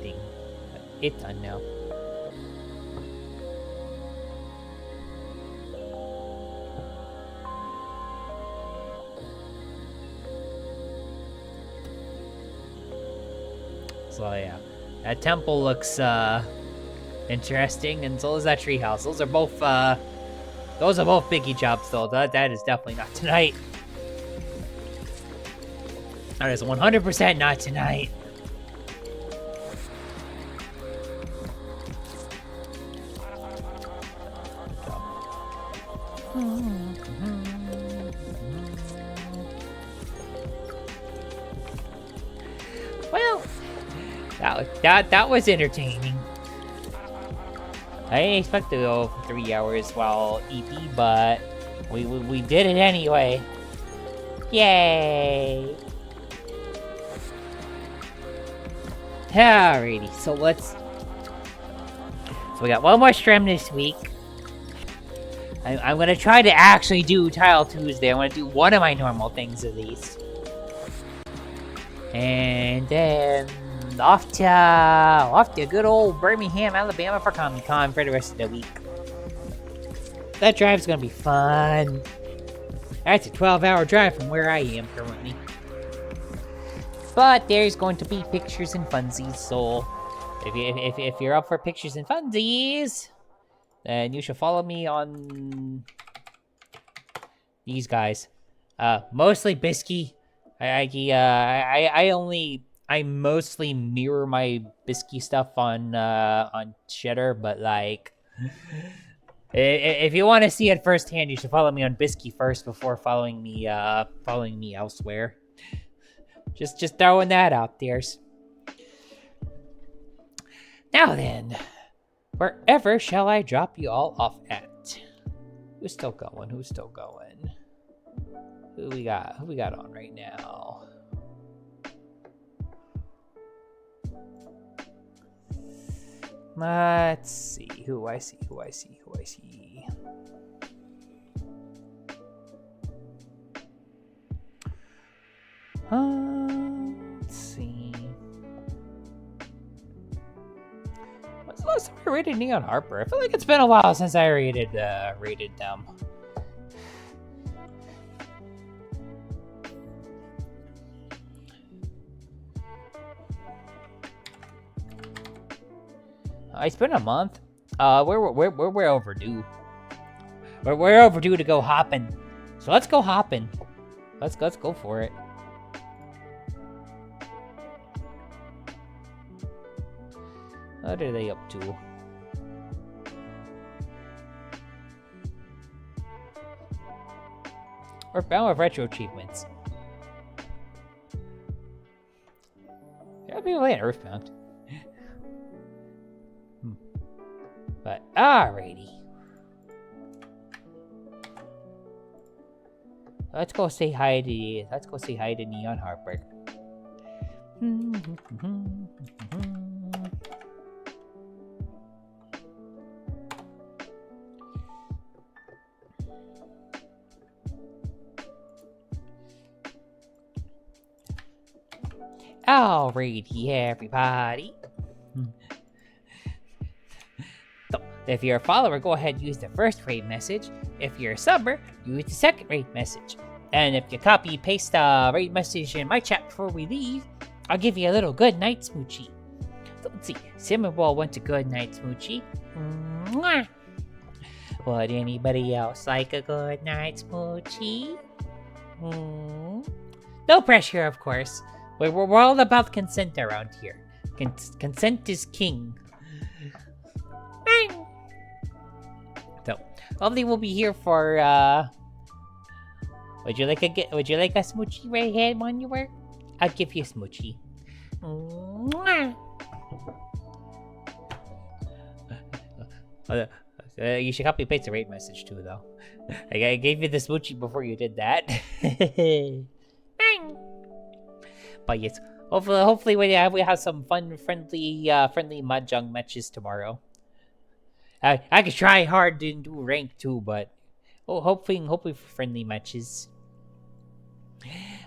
thing. It's done now. So yeah, that temple looks interesting, and so does that treehouse. Those are both biggie jobs, though. That is definitely not tonight. That is 100% not tonight. Well, that was entertaining. I didn't expect to go for 3 hours while EP, but we did it anyway. Yay! Alrighty, so we got one more stream this week. I'm gonna try to actually do Tile Tuesday. I'm gonna do one of my normal things at least. And then off to good old Birmingham, Alabama for Comic Con for the rest of the week. That drive's gonna be fun. That's a 12-hour drive from where I am currently. But there's going to be pictures and funsies, so if you're up for pictures and funsies, then you should follow me on these guys. Mostly Bisky. I mostly mirror my Bisky stuff on Cheddar, but like, if you want to see it firsthand, you should follow me on Bisky first before following me elsewhere. Just throwing that out there. Now then, wherever shall I drop you all off at? Who's still going? Who we got on right now? Let's see who I see. Let's see. When's the last time I rated Neon Harper? I feel like it's been a while since I rated them. It's been a month. We're overdue. We're overdue to go hopping. So let's go hopping. Let's go for it. What are they up to? Earthbound with retro achievements. Yeah, people playing Earthbound. But alrighty. Let's go say hi to Neon Harper. Alrighty, everybody. So, if you're a follower, go ahead and use the first raid message. If you're a subber, use the second raid message. And if you copy and paste the raid message in my chat before we leave, I'll give you a little good night smoochie. So let's see. Simmerball wants a good night smoochie. Mwah. Would anybody else like a good night smoochie? No pressure, of course. We're all about consent around here. Consent is king. So, hopefully we'll be here for, Would you like a smoochie right here, Monuwer? I'll give you a smoochie. You should copy paste the rate message too, though. I gave you the smoochie before you did that. But yes, hopefully we have some fun, friendly mahjong matches tomorrow. I could try hard to do rank too, but hopefully for friendly matches.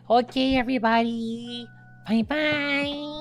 Okay, everybody. Bye-bye.